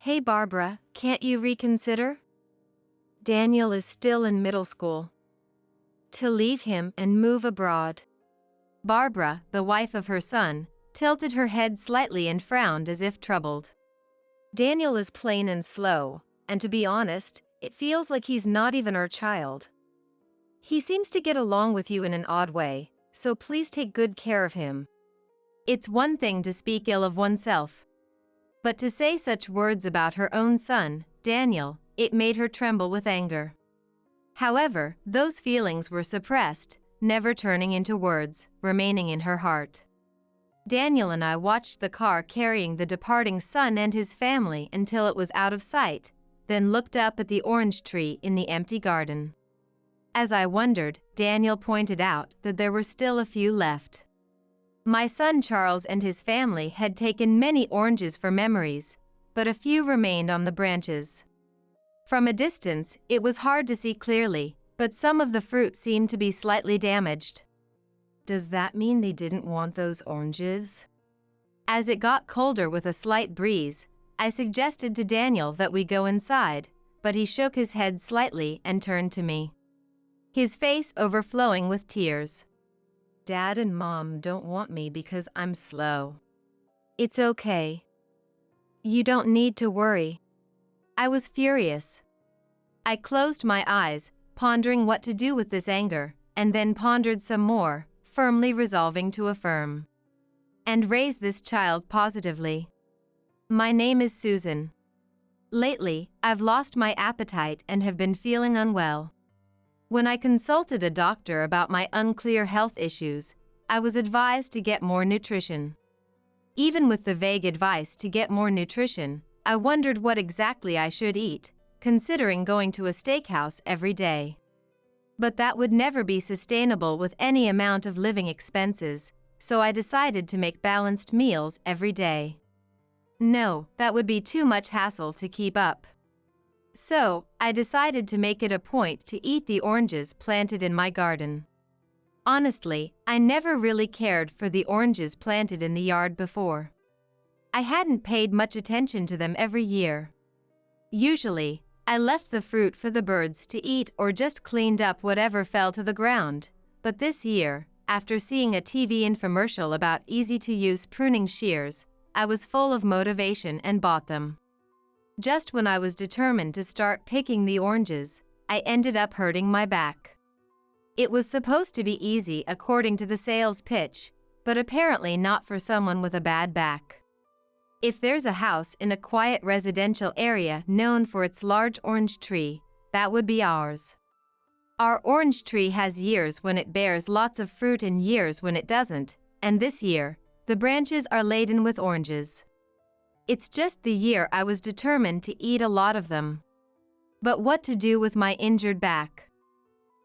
Hey Barbara, can't you reconsider? Daniel is still in middle school. To leave him and move abroad. Barbara, the wife of her son, tilted her head slightly and frowned as if troubled. Daniel is plain and slow, and to be honest, it feels like he's not even our child. He seems to get along with you in an odd way, so please take good care of him. It's one thing to speak ill of oneself, but to say such words about her own son, Daniel, it made her tremble with anger. However, those feelings were suppressed, never turning into words, remaining in her heart. Daniel and I watched the car carrying the departing son and his family until it was out of sight, then looked up at the orange tree in the empty garden. As I wondered, Daniel pointed out that there were still a few left. My son Charles and his family had taken many oranges for memories, but a few remained on the branches. From a distance, it was hard to see clearly, but some of the fruit seemed to be slightly damaged. Does that mean they didn't want those oranges? As it got colder with a slight breeze, I suggested to Daniel that we go inside, but he shook his head slightly and turned to me, his face overflowing with tears. Dad and Mom don't want me because I'm slow. It's okay. You don't need to worry. I was furious. I closed my eyes, pondering what to do with this anger, and then pondered some more, firmly resolving to affirm and raise this child positively. My name is Susan. Lately, I've lost my appetite and have been feeling unwell. When I consulted a doctor about my unclear health issues, I was advised to get more nutrition. Even with the vague advice to get more nutrition, I wondered what exactly I should eat, considering going to a steakhouse every day. But that would never be sustainable with any amount of living expenses, so I decided to make balanced meals every day. No, that would be too much hassle to keep up. So, I decided to make it a point to eat the oranges planted in my garden. Honestly, I never really cared for the oranges planted in the yard before. I hadn't paid much attention to them every year. Usually, I left the fruit for the birds to eat or just cleaned up whatever fell to the ground, but this year, after seeing a TV infomercial about easy-to-use pruning shears, I was full of motivation and bought them. Just when I was determined to start picking the oranges, I ended up hurting my back. It was supposed to be easy according to the sales pitch, but apparently not for someone with a bad back. If there's a house in a quiet residential area known for its large orange tree, that would be ours. Our orange tree has years when it bears lots of fruit and years when it doesn't, and this year, the branches are laden with oranges. It's just the year I was determined to eat a lot of them. But what to do with my injured back?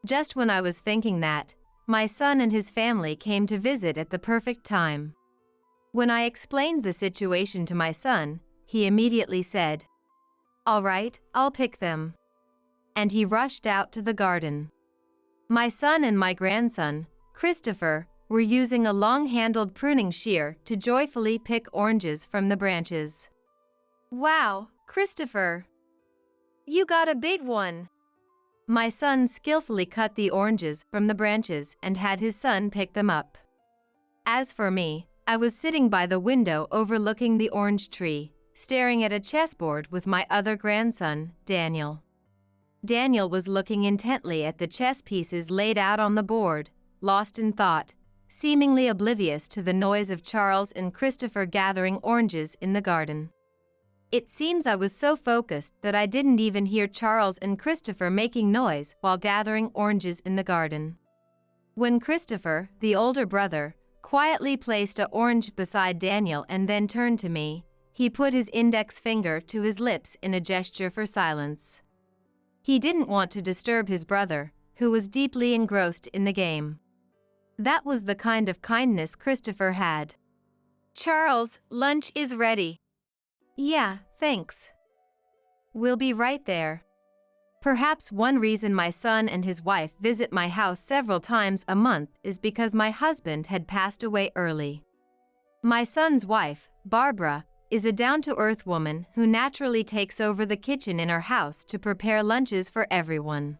Just when I was thinking that, my son and his family came to visit at the perfect time. When I explained the situation to my son, he immediately said, "All right, I'll pick them." And he rushed out to the garden. My son and my grandson, Christopher, were using a long-handled pruning shear to joyfully pick oranges from the branches. "Wow, Christopher! You got a big one!" My son skillfully cut the oranges from the branches and had his son pick them up. As for me, I was sitting by the window overlooking the orange tree, staring at a chessboard with my other grandson, Daniel. Daniel was looking intently at the chess pieces laid out on the board, lost in thought, seemingly oblivious to the noise of Charles and Christopher gathering oranges in the garden. It seems I was so focused that I didn't even hear Charles and Christopher making noise while gathering oranges in the garden. When Christopher, the older brother, quietly placed an orange beside Daniel and then turned to me, he put his index finger to his lips in a gesture for silence. He didn't want to disturb his brother, who was deeply engrossed in the game. That was the kind of kindness Christopher had. "Charles, lunch is ready." "Yeah, thanks. We'll be right there." Perhaps one reason my son and his wife visit my house several times a month is because my husband had passed away early. My son's wife, Barbara, is a down-to-earth woman who naturally takes over the kitchen in our house to prepare lunches for everyone.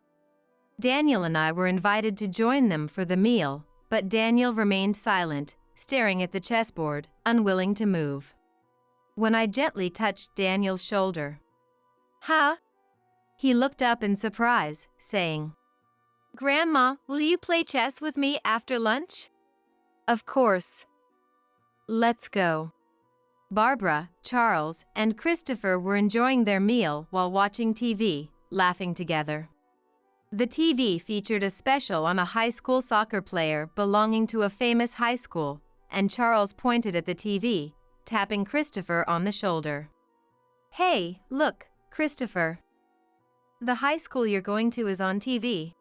Daniel and I were invited to join them for the meal, but Daniel remained silent, staring at the chessboard, unwilling to move. When I gently touched Daniel's shoulder, "Huh?" He looked up in surprise, saying, "Grandma, will you play chess with me after lunch?" "Of course. Let's go." Barbara, Charles, and Christopher were enjoying their meal while watching TV, laughing together. The TV featured a special on a high school soccer player belonging to a famous high school, and Charles pointed at the TV, tapping Christopher on the shoulder. "Hey, look, Christopher. The high school you're going to is on TV."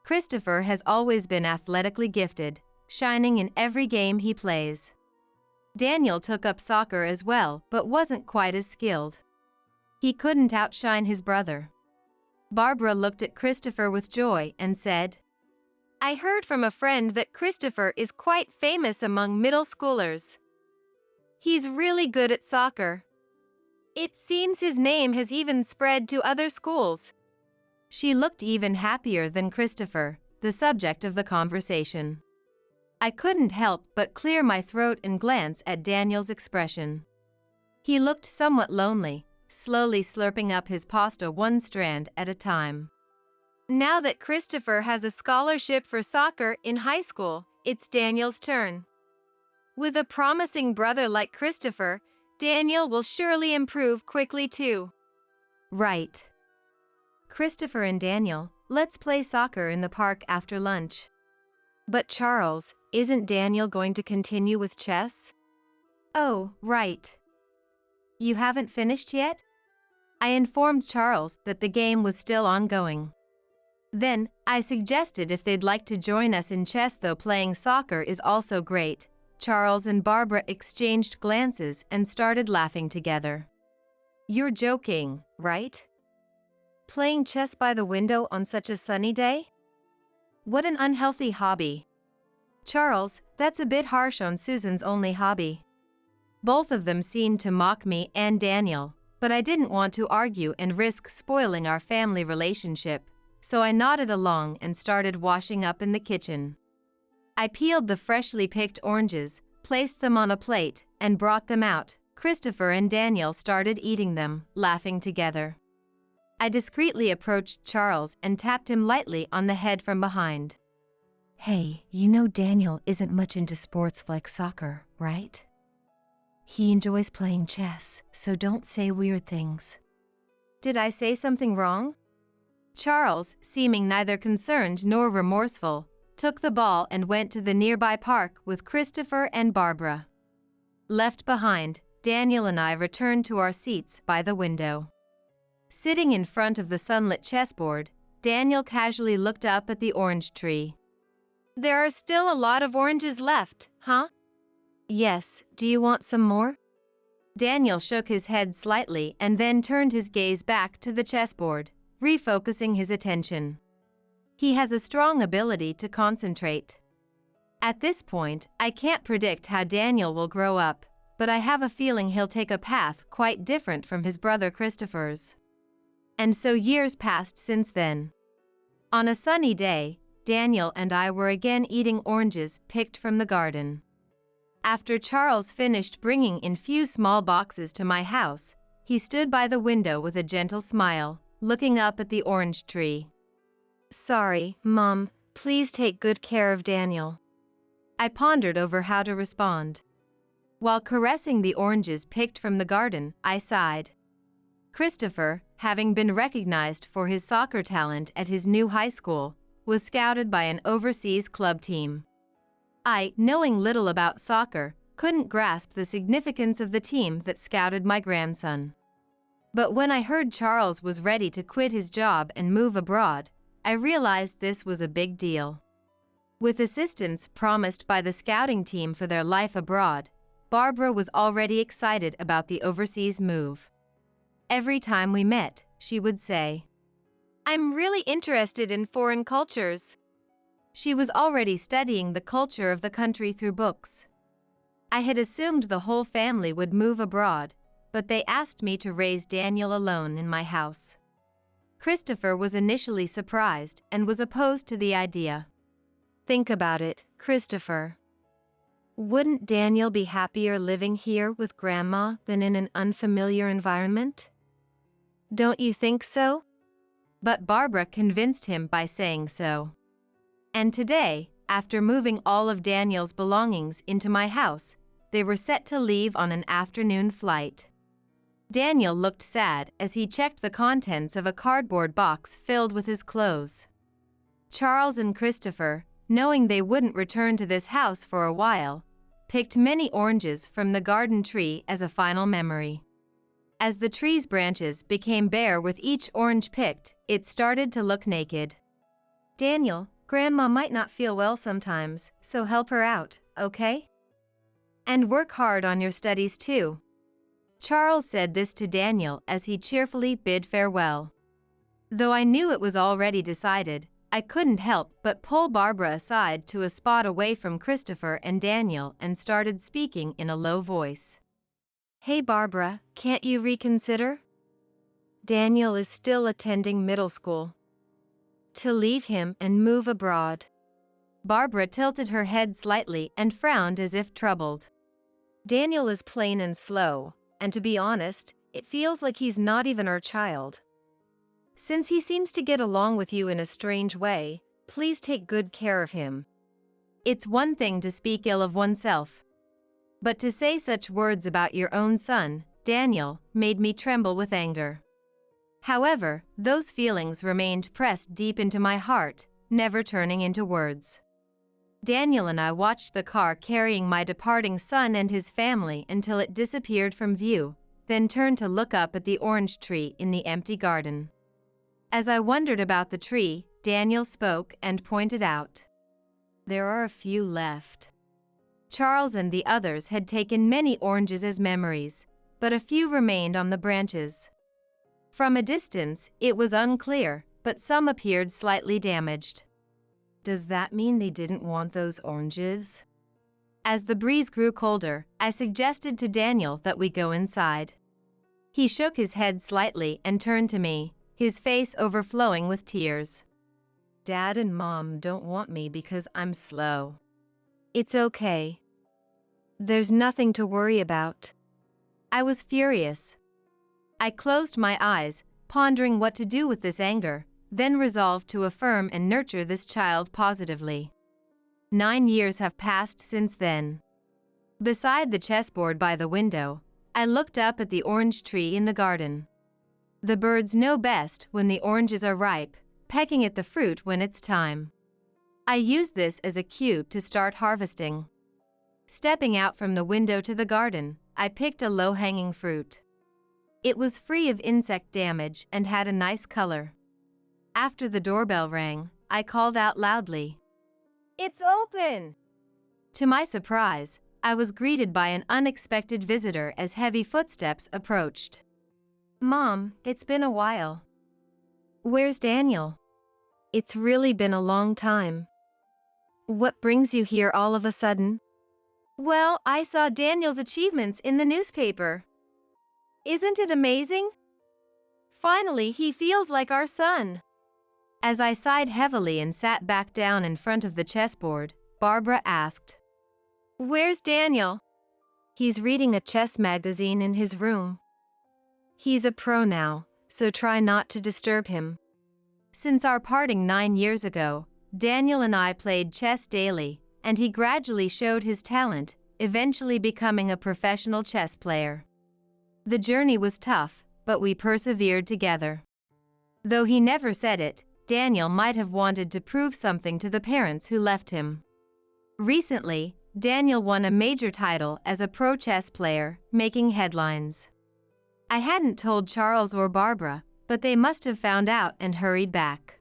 Christopher has always been athletically gifted, shining in every game he plays. Daniel took up soccer as well, but wasn't quite as skilled. He couldn't outshine his brother. Barbara looked at Christopher with joy and said, "I heard from a friend that Christopher is quite famous among middle schoolers. He's really good at soccer. It seems his name has even spread to other schools." She looked even happier than Christopher, the subject of the conversation. I couldn't help but clear my throat and glance at Daniel's expression. He looked somewhat lonely, slowly slurping up his pasta one strand at a time. Now that Christopher has a scholarship for soccer in high school, it's Daniel's turn. With a promising brother like Christopher, Daniel will surely improve quickly too. Right. Christopher and Daniel, let's play soccer in the park after lunch. But Charles, isn't Daniel going to continue with chess? Oh, right. You haven't finished yet? I informed Charles that the game was still ongoing. Then, I suggested if they'd like to join us in chess, though playing soccer is also great. Charles and Barbara exchanged glances and started laughing together. You're joking, right? Playing chess by the window on such a sunny day? What an unhealthy hobby. Charles, that's a bit harsh on Susan's only hobby. Both of them seemed to mock me and Daniel, but I didn't want to argue and risk spoiling our family relationship, so I nodded along and started washing up in the kitchen. I peeled the freshly picked oranges, placed them on a plate, and brought them out. Christopher and Daniel started eating them, laughing together. I discreetly approached Charles and tapped him lightly on the head from behind. Hey, you know Daniel isn't much into sports like soccer, right? He enjoys playing chess, so don't say weird things. Did I say something wrong? Charles, seeming neither concerned nor remorseful, took the ball and went to the nearby park with Christopher and Barbara. Left behind, Daniel and I returned to our seats by the window. Sitting in front of the sunlit chessboard, Daniel casually looked up at the orange tree. There are still a lot of oranges left, huh? Yes, do you want some more? Daniel shook his head slightly and then turned his gaze back to the chessboard, refocusing his attention. He has a strong ability to concentrate. At this point, I can't predict how Daniel will grow up, but I have a feeling he'll take a path quite different from his brother Christopher's. And so years passed since then. On a sunny day, Daniel and I were again eating oranges picked from the garden. After Charles finished bringing in few small boxes to my house, he stood by the window with a gentle smile, looking up at the orange tree. Sorry, Mom, please take good care of Daniel. I pondered over how to respond. While caressing the oranges picked from the garden, I sighed. Christopher, having been recognized for his soccer talent at his new high school, was scouted by an overseas club team. I, knowing little about soccer, couldn't grasp the significance of the team that scouted my grandson. But when I heard Charles was ready to quit his job and move abroad, I realized this was a big deal. With assistance promised by the scouting team for their life abroad, Barbara was already excited about the overseas move. Every time we met, she would say, I'm really interested in foreign cultures. She was already studying the culture of the country through books. I had assumed the whole family would move abroad, but they asked me to raise Daniel alone in my house. Christopher was initially surprised and was opposed to the idea. Think about it, Christopher. Wouldn't Daniel be happier living here with Grandma than in an unfamiliar environment? Don't you think so? But Barbara convinced him by saying so. And today, after moving all of Daniel's belongings into my house, they were set to leave on an afternoon flight. Daniel looked sad as he checked the contents of a cardboard box filled with his clothes. Charles and Christopher, knowing they wouldn't return to this house for a while, picked many oranges from the garden tree as a final memory. As the tree's branches became bare with each orange picked, it started to look naked. Daniel, Grandma might not feel well sometimes, so help her out, okay? And work hard on your studies too. Charles said this to Daniel as he cheerfully bid farewell. Though I knew it was already decided, I couldn't help but pull Barbara aside to a spot away from Christopher and Daniel and started speaking in a low voice. Hey Barbara, can't you reconsider? Daniel is still attending middle school. To leave him and move abroad. Barbara tilted her head slightly and frowned as if troubled. Daniel is plain and slow, and to be honest, it feels like he's not even our child. Since he seems to get along with you in a strange way, please take good care of him. It's one thing to speak ill of oneself, but to say such words about your own son, Daniel, made me tremble with anger. However, those feelings remained pressed deep into my heart, never turning into words. Daniel and I watched the car carrying my departing son and his family until it disappeared from view, then turned to look up at the orange tree in the empty garden. As I wondered about the tree, Daniel spoke and pointed out. There are a few left. Charles and the others had taken many oranges as memories, but a few remained on the branches. From a distance, it was unclear, but some appeared slightly damaged. Does that mean they didn't want those oranges? As the breeze grew colder, I suggested to Daniel that we go inside. He shook his head slightly and turned to me, his face overflowing with tears. Dad and Mom don't want me because I'm slow. It's okay. There's nothing to worry about. I was furious. I closed my eyes, pondering what to do with this anger, then resolved to affirm and nurture this child positively. 9 years have passed since then. Beside the chessboard by the window, I looked up at the orange tree in the garden. The birds know best when the oranges are ripe, pecking at the fruit when it's time. I used this as a cue to start harvesting. Stepping out from the window to the garden, I picked a low-hanging fruit. It was free of insect damage and had a nice color. After the doorbell rang, I called out loudly, "It's open!" To my surprise, I was greeted by an unexpected visitor as heavy footsteps approached. Mom, it's been a while. Where's Daniel? It's really been a long time. What brings you here all of a sudden? Well, I saw Daniel's achievements in the newspaper. Isn't it amazing? Finally, he feels like our son. As I sighed heavily and sat back down in front of the chessboard, Barbara asked, Where's Daniel? He's reading a chess magazine in his room. He's a pro now, so try not to disturb him. Since our parting 9 years ago, Daniel and I played chess daily, and he gradually showed his talent, eventually becoming a professional chess player. The journey was tough, but we persevered together. Though he never said it, Daniel might have wanted to prove something to the parents who left him. Recently, Daniel won a major title as a pro chess player, making headlines. I hadn't told Charles or Barbara, but they must have found out and hurried back.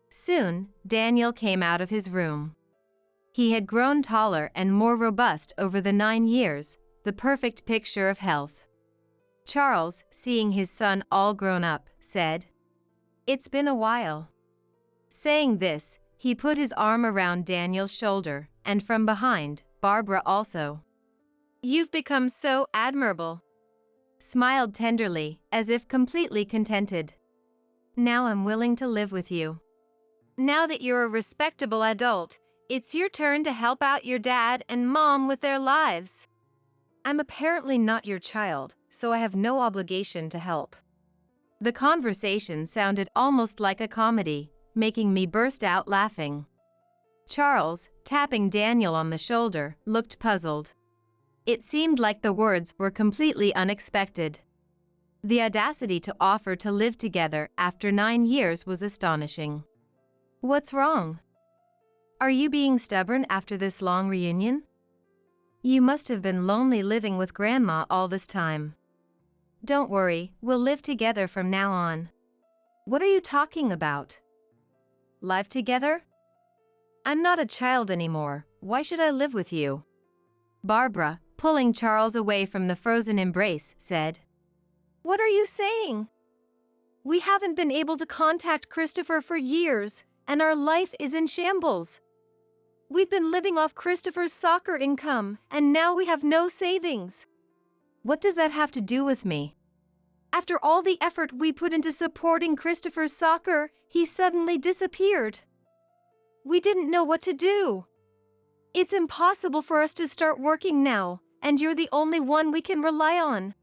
Soon, Daniel came out of his room. He had grown taller and more robust over the 9 years, the perfect picture of health. Charles, seeing his son all grown up, said, It's been a while. Saying this, he put his arm around Daniel's shoulder, and from behind, Barbara also. You've become so admirable. Smiled tenderly, as if completely contented. Now I'm willing to live with you. Now that you're a respectable adult, it's your turn to help out your dad and mom with their lives. I'm apparently not your child, so I have no obligation to help. The conversation sounded almost like a comedy, making me burst out laughing. Charles, tapping Daniel on the shoulder, looked puzzled. It seemed like the words were completely unexpected. The audacity to offer to live together after 9 years was astonishing. What's wrong? Are you being stubborn after this long reunion? You must have been lonely living with Grandma all this time. Don't worry, we'll live together from now on. What are you talking about? Live together? I'm not a child anymore. Why should I live with you? Barbara, pulling Charles away from the frozen embrace, said. What are you saying? We haven't been able to contact Christopher for years, and our life is in shambles. We've been living off Christopher's soccer income, and now we have no savings. What does that have to do with me? After all the effort we put into supporting Christopher's soccer, he suddenly disappeared. We didn't know what to do. It's impossible for us to start working now, and you're the only one we can rely on.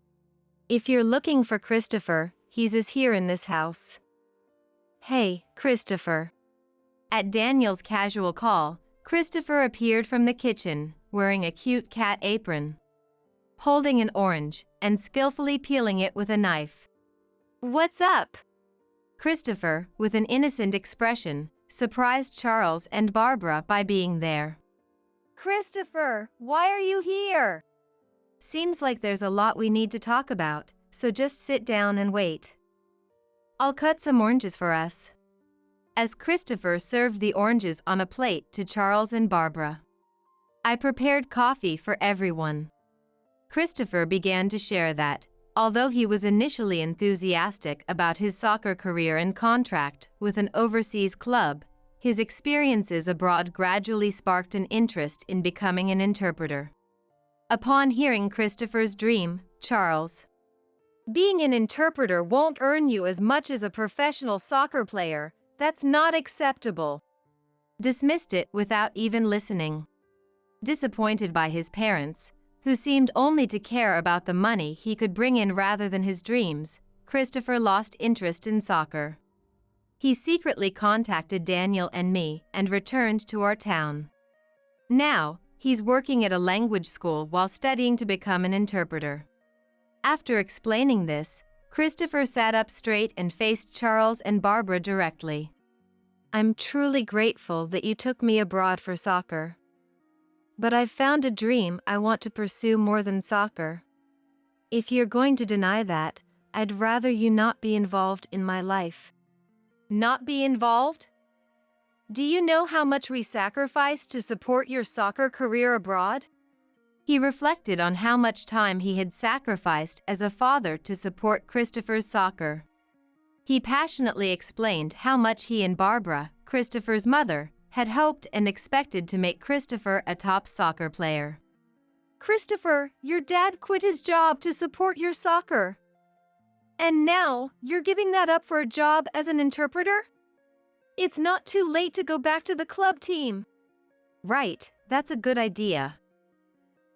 If you're looking for Christopher, he's here in this house. Hey, Christopher. At Daniel's casual call, Christopher appeared from the kitchen, wearing a cute cat apron, holding an orange, and skillfully peeling it with a knife. What's up? Christopher, with an innocent expression, surprised Charles and Barbara by being there. Christopher, why are you here? Seems like there's a lot we need to talk about, so just sit down and wait. I'll cut some oranges for us. As Christopher served the oranges on a plate to Charles and Barbara. I prepared coffee for everyone. Christopher began to share that, although he was initially enthusiastic about his soccer career and contract with an overseas club, his experiences abroad gradually sparked an interest in becoming an interpreter. Upon hearing Christopher's dream, Charles, being an interpreter won't earn you as much as a professional soccer player. That's not acceptable. Dismissed it without even listening. Disappointed by his parents, who seemed only to care about the money he could bring in rather than his dreams, Christopher lost interest in soccer. He secretly contacted Daniel and me and returned to our town. Now, he's working at a language school while studying to become an interpreter. After explaining this, Christopher sat up straight and faced Charles and Barbara directly. I'm truly grateful that you took me abroad for soccer. But I've found a dream I want to pursue more than soccer. If you're going to deny that, I'd rather you not be involved in my life. Not be involved? Do you know how much we sacrificed to support your soccer career abroad? He reflected on how much time he had sacrificed as a father to support Christopher's soccer. He passionately explained how much he and Barbara, Christopher's mother, had hoped and expected to make Christopher a top soccer player. Christopher, your dad quit his job to support your soccer. And now, you're giving that up for a job as an interpreter? It's not too late to go back to the club team. Right, that's a good idea.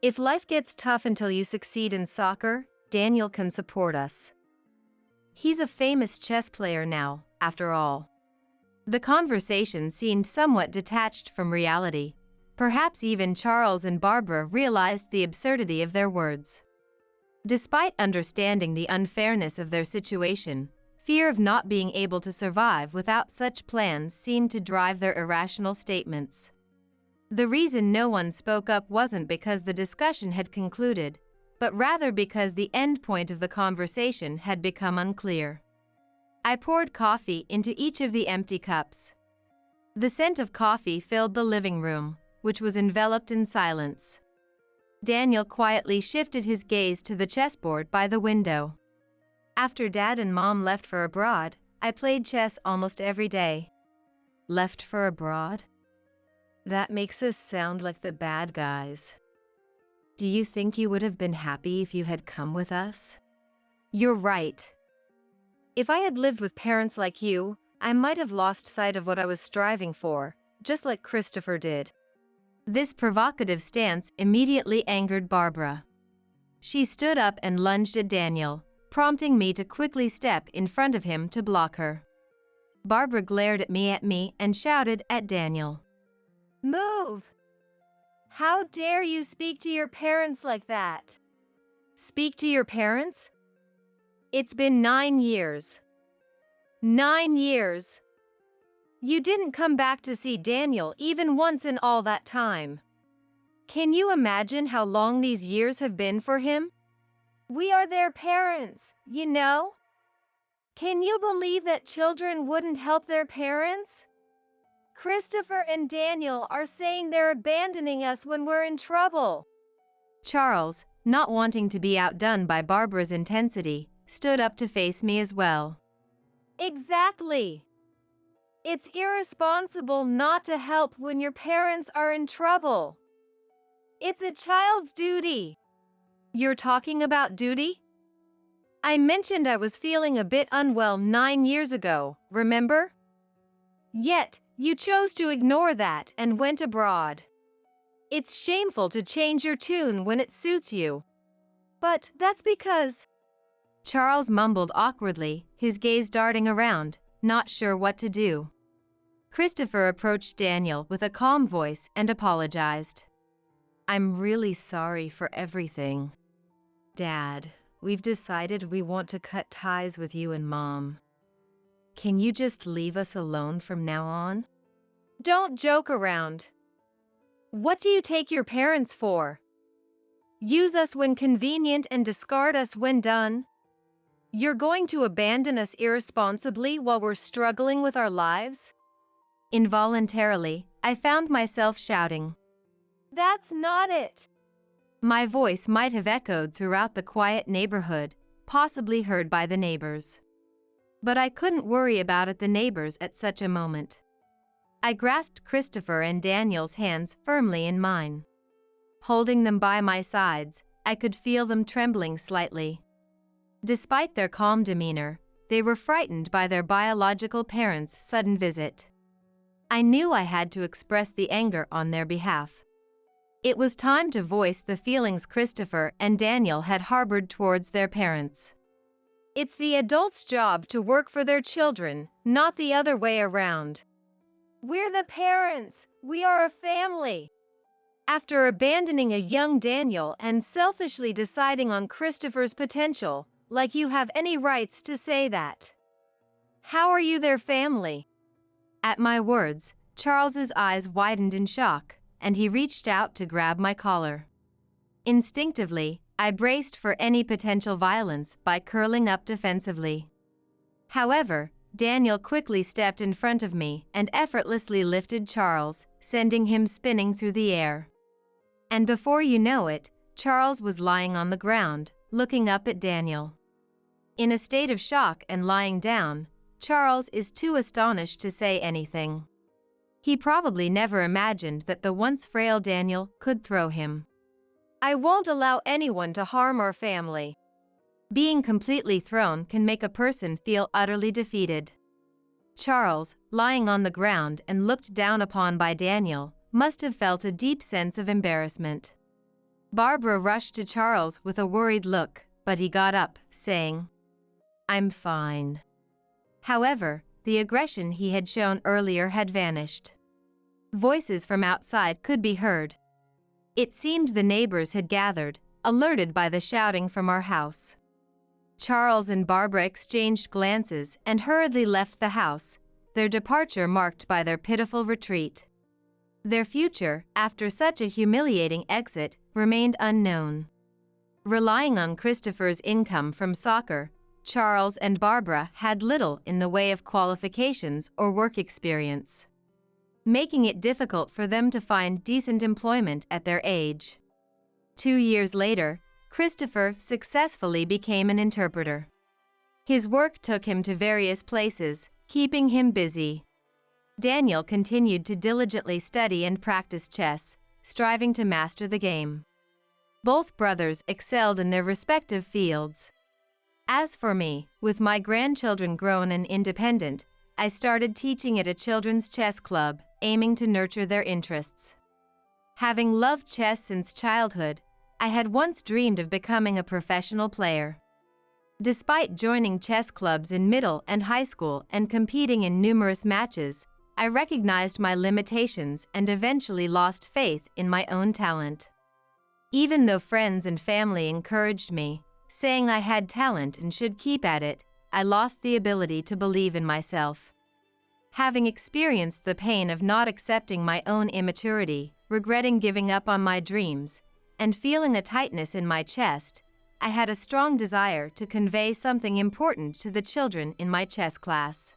If life gets tough until you succeed in soccer, Daniel can support us. He's a famous chess player now, after all. The conversation seemed somewhat detached from reality. Perhaps even Charles and Barbara realized the absurdity of their words. Despite understanding the unfairness of their situation, fear of not being able to survive without such plans seemed to drive their irrational statements. The reason no one spoke up wasn't because the discussion had concluded, but rather because the end point of the conversation had become unclear. I poured coffee into each of the empty cups. The scent of coffee filled the living room, which was enveloped in silence. Daniel quietly shifted his gaze to the chessboard by the window. After Dad and Mom left for abroad, I played chess almost every day. Left for abroad? That makes us sound like the bad guys. Do you think you would have been happy if you had come with us? You're right. If I had lived with parents like you, I might have lost sight of what I was striving for, just like Christopher did. This provocative stance immediately angered Barbara. She stood up and lunged at Daniel, prompting me to quickly step in front of him to block her. Barbara glared at me and shouted at Daniel. "Move! How dare you speak to your parents like that?" Speak to your parents? It's been 9 years. 9 years. You didn't come back to see Daniel even once in all that time. Can you imagine how long these years have been for him? We are their parents, you know? Can you believe that children wouldn't help their parents? Christopher and Daniel are saying they're abandoning us when we're in trouble. Charles, not wanting to be outdone by Barbara's intensity, stood up to face me as well. Exactly. It's irresponsible not to help when your parents are in trouble. It's a child's duty. You're talking about duty? I mentioned I was feeling a bit unwell 9 years ago, remember? Yet, you chose to ignore that and went abroad. It's shameful to change your tune when it suits you. But that's because... Charles mumbled awkwardly, his gaze darting around, not sure what to do. Christopher approached Daniel with a calm voice and apologized. I'm really sorry for everything. Dad, we've decided we want to cut ties with you and Mom. Can you just leave us alone from now on? Don't joke around. What do you take your parents for? Use us when convenient and discard us when done? You're going to abandon us irresponsibly while we're struggling with our lives? Involuntarily, I found myself shouting. That's not it. My voice might have echoed throughout the quiet neighborhood, possibly heard by the neighbors. But I couldn't worry about the neighbors at such a moment. I grasped Christopher and Daniel's hands firmly in mine. Holding them by my sides, I could feel them trembling slightly. Despite their calm demeanor, they were frightened by their biological parents' sudden visit. I knew I had to express the anger on their behalf. It was time to voice the feelings Christopher and Daniel had harbored towards their parents. It's the adults' job to work for their children, not the other way around. We're the parents. We are a family. After abandoning a young Daniel and selfishly deciding on Christopher's potential, like you have any rights to say that. How are you their family? At my words, Charles's eyes widened in shock, and he reached out to grab my collar. Instinctively, I braced for any potential violence by curling up defensively. However, Daniel quickly stepped in front of me and effortlessly lifted Charles, sending him spinning through the air. And before you know it, Charles was lying on the ground, looking up at Daniel. In a state of shock and lying down, Charles is too astonished to say anything. He probably never imagined that the once frail Daniel could throw him. I won't allow anyone to harm our family. Being completely thrown can make a person feel utterly defeated. Charles, lying on the ground and looked down upon by Daniel, must have felt a deep sense of embarrassment. Barbara rushed to Charles with a worried look, but he got up, saying, I'm fine. However, the aggression he had shown earlier had vanished. Voices from outside could be heard. It seemed the neighbors had gathered, alerted by the shouting from our house. Charles and Barbara exchanged glances and hurriedly left the house, their departure marked by their pitiful retreat. Their future, after such a humiliating exit, remained unknown. Relying on Christopher's income from soccer, Charles and Barbara had little in the way of qualifications or work experience, making it difficult for them to find decent employment at their age. 2 years later, Christopher successfully became an interpreter. His work took him to various places, keeping him busy. Daniel continued to diligently study and practice chess, striving to master the game. Both brothers excelled in their respective fields. As for me, with my grandchildren grown and independent, I started teaching at a children's chess club, aiming to nurture their interests. Having loved chess since childhood, I had once dreamed of becoming a professional player. Despite joining chess clubs in middle and high school and competing in numerous matches, I recognized my limitations and eventually lost faith in my own talent. Even though friends and family encouraged me, saying I had talent and should keep at it, I lost the ability to believe in myself. Having experienced the pain of not accepting my own immaturity, regretting giving up on my dreams, and feeling a tightness in my chest, I had a strong desire to convey something important to the children in my chess class.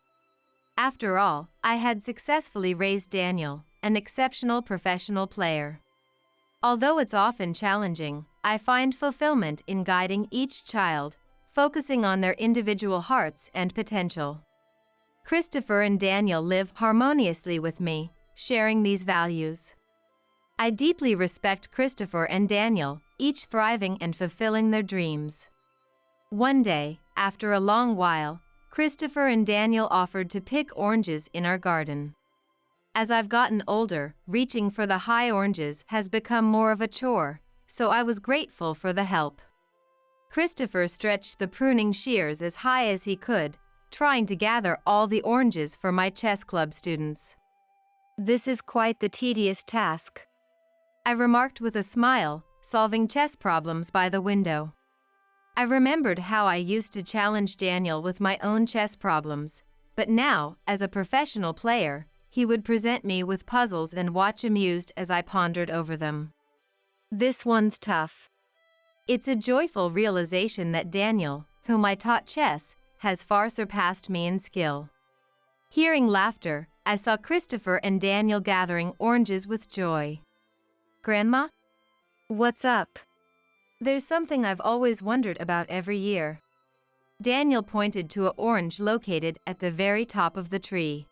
After all, I had successfully raised Daniel, an exceptional professional player. Although it's often challenging, I find fulfillment in guiding each child, focusing on their individual hearts and potential. Christopher and Daniel live harmoniously with me, sharing these values. I deeply respect Christopher and Daniel, each thriving and fulfilling their dreams. One day, after a long while, Christopher and Daniel offered to pick oranges in our garden. As I've gotten older, reaching for the high oranges has become more of a chore, so I was grateful for the help. Christopher stretched the pruning shears as high as he could, trying to gather all the oranges for my chess club students. "This is quite the tedious task," I remarked with a smile, solving chess problems by the window. I remembered how I used to challenge Daniel with my own chess problems, but now, as a professional player, he would present me with puzzles and watch amused as I pondered over them. "This one's tough." It's a joyful realization that Daniel, whom I taught chess, has far surpassed me in skill. Hearing laughter, I saw Christopher and Daniel gathering oranges with joy. "Grandma? What's up?" "There's something I've always wondered about every year." Daniel pointed to an orange located at the very top of the tree.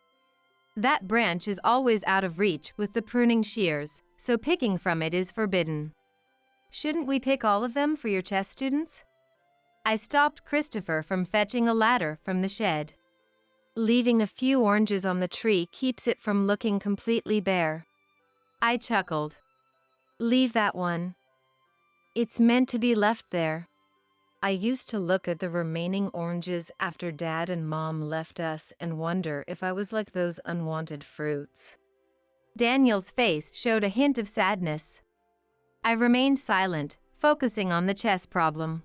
"That branch is always out of reach with the pruning shears, so picking from it is forbidden. Shouldn't we pick all of them for your chess students?" I stopped Christopher from fetching a ladder from the shed. "Leaving a few oranges on the tree keeps it from looking completely bare." I chuckled. "Leave that one. It's meant to be left there." I used to look at the remaining oranges after Dad and Mom left us and wonder if I was like those unwanted fruits. Daniel's face showed a hint of sadness. I remained silent, focusing on the chess problem.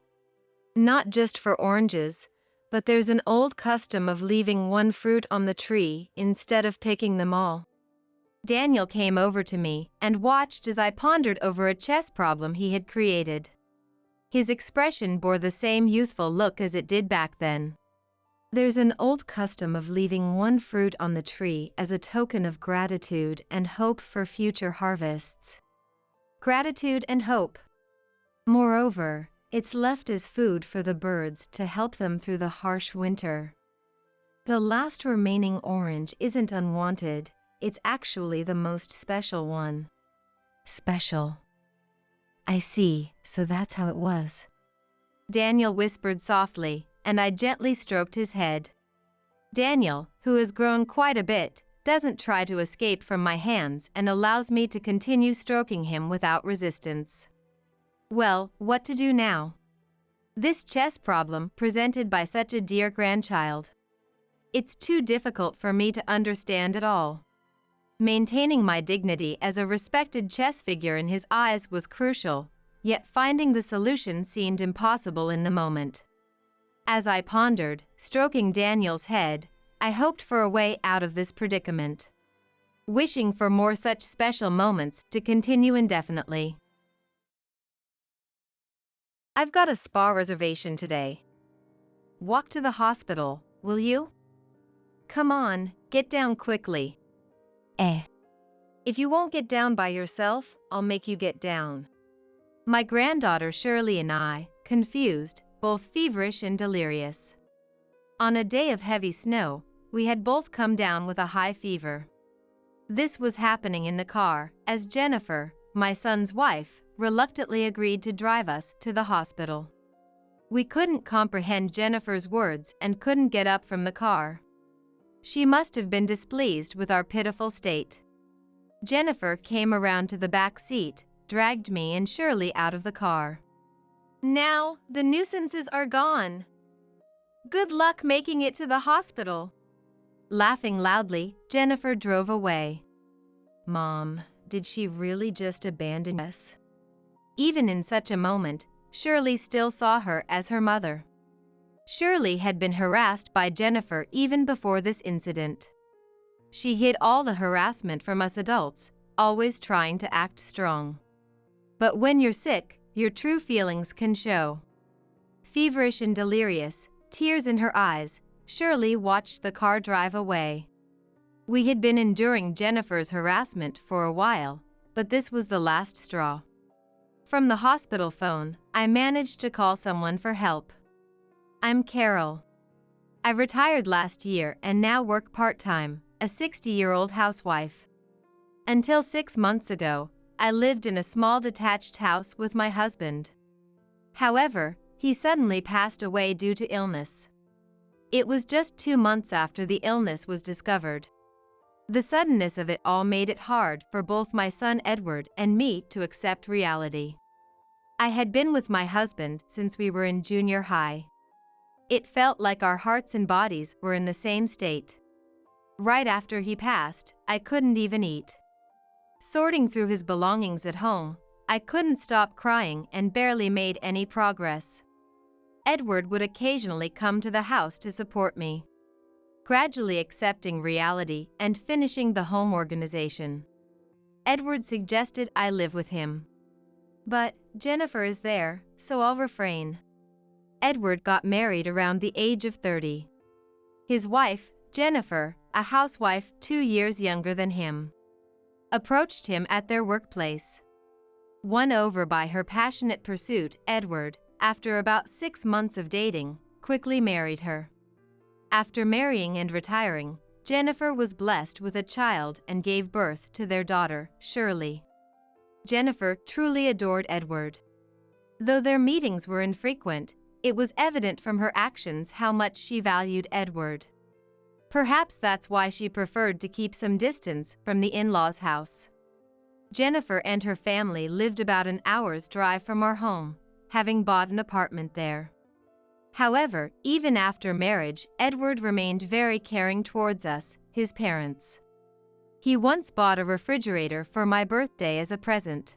"Not just for oranges, but there's an old custom of leaving one fruit on the tree instead of picking them all." Daniel came over to me and watched as I pondered over a chess problem he had created. His expression bore the same youthful look as it did back then. "There's an old custom of leaving one fruit on the tree as a token of gratitude and hope for future harvests." Gratitude and hope. Moreover, it's left as food for the birds to help them through the harsh winter. The last remaining orange isn't unwanted, it's actually the most special one. Special. I see, so that's how it was. Daniel whispered softly, and I gently stroked his head. Daniel, who has grown quite a bit, doesn't try to escape from my hands and allows me to continue stroking him without resistance. Well, what to do now? This chess problem presented by such a dear grandchild. It's too difficult for me to understand at all. Maintaining my dignity as a respected chess figure in his eyes was crucial, yet finding the solution seemed impossible in the moment. As I pondered, stroking Daniel's head, I hoped for a way out of this predicament, wishing for more such special moments to continue indefinitely. "I've got a spa reservation today. Walk to the hospital, will you?" "Come on, get down quickly." If you won't get down by yourself, I'll make you get down." My granddaughter Shirley and I, confused, both feverish and delirious. On a day of heavy snow, we had both come down with a high fever. This was happening in the car, as Jennifer, my son's wife, reluctantly agreed to drive us to the hospital. We couldn't comprehend Jennifer's words and couldn't get up from the car. She must have been displeased with our pitiful state. Jennifer came around to the back seat, dragged me and Shirley out of the car. "Now, the nuisances are gone. Good luck making it to the hospital." Laughing loudly, Jennifer drove away. Mom, did she really just abandon us? Even in such a moment, Shirley still saw her as her mother. Shirley had been harassed by Jennifer even before this incident. She hid all the harassment from us adults, always trying to act strong. But when you're sick, your true feelings can show. Feverish and delirious, tears in her eyes, Shirley watched the car drive away. We had been enduring Jennifer's harassment for a while, but this was the last straw. From the hospital phone, I managed to call someone for help. "I'm Carol. I retired last year and now work part-time, a 60-year-old housewife. Until 6 months ago, I lived in a small detached house with my husband. However, he suddenly passed away due to illness. It was just 2 months after the illness was discovered. The suddenness of it all made it hard for both my son Edward and me to accept reality. I had been with my husband since we were in junior high. It felt like our hearts and bodies were in the same state. Right after he passed, I couldn't even eat. Sorting through his belongings at home, I couldn't stop crying and barely made any progress. Edward would occasionally come to the house to support me. Gradually accepting reality and finishing the home organization, Edward suggested I live with him. But Jennifer is there, so I'll refrain. Edward got married around the age of 30. His wife, Jennifer, a housewife 2 years younger than him, approached him at their workplace. Won over by her passionate pursuit, Edward, after about 6 months of dating, quickly married her. After marrying and retiring, Jennifer was blessed with a child and gave birth to their daughter, Shirley. Jennifer truly adored Edward. Though their meetings were infrequent, it was evident from her actions how much she valued Edward. Perhaps that's why she preferred to keep some distance from the in-laws' house. Jennifer and her family lived about an hour's drive from our home, having bought an apartment there. However, even after marriage, Edward remained very caring towards us, his parents. He once bought a refrigerator for my birthday as a present.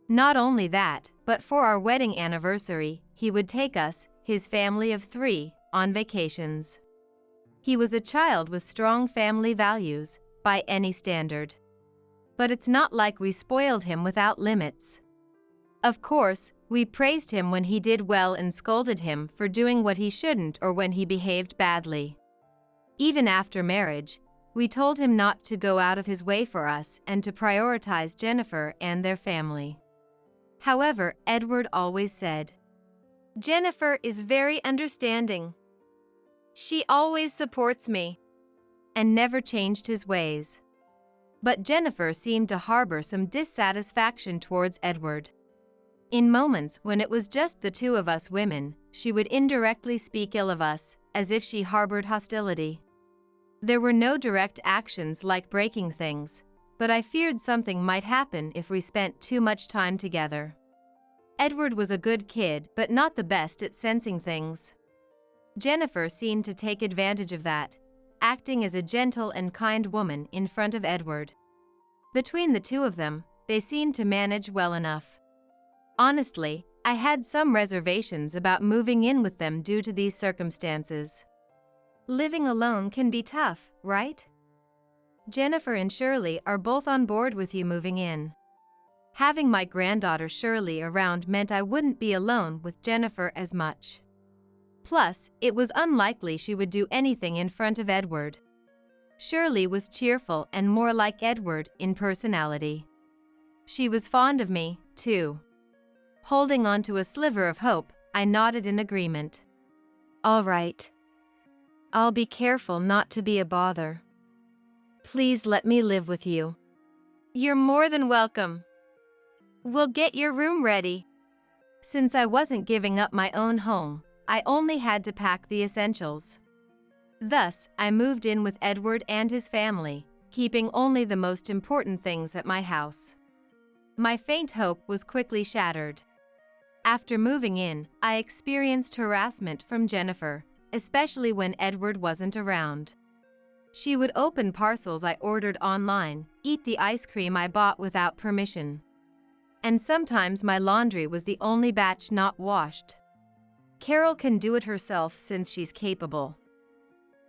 Not only that, but for our wedding anniversary, he would take us, his family of 3, on vacations. He was a child with strong family values, by any standard. But it's not like we spoiled him without limits. Of course, we praised him when he did well and scolded him for doing what he shouldn't or when he behaved badly. Even after marriage, we told him not to go out of his way for us and to prioritize Jennifer and their family. However, Edward always said, "Jennifer is very understanding. She always supports me," and never changed his ways. But Jennifer seemed to harbor some dissatisfaction towards Edward. In moments when it was just the two of us women, she would indirectly speak ill of us, as if she harbored hostility. There were no direct actions like breaking things, but I feared something might happen if we spent too much time together. Edward was a good kid but not the best at sensing things. Jennifer seemed to take advantage of that, acting as a gentle and kind woman in front of Edward. Between the two of them, they seemed to manage well enough. Honestly, I had some reservations about moving in with them due to these circumstances. Living alone can be tough, right? Jennifer and Shirley are both on board with you moving in. Having my granddaughter Shirley around meant I wouldn't be alone with Jennifer as much. Plus, it was unlikely she would do anything in front of Edward. Shirley was cheerful and more like Edward in personality. She was fond of me, too. Holding on to a sliver of hope, I nodded in agreement. "All right. I'll be careful not to be a bother. Please let me live with you." "You're more than welcome." We'll get your room ready. Since I wasn't giving up my own home, I only had to pack the essentials. Thus, I moved in with Edward and his family, keeping only the most important things at my house. My faint hope was quickly shattered. After moving in, I experienced harassment from Jennifer, especially when Edward wasn't around. She would open parcels I ordered online, eat the ice cream I bought without permission. And sometimes my laundry was the only batch not washed. Carol can do it herself since she's capable.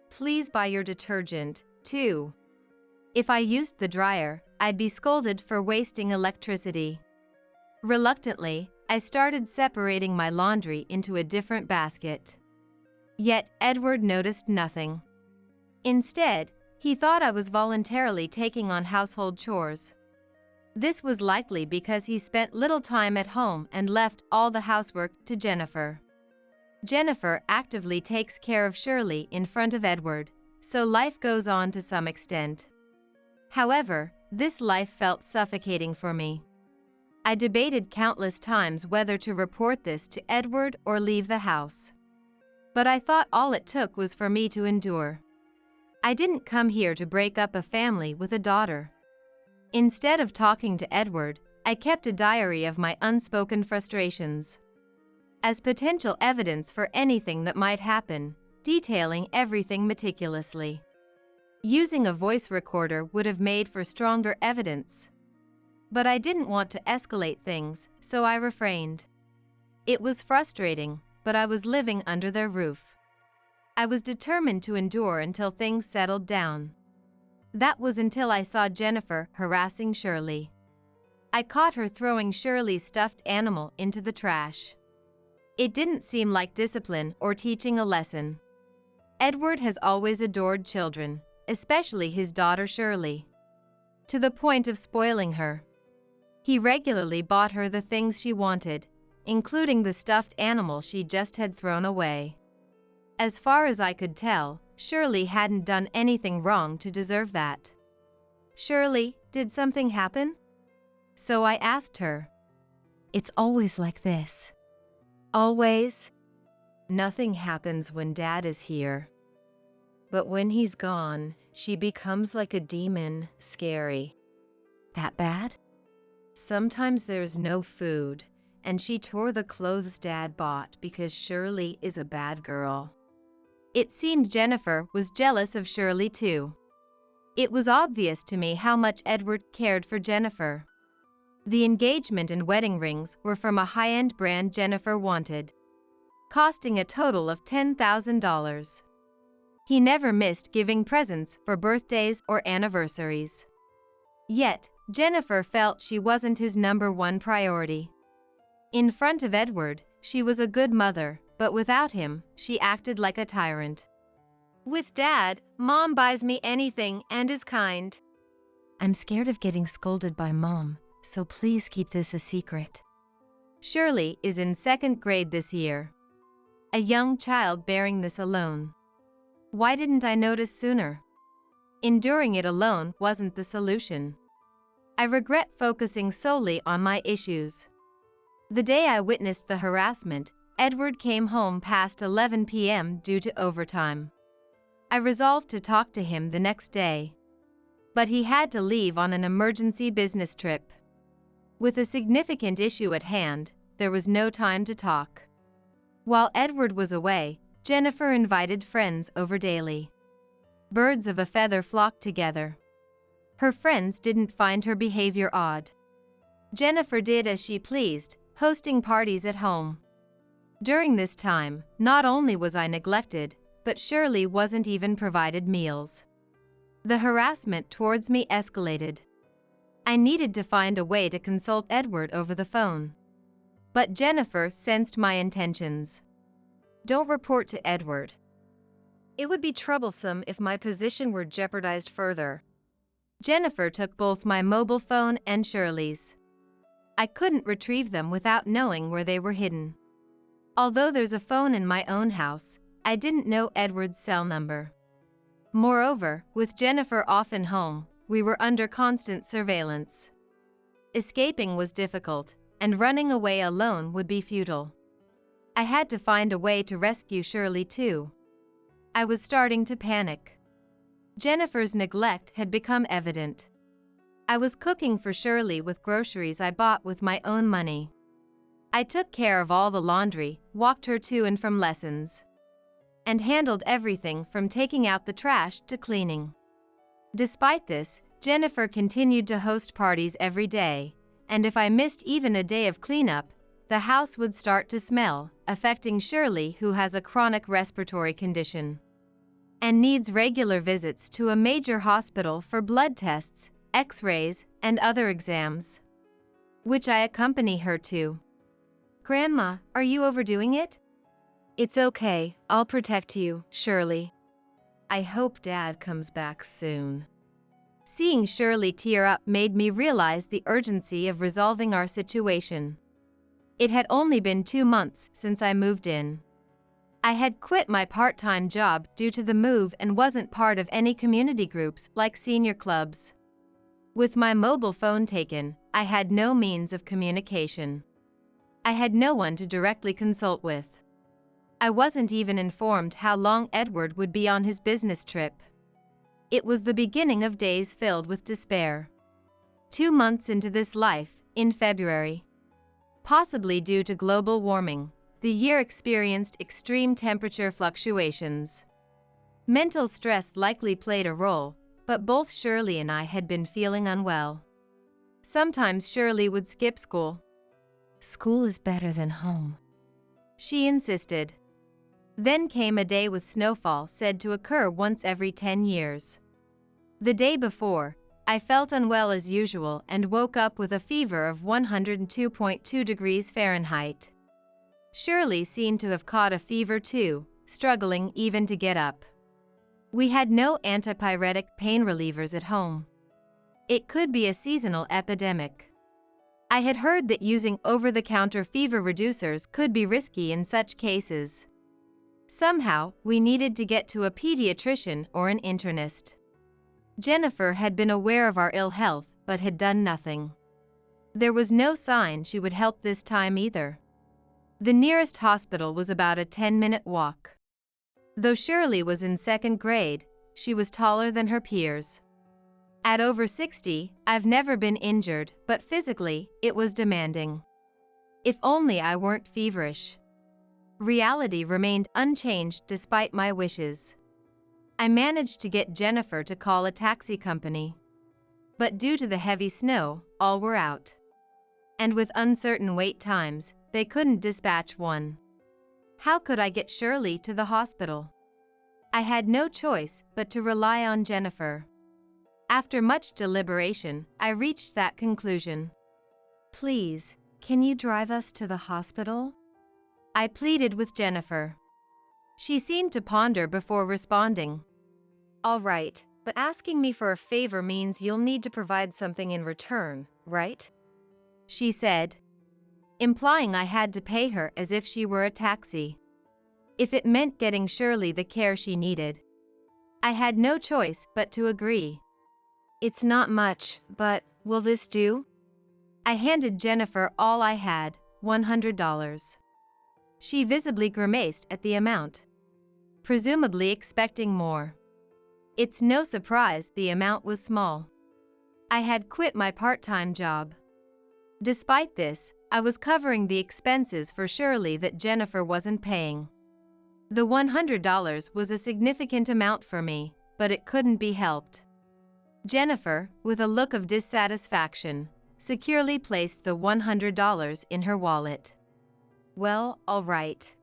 Please buy your detergent, too. If I used the dryer, I'd be scolded for wasting electricity. Reluctantly, I started separating my laundry into a different basket. Yet Edward noticed nothing. Instead, he thought I was voluntarily taking on household chores. This was likely because he spent little time at home and left all the housework to Jennifer. Jennifer actively takes care of Shirley in front of Edward, so life goes on to some extent. However, this life felt suffocating for me. I debated countless times whether to report this to Edward or leave the house. But I thought all it took was for me to endure. I didn't come here to break up a family with a daughter. Instead of talking to Edward, I kept a diary of my unspoken frustrations. As potential evidence for anything that might happen, detailing everything meticulously. Using a voice recorder would have made for stronger evidence. But I didn't want to escalate things, so I refrained. It was frustrating, but I was living under their roof. I was determined to endure until things settled down. That was until I saw Jennifer harassing Shirley. I caught her throwing Shirley's stuffed animal into the trash. It didn't seem like discipline or teaching a lesson. Edward has always adored children, especially his daughter Shirley, to the point of spoiling her. He regularly bought her the things she wanted, including the stuffed animal she just had thrown away. As far as I could tell, Shirley hadn't done anything wrong to deserve that. "Shirley, did something happen?" So I asked her. "It's always like this." "Always?" "Nothing happens when Dad is here. But when he's gone, she becomes like a demon, scary." "That bad?" "Sometimes there's no food, and she tore the clothes Dad bought because Shirley is a bad girl." It seemed Jennifer was jealous of Shirley too. It was obvious to me how much Edward cared for Jennifer. The engagement and wedding rings were from a high-end brand Jennifer wanted, costing a total of $10,000. He never missed giving presents for birthdays or anniversaries. Yet, Jennifer felt she wasn't his number one priority. In front of Edward, she was a good mother, but without him, she acted like a tyrant. "With Dad, Mom buys me anything and is kind." "I'm scared of getting scolded by Mom, so please keep this a secret." Shirley is in 2nd grade this year. A young child bearing this alone. Why didn't I notice sooner? Enduring it alone wasn't the solution. I regret focusing solely on my issues. The day I witnessed the harassment, Edward came home past 11 p.m. due to overtime. I resolved to talk to him the next day. But he had to leave on an emergency business trip. With a significant issue at hand, there was no time to talk. While Edward was away, Jennifer invited friends over daily. Birds of a feather flocked together. Her friends didn't find her behavior odd. Jennifer did as she pleased, hosting parties at home. During this time, not only was I neglected, but Shirley wasn't even provided meals. The harassment towards me escalated. I needed to find a way to consult Edward over the phone. But Jennifer sensed my intentions. "Don't report to Edward. It would be troublesome if my position were jeopardized further." Jennifer took both my mobile phone and Shirley's. I couldn't retrieve them without knowing where they were hidden. Although there's a phone in my own house, I didn't know Edward's cell number. Moreover, with Jennifer often home, we were under constant surveillance. Escaping was difficult, and running away alone would be futile. I had to find a way to rescue Shirley too. I was starting to panic. Jennifer's neglect had become evident. I was cooking for Shirley with groceries I bought with my own money. I took care of all the laundry, walked her to and from lessons, and handled everything from taking out the trash to cleaning. Despite this, Jennifer continued to host parties every day, and if I missed even a day of cleanup, the house would start to smell, affecting Shirley, who has a chronic respiratory condition and needs regular visits to a major hospital for blood tests, X-rays, and other exams, which I accompany her to. "Grandma, are you overdoing it?" "It's okay, I'll protect you, Shirley. I hope Dad comes back soon." Seeing Shirley tear up made me realize the urgency of resolving our situation. It had only been 2 months since I moved in. I had quit my part-time job due to the move and wasn't part of any community groups like senior clubs. With my mobile phone taken, I had no means of communication. I had no one to directly consult with. I wasn't even informed how long Edward would be on his business trip. It was the beginning of days filled with despair. 2 months into this life, in February, possibly due to global warming, the year experienced extreme temperature fluctuations. Mental stress likely played a role, but both Shirley and I had been feeling unwell. Sometimes Shirley would skip school. "School is better than home," she insisted. Then came a day with snowfall said to occur once every 10 years. The day before, I felt unwell as usual and woke up with a fever of 102.2 degrees Fahrenheit. Shirley seemed to have caught a fever too, struggling even to get up. We had no antipyretic pain relievers at home. It could be a seasonal epidemic. I had heard that using over-the-counter fever reducers could be risky in such cases. Somehow, we needed to get to a pediatrician or an internist. Jennifer had been aware of our ill health but had done nothing. There was no sign she would help this time either. The nearest hospital was about a 10-minute walk. Though Shirley was in 2nd grade, she was taller than her peers. At over 60, I've never been injured, but physically, it was demanding. If only I weren't feverish. Reality remained unchanged despite my wishes. I managed to get Jennifer to call a taxi company. But due to the heavy snow, all were out. And with uncertain wait times, they couldn't dispatch one. How could I get Shirley to the hospital? I had no choice but to rely on Jennifer. After much deliberation, I reached that conclusion. "Please, can you drive us to the hospital?" I pleaded with Jennifer. She seemed to ponder before responding. "All right, but asking me for a favor means you'll need to provide something in return, right?" she said, implying I had to pay her as if she were a taxi. If it meant getting Shirley the care she needed, I had no choice but to agree. "It's not much, but will this do?" I handed Jennifer all I had, $100. She visibly grimaced at the amount, presumably expecting more. It's no surprise the amount was small. I had quit my part-time job. Despite this, I was covering the expenses for Shirley that Jennifer wasn't paying. The $100 was a significant amount for me, but it couldn't be helped. Jennifer, with a look of dissatisfaction, securely placed the $100 in her wallet. "Well, all right.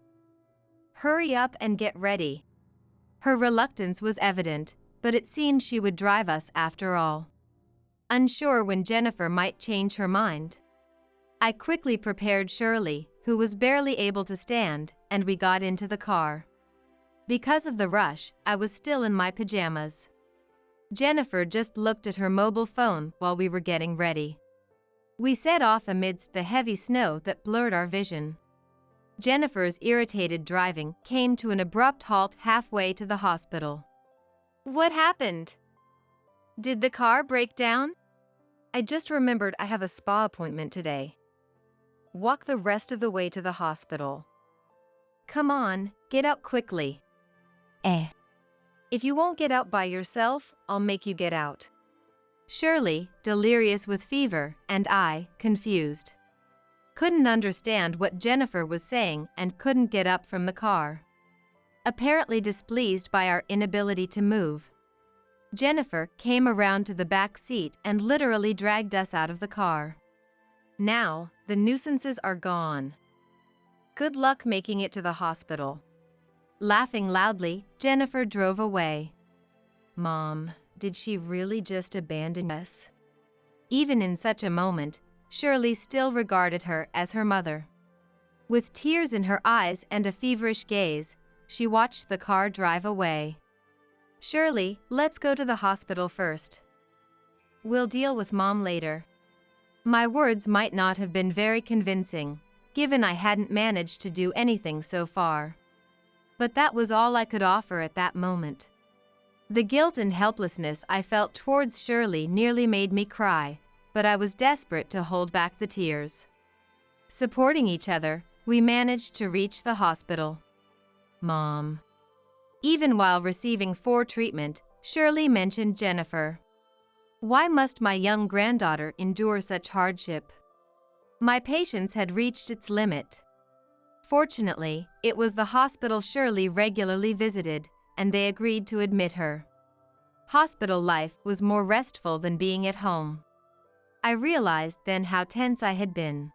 Hurry up and get ready." Her reluctance was evident, but it seemed she would drive us after all. Unsure when Jennifer might change her mind, I quickly prepared Shirley, who was barely able to stand, and we got into the car. Because of the rush, I was still in my pajamas. Jennifer just looked at her mobile phone while we were getting ready. We set off amidst the heavy snow that blurred our vision. Jennifer's irritated driving came to an abrupt halt halfway to the hospital. "What happened? Did the car break down?" I just remembered I have a spa appointment today. Walk the rest of the way to the hospital. Come on, get out quickly. Eh. If you won't get out by yourself, I'll make you get out. Shirley, delirious with fever, and I, confused. Couldn't understand what Jennifer was saying and couldn't get up from the car. Apparently displeased by our inability to move, Jennifer came around to the back seat and literally dragged us out of the car. Now, the nuisances are gone. Good luck making it to the hospital. Laughing loudly, Jennifer drove away. Mom, did she really just abandon us? Even in such a moment, Shirley still regarded her as her mother. With tears in her eyes and a feverish gaze, she watched the car drive away. Shirley, let's go to the hospital first. We'll deal with Mom later. My words might not have been very convincing, given I hadn't managed to do anything so far. But that was all I could offer at that moment. The guilt and helplessness I felt towards Shirley nearly made me cry, but I was desperate to hold back the tears. Supporting each other, we managed to reach the hospital. Mom. Even while receiving treatment, Shirley mentioned Jennifer. Why must my young granddaughter endure such hardship? My patience had reached its limit. Fortunately, it was the hospital Shirley regularly visited, and they agreed to admit her. Hospital life was more restful than being at home. I realized then how tense I had been.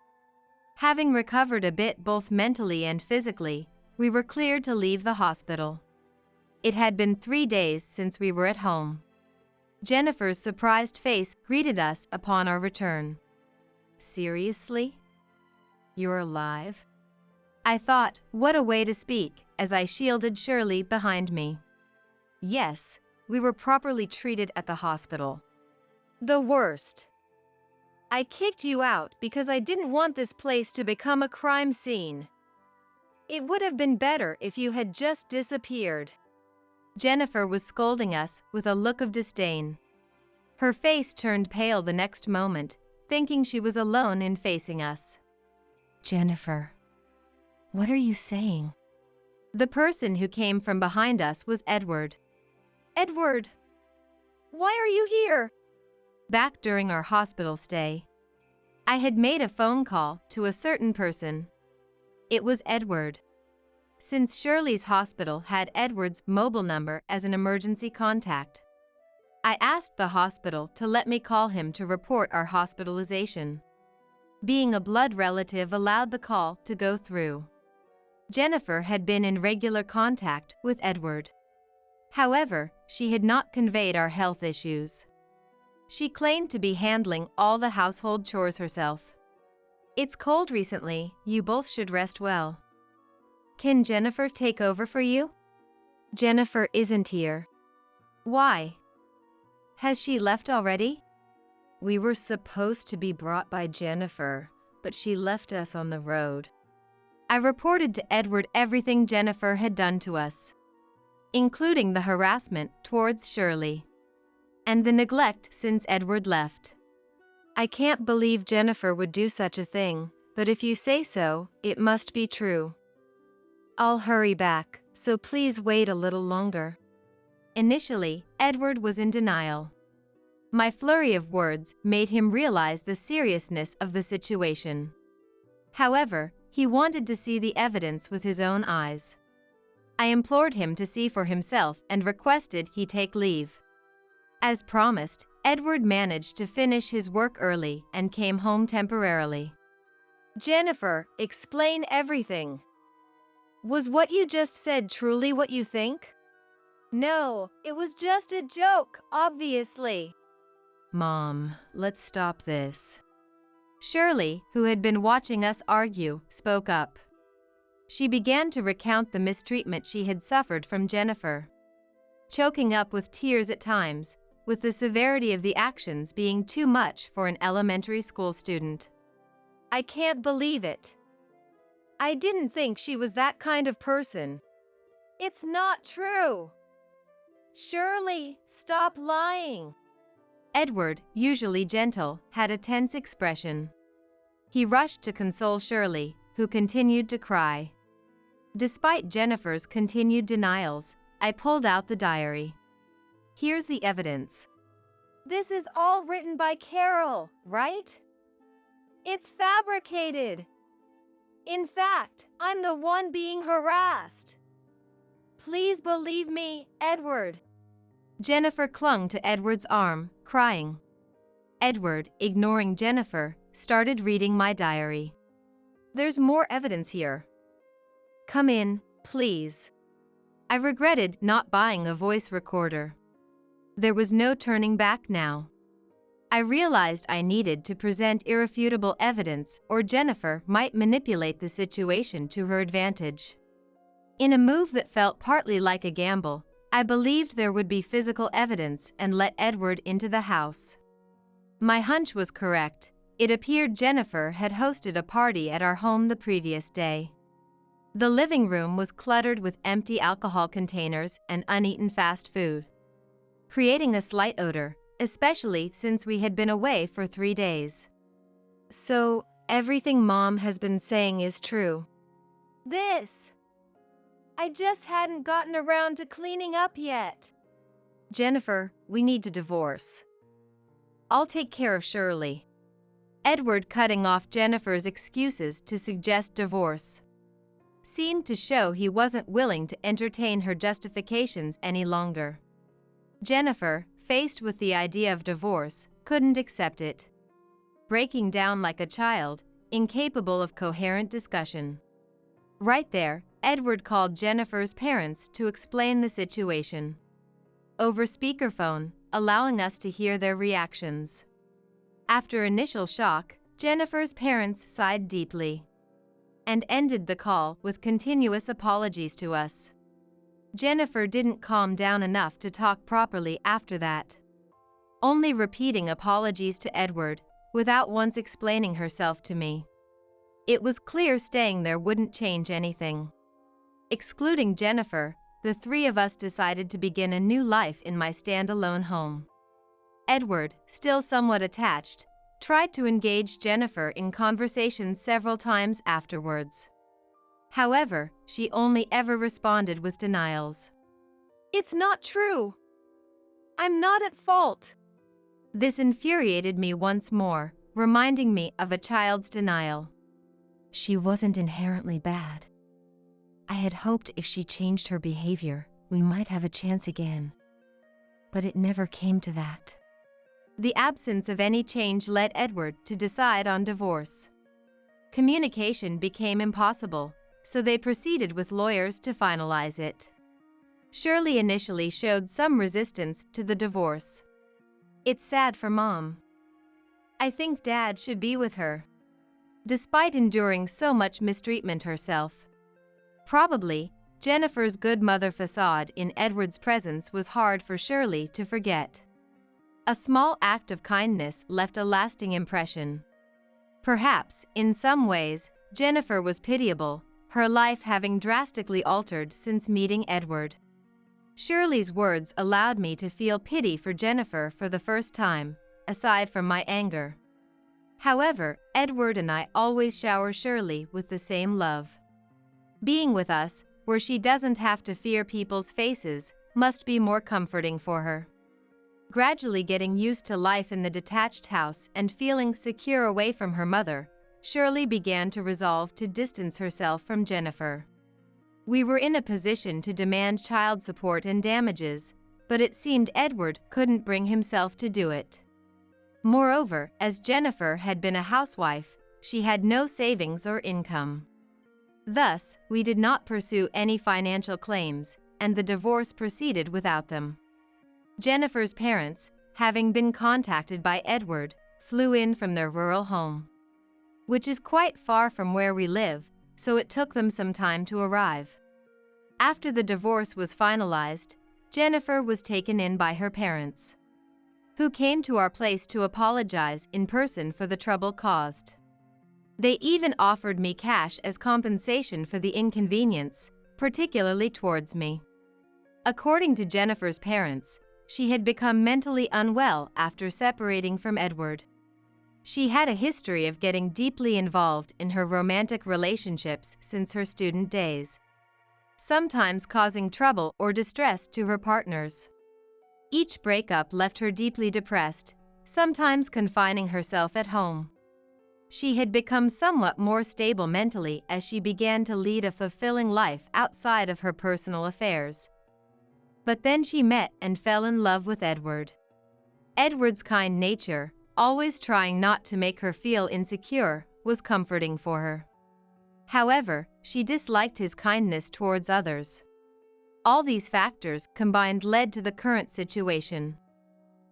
Having recovered a bit both mentally and physically, we were cleared to leave the hospital. It had been 3 days since we were at home. Jennifer's surprised face greeted us upon our return. Seriously? You're alive? I thought, what a way to speak, as I shielded Shirley behind me. Yes, we were properly treated at the hospital. The worst. I kicked you out because I didn't want this place to become a crime scene. It would have been better if you had just disappeared. Jennifer was scolding us with a look of disdain. Her face turned pale the next moment, thinking she was alone in facing us. Jennifer, what are you saying? The person who came from behind us was Edward. Edward, why are you here? Back during our hospital stay, I had made a phone call to a certain person. It was Edward. Since Shirley's hospital had Edward's mobile number as an emergency contact, I asked the hospital to let me call him to report our hospitalization. Being a blood relative allowed the call to go through. Jennifer had been in regular contact with Edward. However, she had not conveyed our health issues. She claimed to be handling all the household chores herself. It's cold recently, you both should rest well. Can Jennifer take over for you? Jennifer isn't here. Why? Has she left already? We were supposed to be brought by Jennifer, but she left us on the road. I reported to Edward everything Jennifer had done to us, including the harassment towards Shirley and the neglect since Edward left. I can't believe Jennifer would do such a thing, but if you say so, it must be true. I'll hurry back, so please wait a little longer. Initially, Edward was in denial. My flurry of words made him realize the seriousness of the situation. However, he wanted to see the evidence with his own eyes. I implored him to see for himself and requested he take leave. As promised, Edward managed to finish his work early and came home temporarily. Jennifer, explain everything. Was what you just said truly what you think? No, it was just a joke, obviously. Mom, let's stop this. Shirley, who had been watching us argue, spoke up. She began to recount the mistreatment she had suffered from Jennifer, choking up with tears at times, with the severity of the actions being too much for an elementary school student. I can't believe it. I didn't think she was that kind of person. It's not true. Shirley, stop lying. Edward, usually gentle, had a tense expression. He rushed to console Shirley, who continued to cry. Despite Jennifer's continued denials, I pulled out the diary. Here's the evidence. This is all written by Carol, right? It's fabricated. In fact, I'm the one being harassed. Please believe me, Edward. Jennifer clung to Edward's arm, crying. Edward, ignoring Jennifer, started reading my diary. There's more evidence here. Come in, please. I regretted not buying a voice recorder. There was no turning back now. I realized I needed to present irrefutable evidence or Jennifer might manipulate the situation to her advantage. In a move that felt partly like a gamble, I believed there would be physical evidence and let Edward into the house. My hunch was correct. It appeared Jennifer had hosted a party at our home the previous day. The living room was cluttered with empty alcohol containers and uneaten fast food, creating a slight odor, especially since we had been away for 3 days. So, everything Mom has been saying is true. I just hadn't gotten around to cleaning up yet. Jennifer, we need to divorce. I'll take care of Shirley. Edward, cutting off Jennifer's excuses to suggest divorce, seemed to show he wasn't willing to entertain her justifications any longer. Jennifer, faced with the idea of divorce, couldn't accept it, breaking down like a child, incapable of coherent discussion. Right there, Edward called Jennifer's parents to explain the situation over speakerphone, allowing us to hear their reactions. After initial shock, Jennifer's parents sighed deeply and ended the call with continuous apologies to us. Jennifer didn't calm down enough to talk properly after that, only repeating apologies to Edward without once explaining herself to me. It was clear staying there wouldn't change anything. Excluding Jennifer, the 3 of us decided to begin a new life in my standalone home. Edward, still somewhat attached, tried to engage Jennifer in conversation several times afterwards. However, she only ever responded with denials. It's not true. I'm not at fault. This infuriated me once more, reminding me of a child's denial. She wasn't inherently bad. I had hoped if she changed her behavior, we might have a chance again. But it never came to that. The absence of any change led Edward to decide on divorce. Communication became impossible, so they proceeded with lawyers to finalize it. Shirley initially showed some resistance to the divorce. It's sad for Mom. I think Dad should be with her, despite enduring so much mistreatment herself. Probably, Jennifer's good mother facade in Edward's presence was hard for Shirley to forget. A small act of kindness left a lasting impression. Perhaps, in some ways, Jennifer was pitiable, her life having drastically altered since meeting Edward. Shirley's words allowed me to feel pity for Jennifer for the first time, aside from my anger. However, Edward and I always shower Shirley with the same love. Being with us, where she doesn't have to fear people's faces, must be more comforting for her. Gradually getting used to life in the detached house and feeling secure away from her mother, Shirley began to resolve to distance herself from Jennifer. We were in a position to demand child support and damages, but it seemed Edward couldn't bring himself to do it. Moreover, as Jennifer had been a housewife, she had no savings or income. Thus, we did not pursue any financial claims, and the divorce proceeded without them. Jennifer's parents, having been contacted by Edward, flew in from their rural home, which is quite far from where we live, so it took them some time to arrive. After the divorce was finalized, Jennifer was taken in by her parents, who came to our place to apologize in person for the trouble caused. They even offered me cash as compensation for the inconvenience, particularly towards me. According to Jennifer's parents, she had become mentally unwell after separating from Edward. She had a history of getting deeply involved in her romantic relationships since her student days, sometimes causing trouble or distress to her partners. Each breakup left her deeply depressed, sometimes confining herself at home. She had become somewhat more stable mentally as she began to lead a fulfilling life outside of her personal affairs. But then she met and fell in love with Edward. Edward's kind nature, always trying not to make her feel insecure, was comforting for her. However, she disliked his kindness towards others. All these factors combined led to the current situation.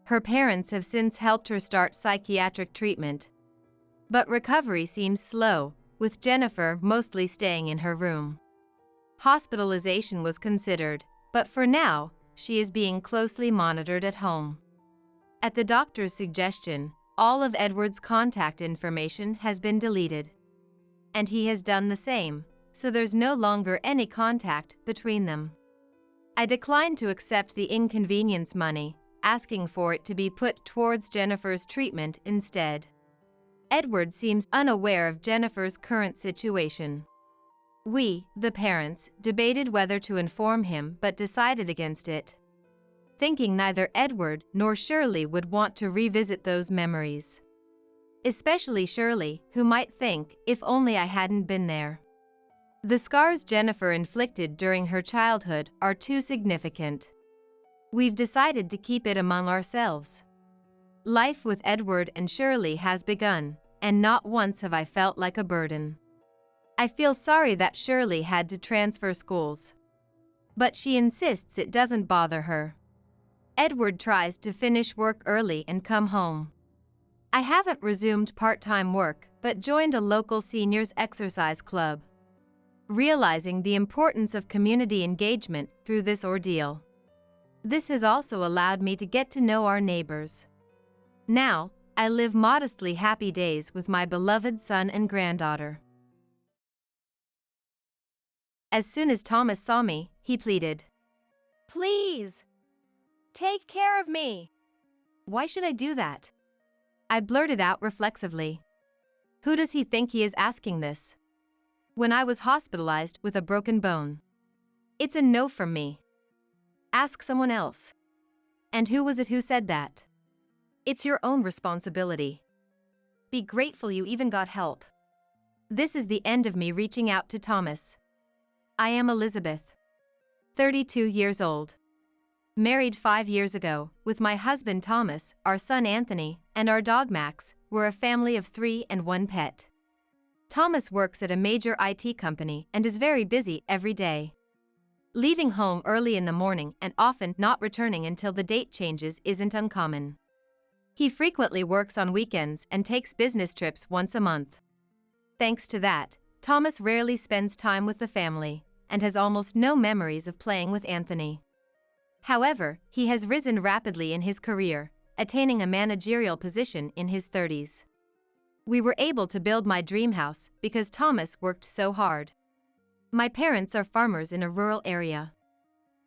Her parents have since helped her start psychiatric treatment. But recovery seems slow, with Jennifer mostly staying in her room. Hospitalization was considered, but for now, she is being closely monitored at home. At the doctor's suggestion, all of Edward's contact information has been deleted. And he has done the same, so there's no longer any contact between them. I declined to accept the inconvenience money, asking for it to be put towards Jennifer's treatment instead. Edward seems unaware of Jennifer's current situation. We, the parents, debated whether to inform him but decided against it, thinking neither Edward nor Shirley would want to revisit those memories. Especially Shirley, who might think, if only I hadn't been there. The scars Jennifer inflicted during her childhood are too significant. We've decided to keep it among ourselves. Life with Edward and Shirley has begun, and not once have I felt like a burden. I feel sorry that Shirley had to transfer schools. But she insists it doesn't bother her. Edward tries to finish work early and come home. I haven't resumed part-time work, but joined a local seniors exercise club, realizing the importance of community engagement through this ordeal. This has also allowed me to get to know our neighbors. Now, I live modestly happy days with my beloved son and granddaughter. As soon as Thomas saw me, he pleaded, Please, take care of me. "Why should I do that?" I blurted out reflexively. Who does he think he is asking this? When I was hospitalized with a broken bone. It's a no from me. Ask someone else. And who was it who said that? It's your own responsibility. Be grateful you even got help. This is the end of me reaching out to Thomas. I am Elizabeth, 32 years old. Married 5 years ago, with my husband Thomas, our son Anthony, and our dog Max. We're a family of 3 and 1 pet. Thomas works at a major IT company and is very busy every day, leaving home early in the morning and often not returning until the date changes isn't uncommon. He frequently works on weekends and takes business trips once a month. Thanks to that, Thomas rarely spends time with the family and has almost no memories of playing with Anthony. However, he has risen rapidly in his career, attaining a managerial position in his 30s. We were able to build my dream house because Thomas worked so hard. My parents are farmers in a rural area.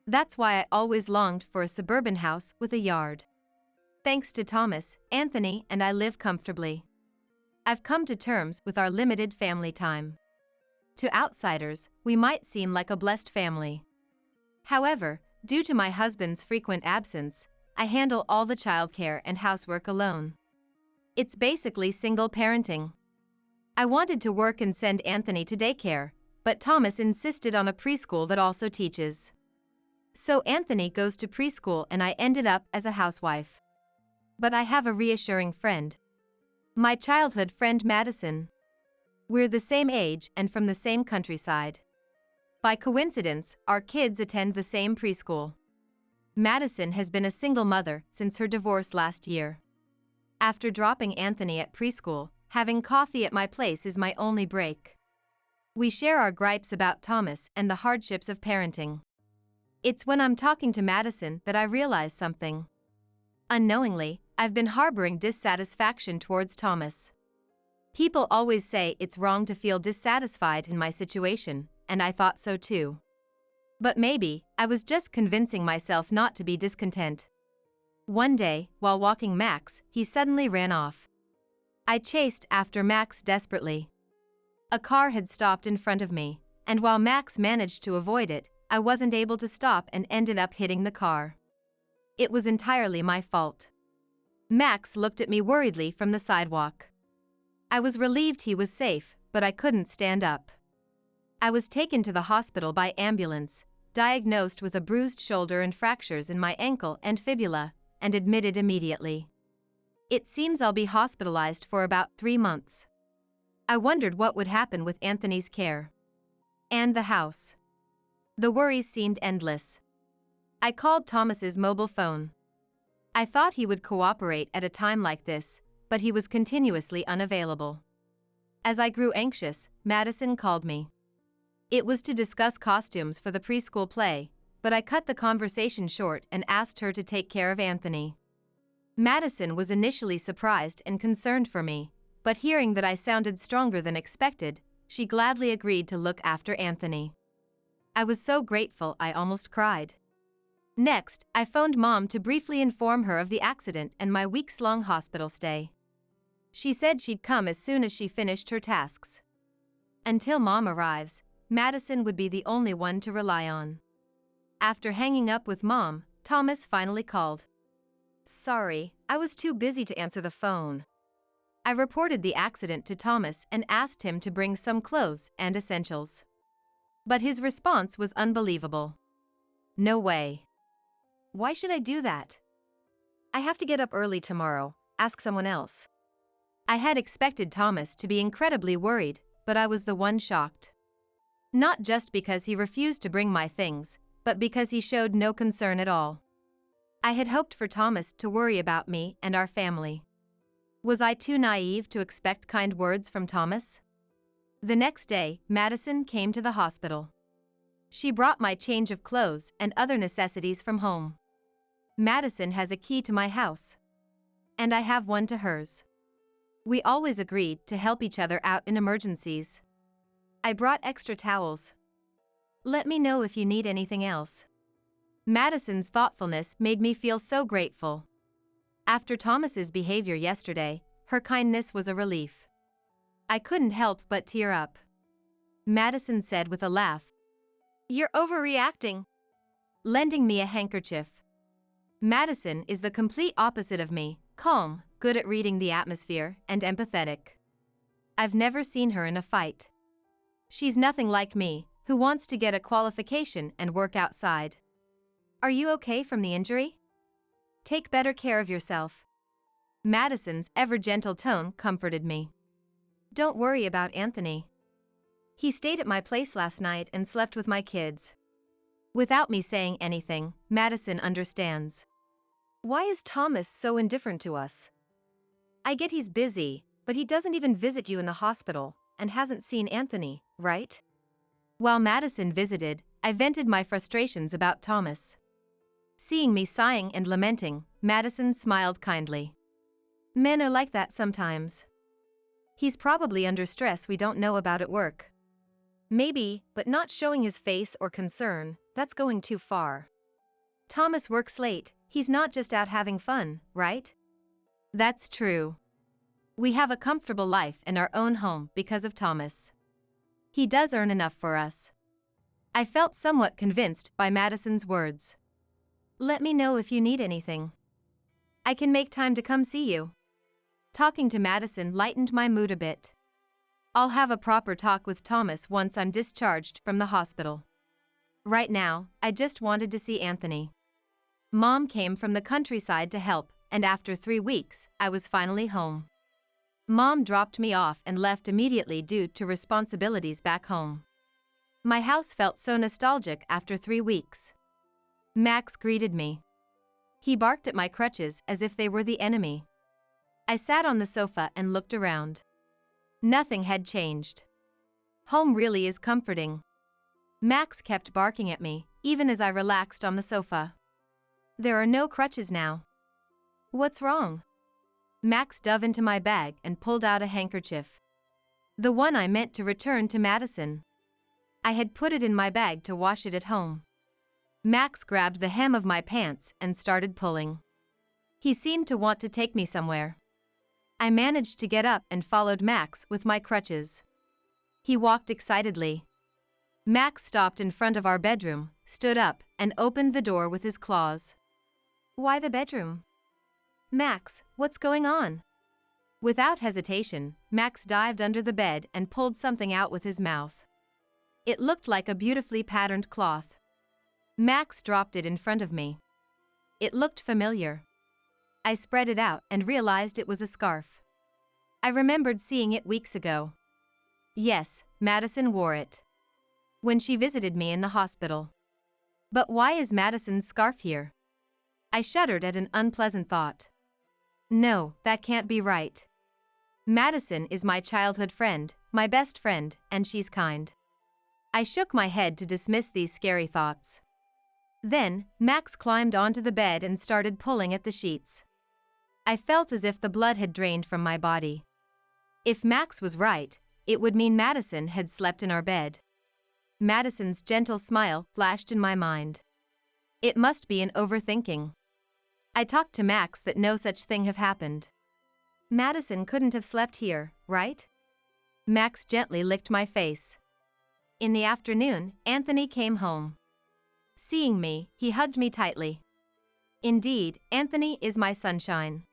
That's why I always longed for a suburban house with a yard. Thanks to Thomas, Anthony and I live comfortably. I've come to terms with our limited family time. To outsiders, we might seem like a blessed family. However, due to my husband's frequent absence, I handle all the childcare and housework alone. It's basically single parenting. I wanted to work and send Anthony to daycare, but Thomas insisted on a preschool that also teaches. So Anthony goes to preschool and I ended up as a housewife. But I have a reassuring friend. My childhood friend Madison. We're the same age and from the same countryside. By coincidence, our kids attend the same preschool. Madison has been a single mother since her divorce last year. After dropping Anthony at preschool, having coffee at my place is my only break. We share our gripes about Thomas and the hardships of parenting. It's when I'm talking to Madison that I realize something. Unknowingly, I've been harboring dissatisfaction towards Thomas. People always say it's wrong to feel dissatisfied in my situation, and I thought so too. But maybe, I was just convincing myself not to be discontent. One day, while walking Max, he suddenly ran off. I chased after Max desperately. A car had stopped in front of me, and while Max managed to avoid it, I wasn't able to stop and ended up hitting the car. It was entirely my fault. Max looked at me worriedly from the sidewalk. I was relieved he was safe, but I couldn't stand up. I was taken to the hospital by ambulance, diagnosed with a bruised shoulder and fractures in my ankle and fibula, and admitted immediately. It seems I'll be hospitalized for about 3 months. I wondered what would happen with Anthony's care. And the house. The worries seemed endless. I called Thomas's mobile phone. I thought he would cooperate at a time like this, but he was continuously unavailable. As I grew anxious, Madison called me. It was to discuss costumes for the preschool play, but I cut the conversation short and asked her to take care of Anthony. Madison was initially surprised and concerned for me, but hearing that I sounded stronger than expected, she gladly agreed to look after Anthony. I was so grateful I almost cried. Next, I phoned Mom to briefly inform her of the accident and my weeks-long hospital stay. She said she'd come as soon as she finished her tasks. Until Mom arrives, Madison would be the only one to rely on. After hanging up with Mom, Thomas finally called. Sorry, I was too busy to answer the phone. I reported the accident to Thomas and asked him to bring some clothes and essentials. But his response was unbelievable. No way. Why should I do that? I have to get up early tomorrow, ask someone else. I had expected Thomas to be incredibly worried, but I was the one shocked. Not just because he refused to bring my things, but because he showed no concern at all. I had hoped for Thomas to worry about me and our family. Was I too naive to expect kind words from Thomas? The next day, Madison came to the hospital. She brought my change of clothes and other necessities from home. Madison has a key to my house. And I have one to hers. We always agreed to help each other out in emergencies. I brought extra towels. Let me know if you need anything else. Madison's thoughtfulness made me feel so grateful. After Thomas's behavior yesterday, her kindness was a relief. I couldn't help but tear up. Madison said with a laugh, "You're overreacting," lending me a handkerchief. Madison is the complete opposite of me, calm, good at reading the atmosphere, and empathetic. I've never seen her in a fight. She's nothing like me, who wants to get a qualification and work outside. Are you okay from the injury? Take better care of yourself. Madison's ever-gentle tone comforted me. Don't worry about Anthony. He stayed at my place last night and slept with my kids. Without me saying anything, Madison understands. Why is Thomas so indifferent to us? I get he's busy, but he doesn't even visit you in the hospital and hasn't seen Anthony, right? While Madison visited, I vented my frustrations about Thomas. Seeing me sighing and lamenting, Madison smiled kindly. Men are like that sometimes. He's probably under stress we don't know about at work. Maybe, but not showing his face or concern, that's going too far. Thomas works late, he's not just out having fun, right? That's true. We have a comfortable life in our own home because of Thomas. He does earn enough for us. I felt somewhat convinced by Madison's words. Let me know if you need anything. I can make time to come see you. Talking to Madison lightened my mood a bit. I'll have a proper talk with Thomas once I'm discharged from the hospital. Right now, I just wanted to see Anthony. Mom came from the countryside to help, and after 3 weeks, I was finally home. Mom dropped me off and left immediately due to responsibilities back home. My house felt so nostalgic after 3 weeks. Max greeted me. He barked at my crutches as if they were the enemy. I sat on the sofa and looked around. Nothing had changed. Home really is comforting. Max kept barking at me, even as I relaxed on the sofa. There are no crutches now. What's wrong? Max dove into my bag and pulled out a handkerchief. The one I meant to return to Madison. I had put it in my bag to wash it at home. Max grabbed the hem of my pants and started pulling. He seemed to want to take me somewhere. I managed to get up and followed Max with my crutches. He walked excitedly. Max stopped in front of our bedroom, stood up, and opened the door with his claws. "Why the bedroom?" "Max, what's going on?" Without hesitation, Max dived under the bed and pulled something out with his mouth. It looked like a beautifully patterned cloth. Max dropped it in front of me. It looked familiar. I spread it out and realized it was a scarf. I remembered seeing it weeks ago. Yes, Madison wore it when she visited me in the hospital. But why is Madison's scarf here? I shuddered at an unpleasant thought. No, that can't be right. Madison is my childhood friend, my best friend, and she's kind. I shook my head to dismiss these scary thoughts. Then, Max climbed onto the bed and started pulling at the sheets. I felt as if the blood had drained from my body. If Max was right, it would mean Madison had slept in our bed. Madison's gentle smile flashed in my mind. It must be an overthinking. I talked to Max that no such thing have happened. Madison couldn't have slept here, right? Max gently licked my face. In the afternoon, Anthony came home. Seeing me, he hugged me tightly. Indeed, Anthony is my sunshine.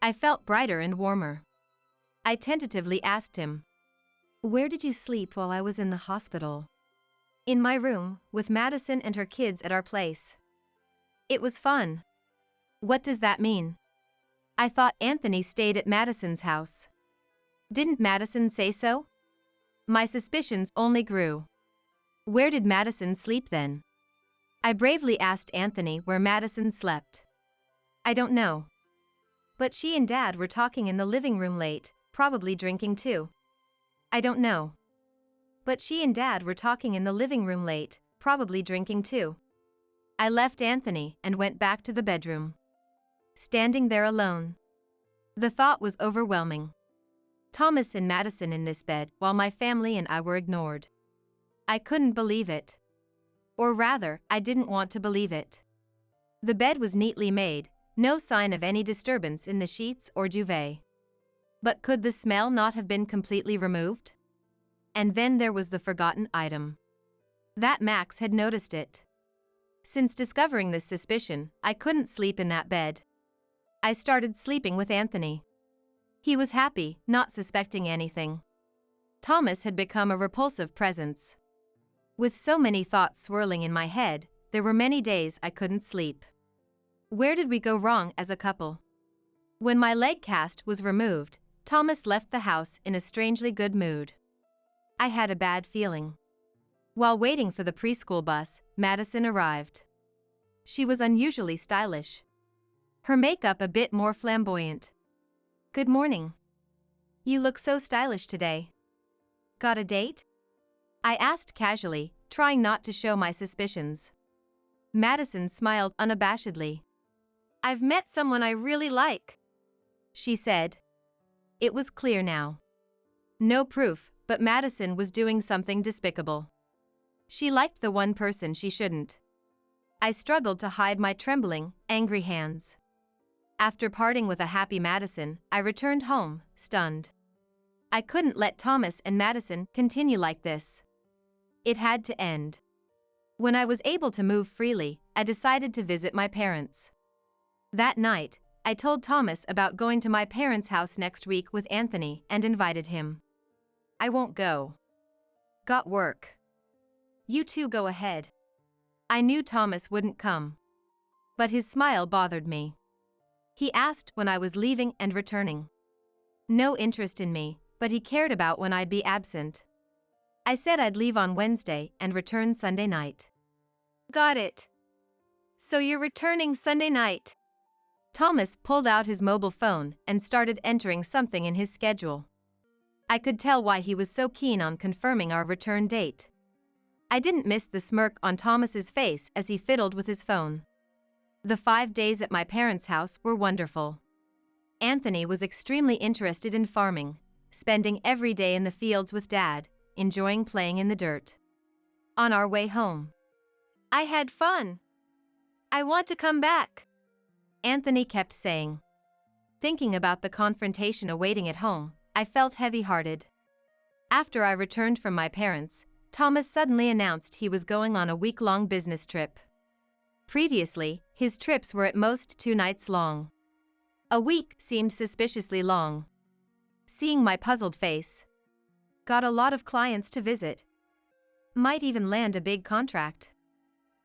I felt brighter and warmer. I tentatively asked him, "Where did you sleep while I was in the hospital?" "In my room, with Madison and her kids at our place. It was fun." "What does that mean?" "I thought Anthony stayed at Madison's house." "Didn't Madison say so?" My suspicions only grew. Where did Madison sleep then? I bravely asked Anthony where Madison slept. "I don't know. But she and Dad were talking in the living room late, probably drinking too." "I don't know. But she and Dad were talking in the living room late, probably drinking too." I left Anthony and went back to the bedroom. Standing there alone. The thought was overwhelming. Thomas and Madison in this bed while my family and I were ignored. I couldn't believe it. Or rather, I didn't want to believe it. The bed was neatly made, no sign of any disturbance in the sheets or duvet. But could the smell not have been completely removed? And then there was the forgotten item. That Max had noticed it. Since discovering this suspicion, I couldn't sleep in that bed. I started sleeping with Anthony. He was happy, not suspecting anything. Thomas had become a repulsive presence. With so many thoughts swirling in my head, there were many days I couldn't sleep. Where did we go wrong as a couple? When my leg cast was removed, Thomas left the house in a strangely good mood. I had a bad feeling. While waiting for the preschool bus, Madison arrived. She was unusually stylish. Her makeup a bit more flamboyant. "Good morning. You look so stylish today. Got a date?" I asked casually, trying not to show my suspicions. Madison smiled unabashedly. "I've met someone I really like," she said. It was clear now. No proof, but Madison was doing something despicable. She liked the one person she shouldn't. I struggled to hide my trembling, angry hands. After parting with a happy Madison, I returned home, stunned. I couldn't let Thomas and Madison continue like this. It had to end. When I was able to move freely, I decided to visit my parents. That night, I told Thomas about going to my parents' house next week with Anthony and invited him. "I won't go. Got work. You two go ahead." I knew Thomas wouldn't come. But his smile bothered me. He asked when I was leaving and returning. No interest in me, but he cared about when I'd be absent. I said I'd leave on Wednesday and return Sunday night. "Got it. So you're returning Sunday night." Thomas pulled out his mobile phone and started entering something in his schedule. I could tell why he was so keen on confirming our return date. I didn't miss the smirk on Thomas's face as he fiddled with his phone. The 5 days at my parents' house were wonderful. Anthony was extremely interested in farming, spending every day in the fields with Dad, enjoying playing in the dirt. On our way home, "I had fun. I want to come back," Anthony kept saying. Thinking about the confrontation awaiting at home, I felt heavy-hearted. After I returned from my parents', Thomas suddenly announced he was going on a week-long business trip. Previously, his trips were at most 2 nights long. A week seemed suspiciously long. Seeing my puzzled face. Got a lot of clients to visit. Might even land a big contract.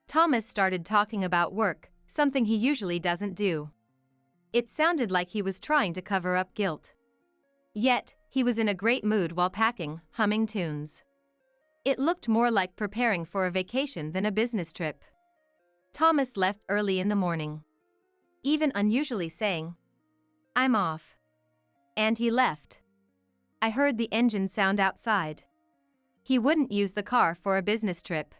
Thomas started talking about work, something he usually doesn't do. It sounded like he was trying to cover up guilt. Yet, he was in a great mood while packing, humming tunes. It looked more like preparing for a vacation than a business trip. Thomas left early in the morning. Even unusually saying, "I'm off." And he left. I heard the engine sound outside. He wouldn't use the car for a business trip.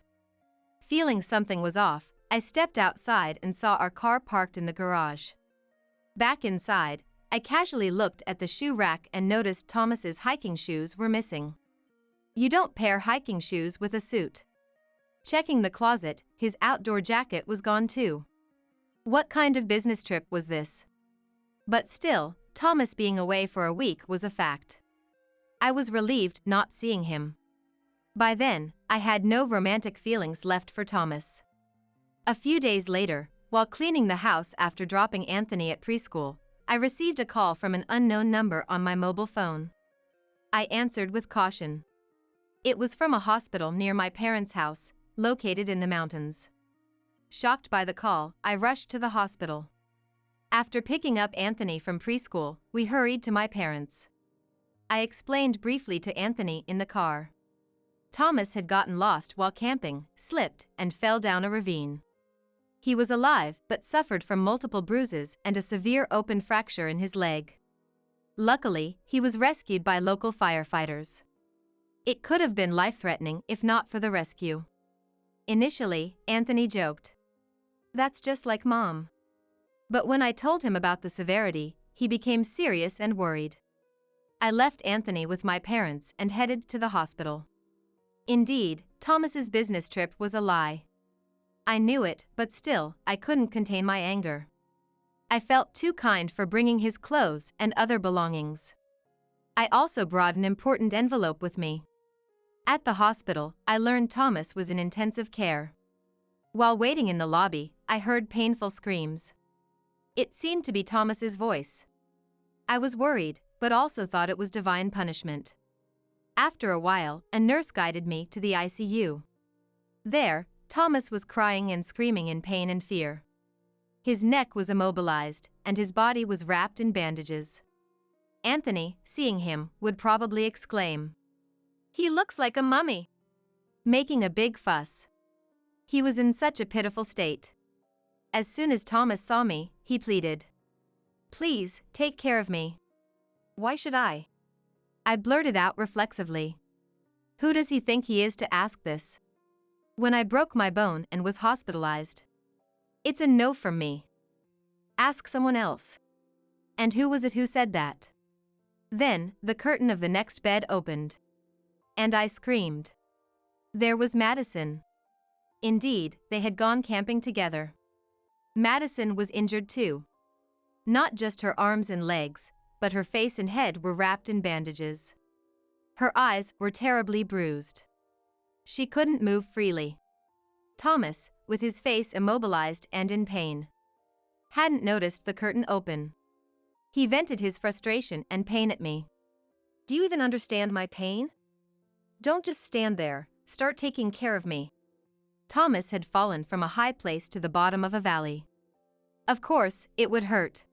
Feeling something was off, I stepped outside and saw our car parked in the garage. Back inside, I casually looked at the shoe rack and noticed Thomas's hiking shoes were missing. You don't pair hiking shoes with a suit. Checking the closet, his outdoor jacket was gone too. What kind of business trip was this? But still, Thomas being away for a week was a fact. I was relieved not seeing him. By then, I had no romantic feelings left for Thomas. A few days later, while cleaning the house after dropping Anthony at preschool, I received a call from an unknown number on my mobile phone. I answered with caution. It was from a hospital near my parents' house, located in the mountains. Shocked by the call, I rushed to the hospital. After picking up Anthony from preschool, we hurried to my parents'. I explained briefly to Anthony in the car. Thomas had gotten lost while camping, slipped, and fell down a ravine. He was alive but suffered from multiple bruises and a severe open fracture in his leg. Luckily, he was rescued by local firefighters. It could have been life-threatening if not for the rescue. Initially, Anthony joked, "That's just like Mom." But when I told him about the severity, he became serious and worried. I left Anthony with my parents and headed to the hospital. Indeed, Thomas's business trip was a lie. I knew it, but still, I couldn't contain my anger. I felt too kind for bringing his clothes and other belongings. I also brought an important envelope with me. At the hospital, I learned Thomas was in intensive care. While waiting in the lobby, I heard painful screams. It seemed to be Thomas's voice. I was worried, but also thought it was divine punishment. After a while, a nurse guided me to the ICU. There, Thomas was crying and screaming in pain and fear. His neck was immobilized, and his body was wrapped in bandages. Anthony, seeing him, would probably exclaim, "He looks like a mummy," making a big fuss. He was in such a pitiful state. As soon as Thomas saw me, he pleaded, "Please, take care of me." Why should I? I blurted out reflexively. Who does he think he is to ask this? When I broke my bone and was hospitalized. It's a no from me. Ask someone else. And who was it who said that? Then, the curtain of the next bed opened. And I screamed. There was Madison. Indeed, they had gone camping together. Madison was injured too. Not just her arms and legs, but her face and head were wrapped in bandages. Her eyes were terribly bruised. She couldn't move freely. Thomas, with his face immobilized and in pain, hadn't noticed the curtain open. He vented his frustration and pain at me. Do you even understand my pain? Don't just stand there, start taking care of me. Thomas had fallen from a high place to the bottom of a valley. Of course, it would hurt.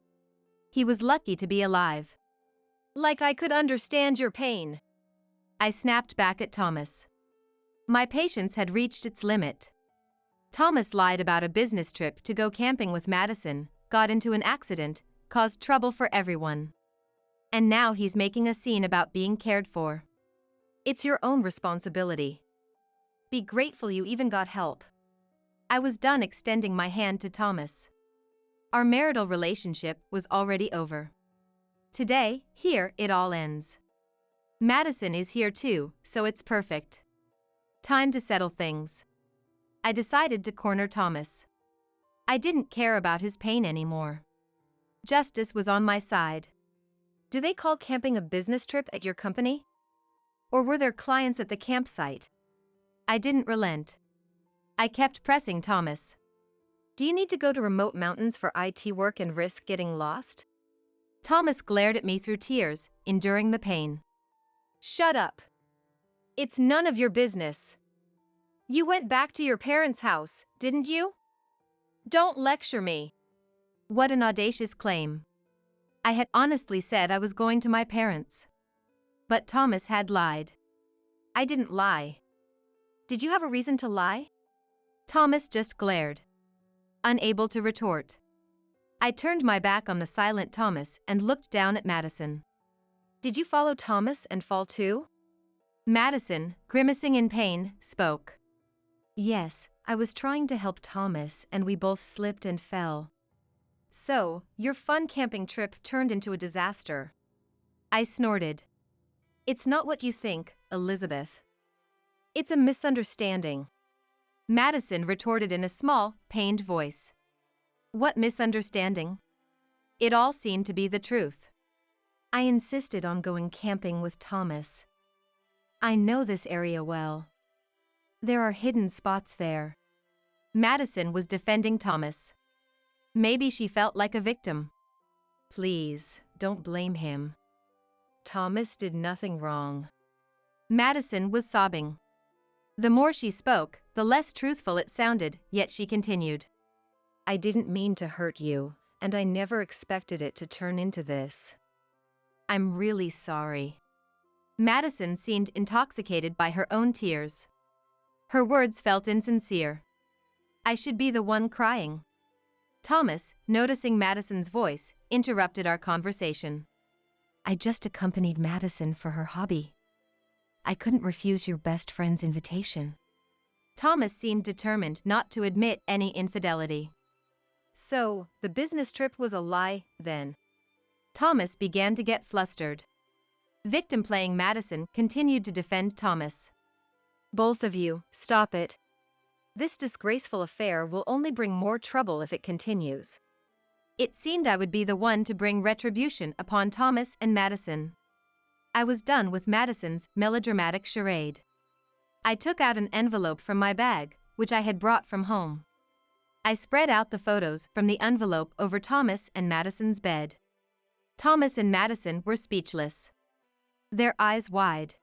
He was lucky to be alive. Like I could understand your pain. I snapped back at Thomas. My patience had reached its limit. Thomas lied about a business trip to go camping with Madison, got into an accident, caused trouble for everyone. And now he's making a scene about being cared for. It's your own responsibility. Be grateful you even got help. I was done extending my hand to Thomas. Our marital relationship was already over. Today, here it all ends. Madison is here too, so it's perfect. Time to settle things. I decided to corner Thomas. I didn't care about his pain anymore. Justice was on my side. Do they call camping a business trip at your company? Or were there clients at the campsite? I didn't relent. I kept pressing Thomas. Do you need to go to remote mountains for IT work and risk getting lost? Thomas glared at me through tears, enduring the pain. Shut up. It's none of your business. You went back to your parents' house, didn't you? Don't lecture me. What an audacious claim. I had honestly said I was going to my parents. But Thomas had lied. I didn't lie. Did you have a reason to lie? Thomas just glared, unable to retort. I turned my back on the silent Thomas and looked down at Madison. Did you follow Thomas and fall too? Madison, grimacing in pain, spoke. Yes, I was trying to help Thomas and we both slipped and fell. So, your fun camping trip turned into a disaster. I snorted. It's not what you think, Elizabeth. It's a misunderstanding. Madison retorted in a small, pained voice. What misunderstanding? It all seemed to be the truth. I insisted on going camping with Thomas. I know this area well. There are hidden spots there. Madison was defending Thomas. Maybe she felt like a victim. Please, don't blame him. Thomas did nothing wrong. Madison was sobbing. The more she spoke, the less truthful it sounded, yet she continued. I didn't mean to hurt you, and I never expected it to turn into this. I'm really sorry. Madison seemed intoxicated by her own tears. Her words felt insincere. I should be the one crying. Thomas, noticing Madison's voice, interrupted our conversation. I just accompanied Madison for her hobby. I couldn't refuse your best friend's invitation. Thomas seemed determined not to admit any infidelity. So, the business trip was a lie, then? Thomas began to get flustered. Victim-playing Madison continued to defend Thomas. Both of you, stop it. This disgraceful affair will only bring more trouble if it continues. It seemed I would be the one to bring retribution upon Thomas and Madison. I was done with Madison's melodramatic charade. I took out an envelope from my bag, which I had brought from home. I spread out the photos from the envelope over Thomas and Madison's bed. Thomas and Madison were speechless, their eyes wide.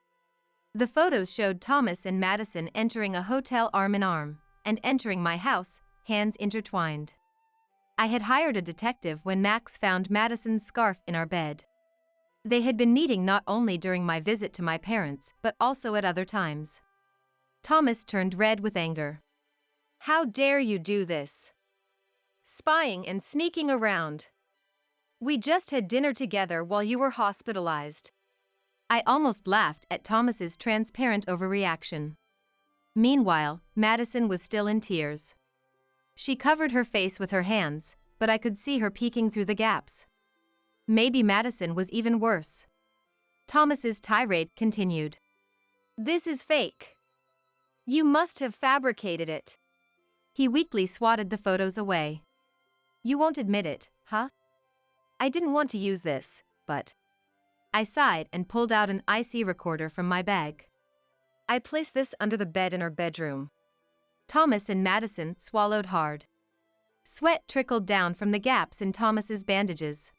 The photos showed Thomas and Madison entering a hotel arm in arm, and entering my house, hands intertwined. I had hired a detective when Max found Madison's scarf in our bed. They had been meeting not only during my visit to my parents, but also at other times. Thomas turned red with anger. How dare you do this? Spying and sneaking around. We just had dinner together while you were hospitalized. I almost laughed at Thomas's transparent overreaction. Meanwhile, Madison was still in tears. She covered her face with her hands, but I could see her peeking through the gaps. Maybe Madison was even worse. Thomas's tirade continued. This is fake. You must have fabricated it. He weakly swatted the photos away. You won't admit it, huh? I didn't want to use this, but... I sighed and pulled out an IC recorder from my bag. I placed this under the bed in our bedroom. Thomas and Madison swallowed hard. Sweat trickled down from the gaps in Thomas's bandages.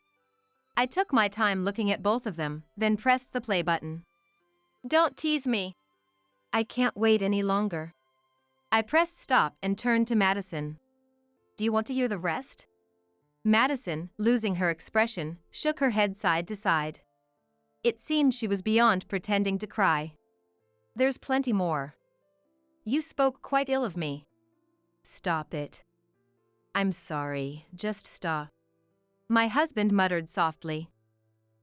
I took my time looking at both of them, then pressed the play button. Don't tease me. I can't wait any longer. I pressed stop and turned to Madison. Do you want to hear the rest? Madison, losing her expression, shook her head side to side. It seemed she was beyond pretending to cry. There's plenty more. You spoke quite ill of me. Stop it. I'm sorry, just stop. My husband muttered softly.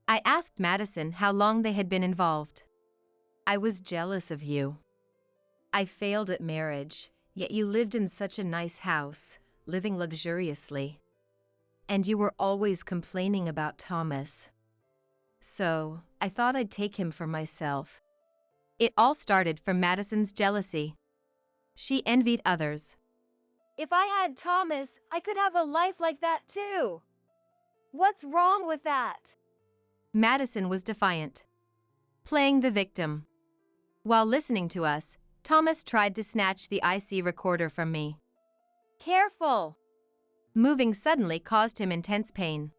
I asked Madison how long they had been involved. I was jealous of you. I failed at marriage, yet you lived in such a nice house, living luxuriously. And you were always complaining about Thomas. So, I thought I'd take him for myself. It all started from Madison's jealousy. She envied others. If I had Thomas, I could have a life like that too. What's wrong with that? Madison was defiant, playing the victim. While listening to us, Thomas tried to snatch the IC recorder from me. Careful! Moving suddenly caused him intense pain.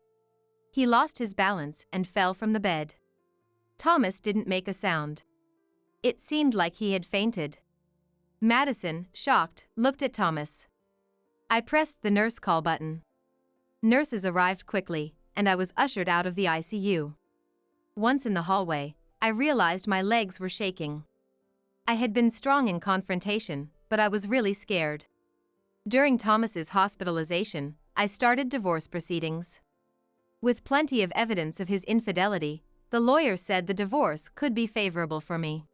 He lost his balance and fell from the bed. Thomas didn't make a sound. It seemed like he had fainted. Madison, shocked, looked at Thomas. I pressed the nurse call button. Nurses arrived quickly, and I was ushered out of the ICU. Once in the hallway, I realized my legs were shaking. I had been strong in confrontation, but I was really scared. During Thomas's hospitalization, I started divorce proceedings. With plenty of evidence of his infidelity, the lawyer said the divorce could be favorable for me.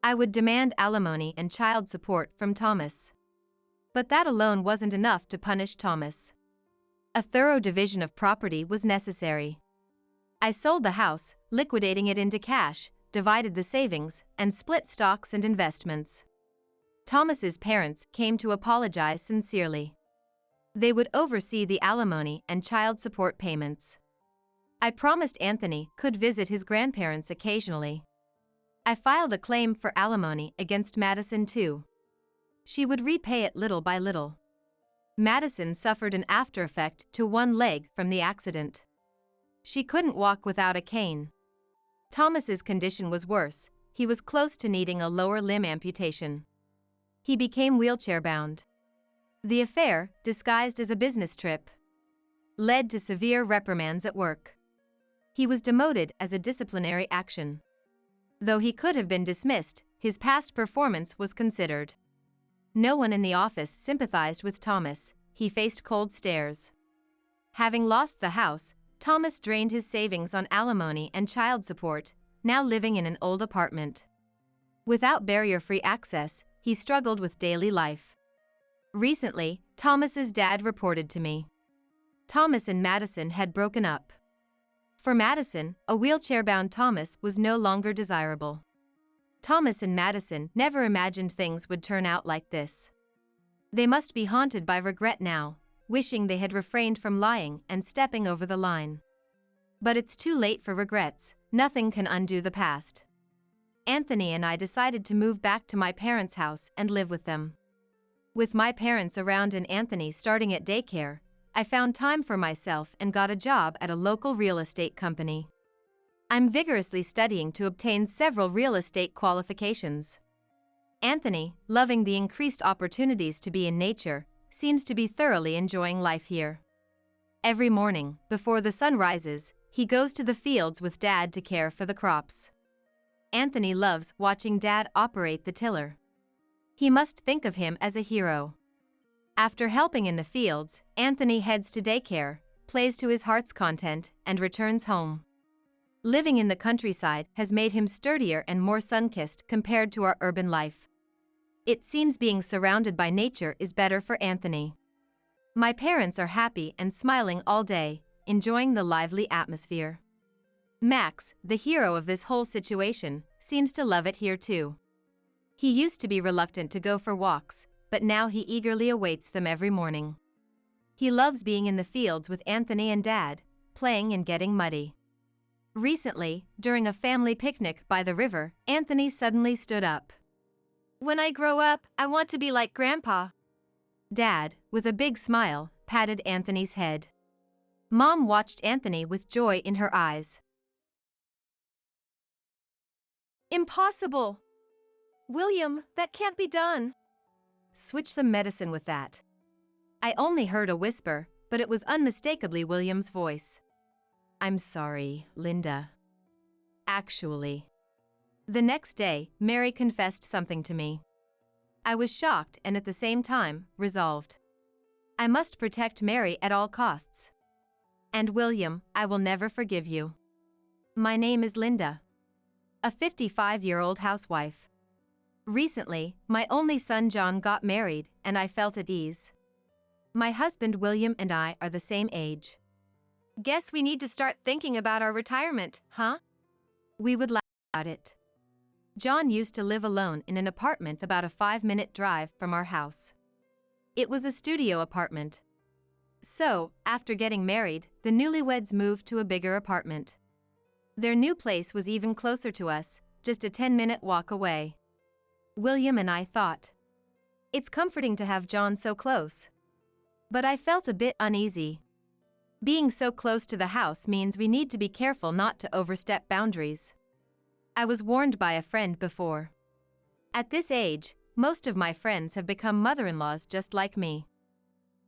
I would demand alimony and child support from Thomas. But that alone wasn't enough to punish Thomas. A thorough division of property was necessary. I sold the house, liquidating it into cash, divided the savings, and split stocks and investments. Thomas's parents came to apologize sincerely. They would oversee the alimony and child support payments. I promised Anthony could visit his grandparents occasionally. I filed a claim for alimony against Madison too. She would repay it little by little. Madison suffered an after effect to one leg from the accident. She couldn't walk without a cane. Thomas's condition was worse. He was close to needing a lower limb amputation. He became wheelchair-bound. The affair, disguised as a business trip, led to severe reprimands at work. He was demoted as a disciplinary action. Though he could have been dismissed, his past performance was considered. No one in the office sympathized with Thomas. He faced cold stares. Having lost the house, Thomas drained his savings on alimony and child support, now living in an old apartment. Without barrier-free access, he struggled with daily life. Recently, Thomas's dad reported to me. Thomas and Madison had broken up. For Madison, a wheelchair-bound Thomas was no longer desirable. Thomas and Madison never imagined things would turn out like this. They must be haunted by regret now, wishing they had refrained from lying and stepping over the line. But it's too late for regrets. Nothing can undo the past. Anthony and I decided to move back to my parents' house and live with them. With my parents around and Anthony starting at daycare, I found time for myself and got a job at a local real estate company. I'm vigorously studying to obtain several real estate qualifications. Anthony, loving the increased opportunities to be in nature, seems to be thoroughly enjoying life here. Every morning, before the sun rises, he goes to the fields with Dad to care for the crops. Anthony loves watching Dad operate the tiller. He must think of him as a hero. After helping in the fields, Anthony heads to daycare, plays to his heart's content, and returns home. Living in the countryside has made him sturdier and more sun-kissed compared to our urban life. It seems being surrounded by nature is better for Anthony. My parents are happy and smiling all day, enjoying the lively atmosphere. Max, the hero of this whole situation, seems to love it here too. He used to be reluctant to go for walks, but now he eagerly awaits them every morning. He loves being in the fields with Anthony and Dad, playing and getting muddy. Recently, during a family picnic by the river, Anthony suddenly stood up. When I grow up, I want to be like Grandpa. Dad, with a big smile, patted Anthony's head. Mom watched Anthony with joy in her eyes. Impossible! William, that can't be done. Switch the medicine with that. I only heard a whisper, but it was unmistakably William's voice. I'm sorry, Linda. Actually. The next day, Mary confessed something to me. I was shocked and at the same time, resolved. I must protect Mary at all costs. And William, I will never forgive you. My name is Linda. A 55-year-old housewife. Recently, my only son John got married, and I felt at ease. My husband William and I are the same age. Guess we need to start thinking about our retirement, huh? We would laugh about it. John used to live alone in an apartment about a 5-minute drive from our house. It was a studio apartment. So, after getting married, the newlyweds moved to a bigger apartment. Their new place was even closer to us, just a 10-minute walk away. William and I thought, it's comforting to have John so close. But I felt a bit uneasy. Being so close to the house means we need to be careful not to overstep boundaries. I was warned by a friend before. At this age, most of my friends have become mother-in-laws just like me.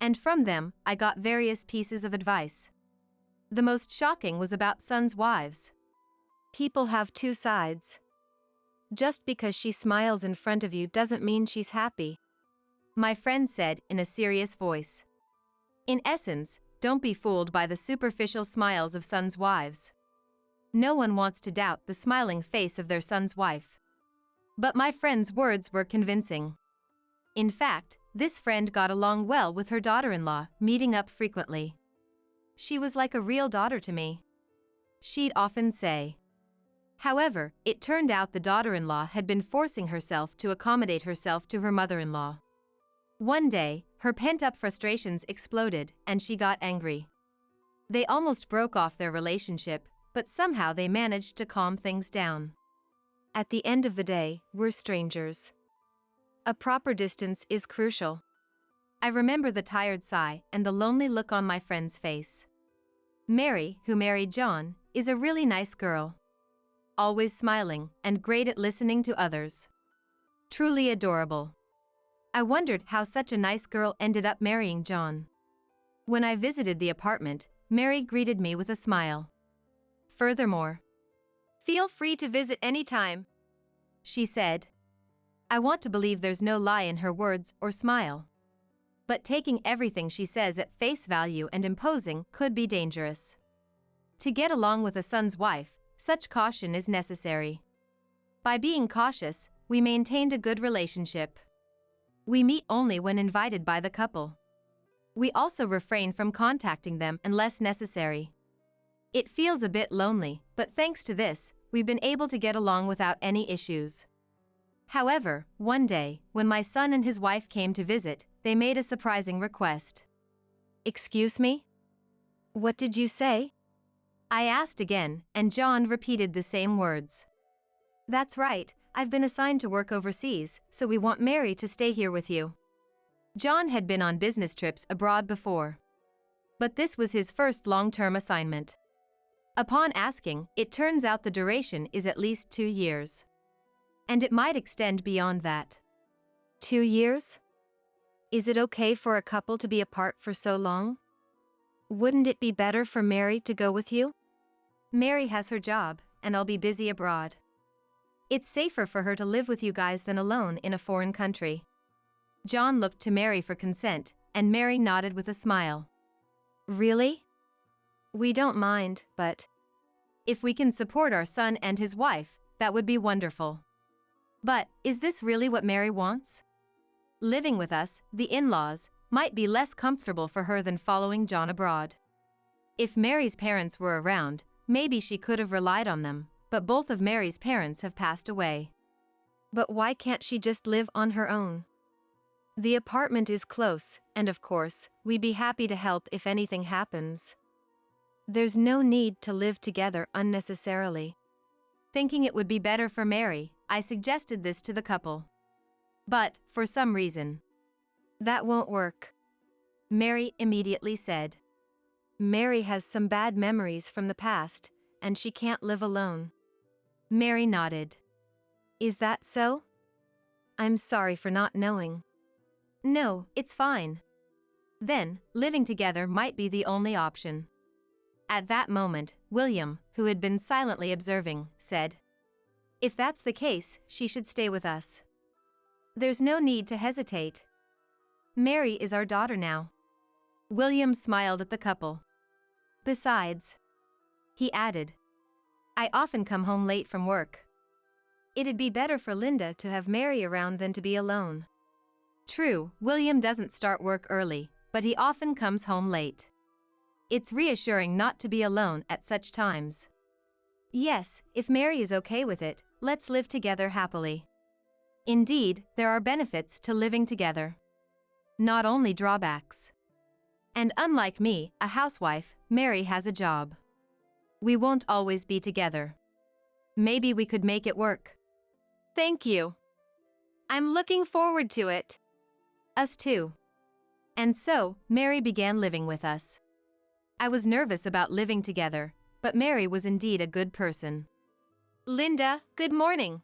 And from them, I got various pieces of advice. The most shocking was about sons' wives. People have two sides. Just because she smiles in front of you doesn't mean she's happy, my friend said in a serious voice. In essence, don't be fooled by the superficial smiles of sons' wives. No one wants to doubt the smiling face of their son's wife. But my friend's words were convincing. In fact, this friend got along well with her daughter-in-law, meeting up frequently. She was like a real daughter to me, she'd often say. However, it turned out the daughter-in-law had been forcing herself to accommodate herself to her mother-in-law. One day, her pent-up frustrations exploded and she got angry. They almost broke off their relationship, but somehow they managed to calm things down. At the end of the day, we're strangers. A proper distance is crucial. I remember the tired sigh and the lonely look on my friend's face. Mary, who married John, is a really nice girl. Always smiling and great at listening to others. Truly adorable. I wondered how such a nice girl ended up marrying John. When I visited the apartment, Mary greeted me with a smile. Furthermore, feel free to visit anytime, she said. I want to believe there's no lie in her words or smile. But taking everything she says at face value and imposing could be dangerous. To get along with a son's wife, such caution is necessary. By being cautious, we maintained a good relationship. We meet only when invited by the couple. We also refrain from contacting them unless necessary. It feels a bit lonely, but thanks to this, we've been able to get along without any issues. However, one day, when my son and his wife came to visit, they made a surprising request. Excuse me? What did you say? I asked again, and John repeated the same words. That's right, I've been assigned to work overseas, so we want Mary to stay here with you. John had been on business trips abroad before. But this was his first long-term assignment. Upon asking, it turns out the duration is at least 2 years. And it might extend beyond that. 2 years? Is it okay for a couple to be apart for so long? Wouldn't it be better for Mary to go with you? Mary has her job, and I'll be busy abroad. It's safer for her to live with you guys than alone in a foreign country. John looked to Mary for consent, and Mary nodded with a smile. Really? We don't mind, but if we can support our son and his wife, that would be wonderful. But, is this really what Mary wants? Living with us, the in-laws, might be less comfortable for her than following John abroad. If Mary's parents were around, maybe she could have relied on them, but both of Mary's parents have passed away. But why can't she just live on her own? The apartment is close, and of course, we'd be happy to help if anything happens. There's no need to live together unnecessarily. Thinking it would be better for Mary, I suggested this to the couple. But, for some reason, that won't work, Mary immediately said. Mary has some bad memories from the past, and she can't live alone. Mary nodded. Is that so? I'm sorry for not knowing. No, it's fine. Then, living together might be the only option. At that moment, William, who had been silently observing, said, if that's the case, she should stay with us. There's no need to hesitate. Mary is our daughter now. William smiled at the couple. Besides, he added, I often come home late from work. It'd be better for Linda to have Mary around than to be alone. True, William doesn't start work early, but he often comes home late. It's reassuring not to be alone at such times. Yes, if Mary is okay with it, let's live together happily. Indeed, there are benefits to living together. Not only drawbacks. And unlike me, a housewife, Mary has a job. We won't always be together. Maybe we could make it work. Thank you. I'm looking forward to it. Us too. And so, Mary began living with us. I was nervous about living together, but Mary was indeed a good person. Linda, good morning.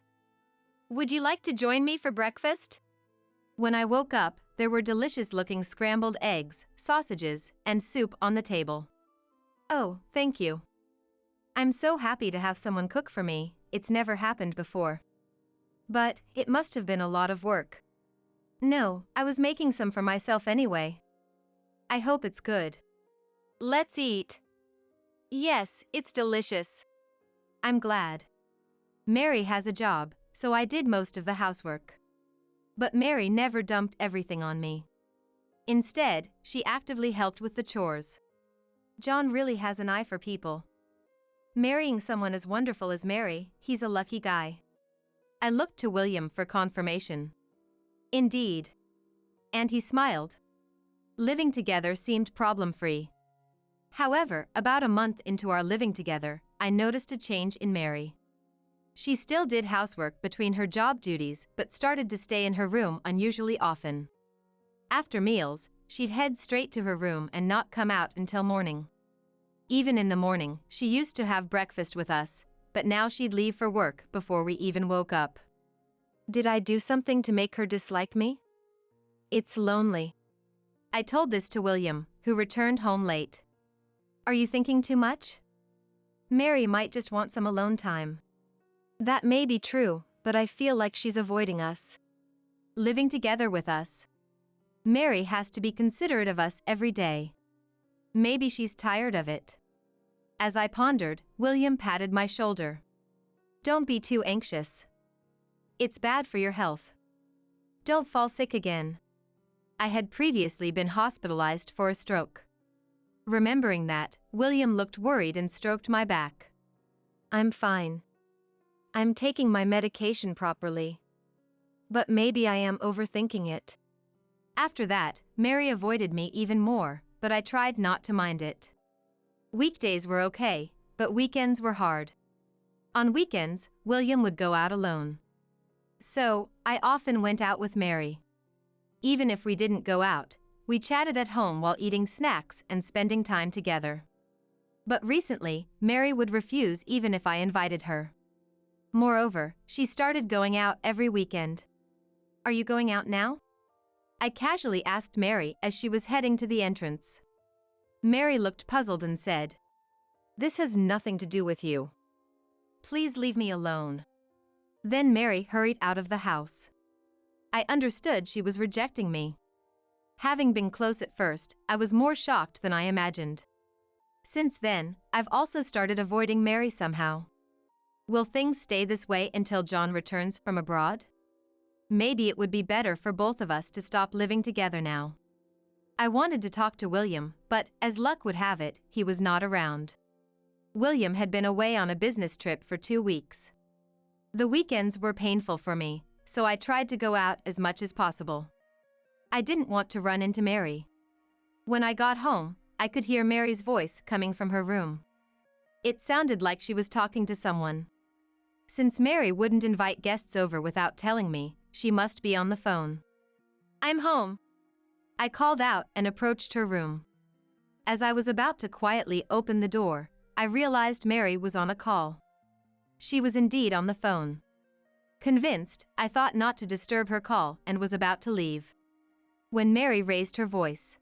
Would you like to join me for breakfast? When I woke up, there were delicious-looking scrambled eggs, sausages, and soup on the table. Oh, thank you. I'm so happy to have someone cook for me, it's never happened before. But, it must have been a lot of work. No, I was making some for myself anyway. I hope it's good. Let's eat. Yes, it's delicious. I'm glad. Mary has a job, so I did most of the housework. But Mary never dumped everything on me. Instead, she actively helped with the chores. John really has an eye for people. Marrying someone as wonderful as Mary, he's a lucky guy. I looked to William for confirmation. Indeed. And he smiled. Living together seemed problem-free. However, about a month into our living together, I noticed a change in Mary. She still did housework between her job duties but started to stay in her room unusually often. After meals, she'd head straight to her room and not come out until morning. Even in the morning, she used to have breakfast with us, but now she'd leave for work before we even woke up. Did I do something to make her dislike me? It's lonely. I told this to William, who returned home late. Are you thinking too much? Mary might just want some alone time. That may be true, but I feel like she's avoiding us. Living together with us. Mary has to be considerate of us every day. Maybe she's tired of it. As I pondered, William patted my shoulder. Don't be too anxious. It's bad for your health. Don't fall sick again. I had previously been hospitalized for a stroke. Remembering that, William looked worried and stroked my back. I'm fine. I'm taking my medication properly. But maybe I am overthinking it. After that, Mary avoided me even more, but I tried not to mind it. Weekdays were okay, but weekends were hard. On weekends, William would go out alone. So, I often went out with Mary. Even if we didn't go out, we chatted at home while eating snacks and spending time together. But recently, Mary would refuse even if I invited her. Moreover, she started going out every weekend. Are you going out now? I casually asked Mary as she was heading to the entrance. Mary looked puzzled and said, "This has nothing to do with you. Please leave me alone." Then Mary hurried out of the house. I understood she was rejecting me. Having been close at first, I was more shocked than I imagined. Since then, I've also started avoiding Mary somehow. Will things stay this way until John returns from abroad? Maybe it would be better for both of us to stop living together now. I wanted to talk to William, but, as luck would have it, he was not around. William had been away on a business trip for 2 weeks. The weekends were painful for me, so I tried to go out as much as possible. I didn't want to run into Mary. When I got home, I could hear Mary's voice coming from her room. It sounded like she was talking to someone. Since Mary wouldn't invite guests over without telling me, she must be on the phone. I'm home. I called out and approached her room. As I was about to quietly open the door, I realized Mary was on a call. She was indeed on the phone. Convinced, I thought not to disturb her call and was about to leave. When Mary raised her voice.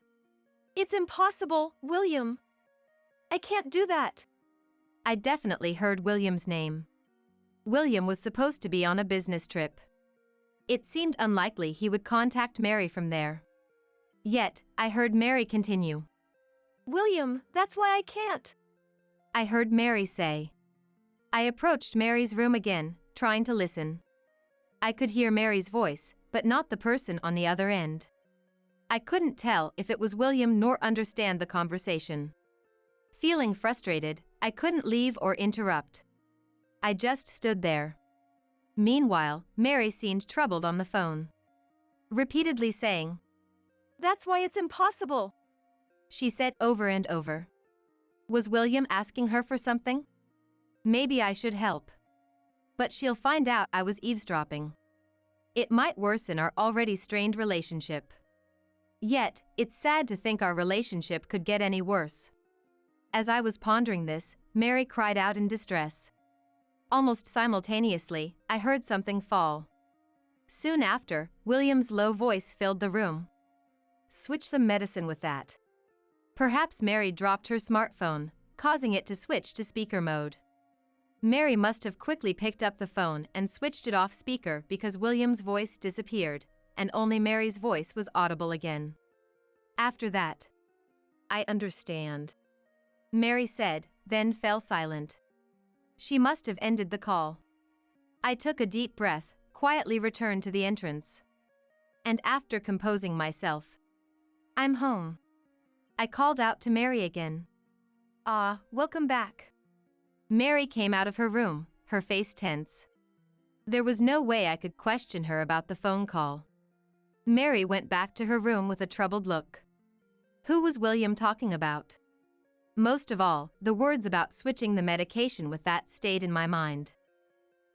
It's impossible, William. I can't do that. I definitely heard William's name. William was supposed to be on a business trip. It seemed unlikely he would contact Mary from there. Yet, I heard Mary continue. William, that's why I can't. I heard Mary say. I approached Mary's room again, trying to listen. I could hear Mary's voice, but not the person on the other end. I couldn't tell if it was William nor understand the conversation. Feeling frustrated, I couldn't leave or interrupt. I just stood there. Meanwhile, Mary seemed troubled on the phone. Repeatedly saying, That's why it's impossible. she said over and over. Was William asking her for something? Maybe I should help. But she'll find out I was eavesdropping. It might worsen our already strained relationship. Yet, it's sad to think our relationship could get any worse. As I was pondering this, Mary cried out in distress. Almost simultaneously, I heard something fall. Soon after, William's low voice filled the room. Switch the medicine with that. Perhaps Mary dropped her smartphone, causing it to switch to speaker mode. Mary must have quickly picked up the phone and switched it off speaker because William's voice disappeared, and only Mary's voice was audible again. After that, I understand, Mary said, then fell silent. She must have ended the call. I took a deep breath, quietly returned to the entrance. And after composing myself, I'm home, I called out to Mary again. Ah, welcome back. Mary came out of her room, her face tense. There was no way I could question her about the phone call. Mary went back to her room with a troubled look. Who was William talking about? Most of all, the words about switching the medication with that stayed in my mind.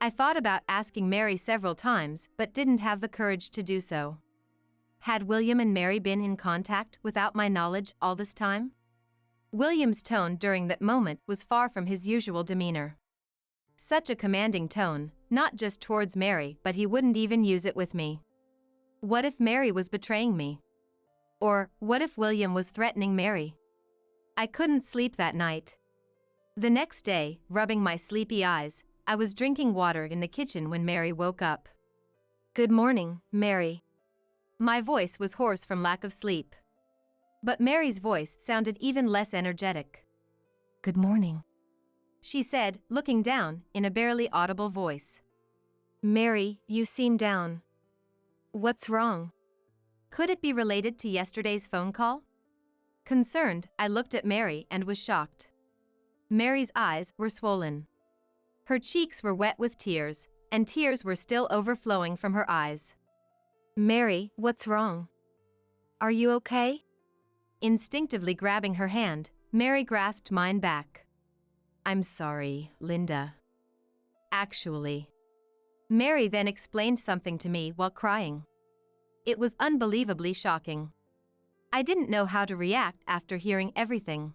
I thought about asking Mary several times but didn't have the courage to do so. Had William and Mary been in contact without my knowledge all this time? William's tone during that moment was far from his usual demeanor. Such a commanding tone, not just towards Mary, but he wouldn't even use it with me. What if Mary was betraying me? Or, what if William was threatening Mary? I couldn't sleep that night. The next day, rubbing my sleepy eyes, I was drinking water in the kitchen when Mary woke up. Good morning, Mary. My voice was hoarse from lack of sleep. But Mary's voice sounded even less energetic. Good morning, she said, looking down, in a barely audible voice. Mary, you seem down. What's wrong? Could it be related to yesterday's phone call? Concerned, I looked at Mary and was shocked. Mary's eyes were swollen. Her cheeks were wet with tears, and tears were still overflowing from her eyes. Mary, what's wrong? Are you okay? Instinctively grabbing her hand, Mary grasped mine back. I'm sorry, Linda. Actually. Mary then explained something to me while crying. It was unbelievably shocking. I didn't know how to react after hearing everything.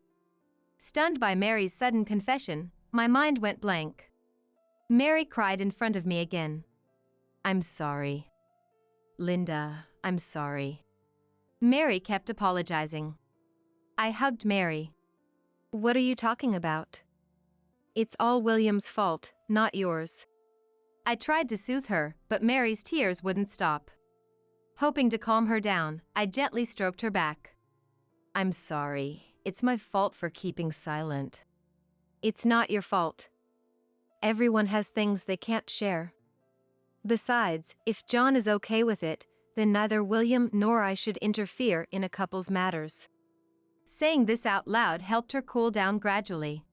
Stunned by Mary's sudden confession, my mind went blank. Mary cried in front of me again. I'm sorry. Linda, I'm sorry. Mary kept apologizing. I hugged Mary. What are you talking about? It's all William's fault, not yours. I tried to soothe her, but Mary's tears wouldn't stop. Hoping to calm her down, I gently stroked her back. I'm sorry, it's my fault for keeping silent. It's not your fault. Everyone has things they can't share. Besides, if John is okay with it, then neither William nor I should interfere in a couple's matters. Saying this out loud helped her cool down gradually.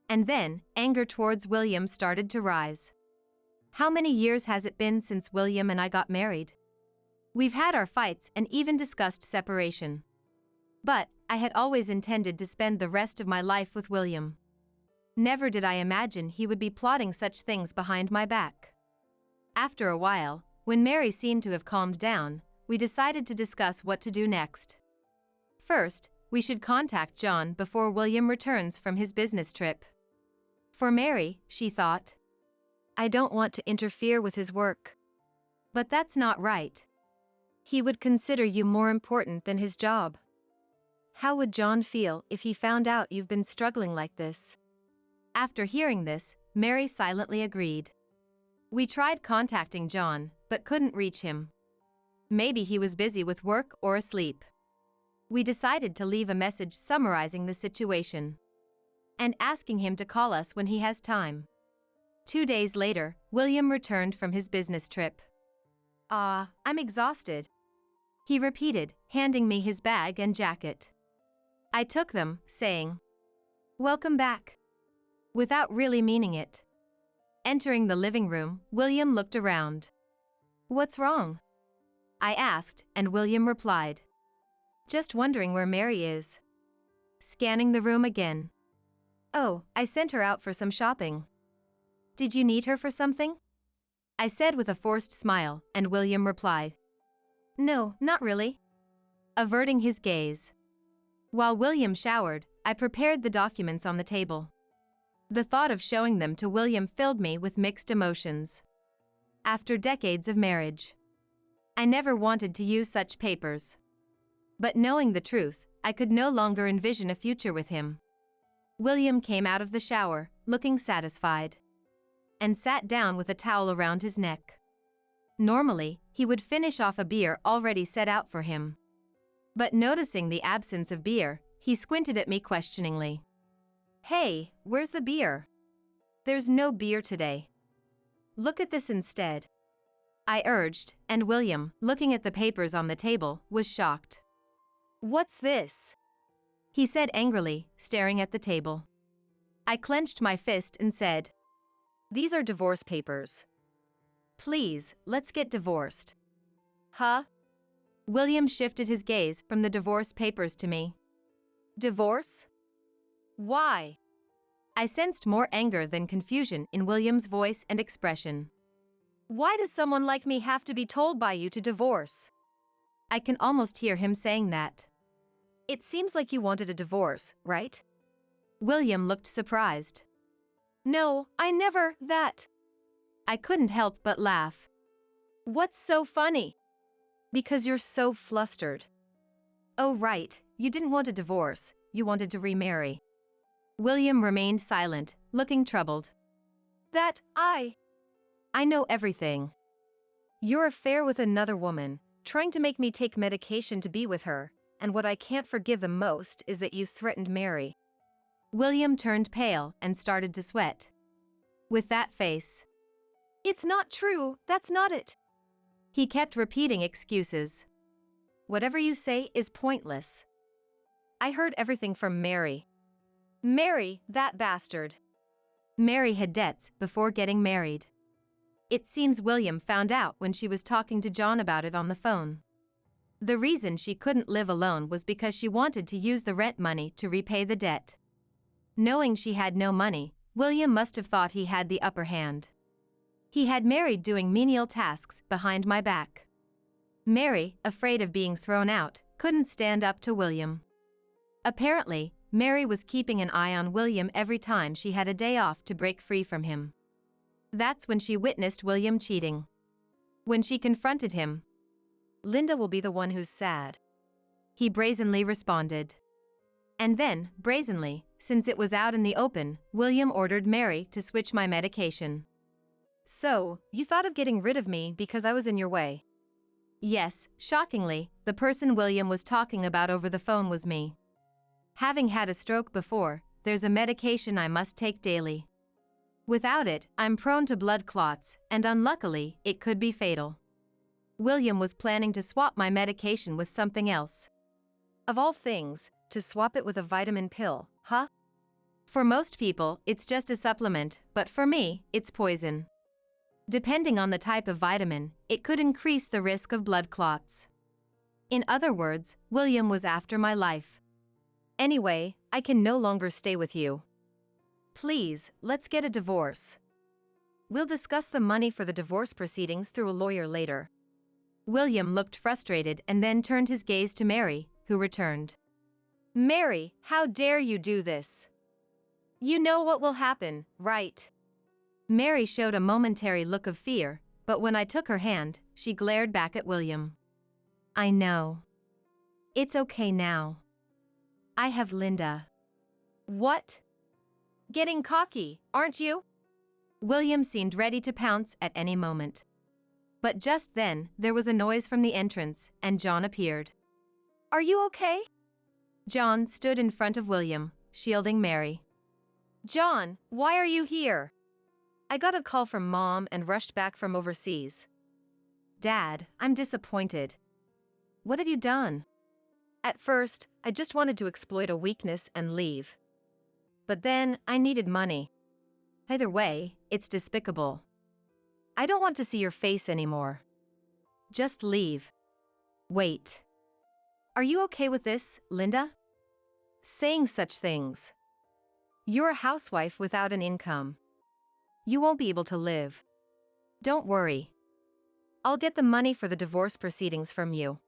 And then, anger towards William started to rise. How many years has it been since William and I got married? We've had our fights and even discussed separation. But, I had always intended to spend the rest of my life with William. Never did I imagine he would be plotting such things behind my back. After a while, when Mary seemed to have calmed down, we decided to discuss what to do next. First, we should contact John before William returns from his business trip. For Mary, she thought, I don't want to interfere with his work. But that's not right. He would consider you more important than his job. How would John feel if he found out you've been struggling like this? After hearing this, Mary silently agreed. We tried contacting John, but couldn't reach him. Maybe he was busy with work or asleep. We decided to leave a message summarizing the situation and asking him to call us when he has time. 2 days later, William returned from his business trip. I'm exhausted, he repeated, handing me his bag and jacket. I took them, saying, Welcome back, without really meaning it. Entering the living room, William looked around. What's wrong? I asked, and William replied, Just wondering where Mary is. scanning the room again. Oh, I sent her out for some shopping. Did you need her for something? I said with a forced smile, and William replied. No, not really. Averting his gaze. While William showered, I prepared the documents on the table. The thought of showing them to William filled me with mixed emotions. After decades of marriage, I never wanted to use such papers. But knowing the truth, I could no longer envision a future with him. William came out of the shower, looking satisfied, and sat down with a towel around his neck. Normally, he would finish off a beer already set out for him. But noticing the absence of beer, he squinted at me questioningly. Hey, where's the beer? There's no beer today. Look at this instead. I urged, and William, looking at the papers on the table, was shocked. What's this? He said angrily, staring at the table. I clenched my fist and said, These are divorce papers. Please, let's get divorced. Huh? William shifted his gaze from the divorce papers to me. Divorce? Why? I sensed more anger than confusion in William's voice and expression. Why does someone like me have to be told by you to divorce? I can almost hear him saying that. It seems like you wanted a divorce, right? William looked surprised. No, I never, that. I couldn't help but laugh. What's so funny? Because you're so flustered. Oh right, you didn't want a divorce, you wanted to remarry. William remained silent, looking troubled. That, I know everything. Your affair with another woman, trying to make me take medication to be with her, and what I can't forgive the most is that you threatened Mary. William turned pale and started to sweat. With that face. It's not true, that's not it. He kept repeating excuses. Whatever you say is pointless. I heard everything from Mary. Mary, that bastard. Mary had debts before getting married. It seems William found out when she was talking to John about it on the phone. The reason she couldn't live alone was because she wanted to use the rent money to repay the debt. Knowing she had no money, William must have thought he had the upper hand. He had Mary doing menial tasks behind my back. Mary, afraid of being thrown out, couldn't stand up to William. Apparently, Mary was keeping an eye on William every time she had a day off to break free from him. That's when she witnessed William cheating. When she confronted him, Linda will be the one who's sad. He brazenly responded. And then, brazenly, since it was out in the open, William ordered Mary to switch my medication. So, you thought of getting rid of me because I was in your way? Yes, shockingly, the person William was talking about over the phone was me. Having had a stroke before, there's a medication I must take daily. Without it, I'm prone to blood clots, and unluckily, it could be fatal. William was planning to swap my medication with something else. Of all things, to swap it with a vitamin pill, huh? For most people, it's just a supplement, but for me, it's poison. Depending on the type of vitamin, it could increase the risk of blood clots. In other words, William was after my life. Anyway, I can no longer stay with you. Please, let's get a divorce. We'll discuss the money for the divorce proceedings through a lawyer later. William looked frustrated and then turned his gaze to Mary, who returned. Mary, how dare you do this? You know what will happen, right? Mary showed a momentary look of fear, but when I took her hand, she glared back at William. I know. It's okay now. I have Linda. What? Getting cocky, aren't you? William seemed ready to pounce at any moment. But just then, there was a noise from the entrance, and John appeared. Are you okay? John stood in front of William, shielding Mary. John, why are you here? I got a call from Mom and rushed back from overseas. Dad, I'm disappointed. What have you done? At first, I just wanted to exploit a weakness and leave. But then, I needed money. Either way, it's despicable. I don't want to see your face anymore. Just leave. Wait. Are you okay with this, Linda? saying such things. You're a housewife without an income. You won't be able to live. Don't worry. I'll get the money for the divorce proceedings from you.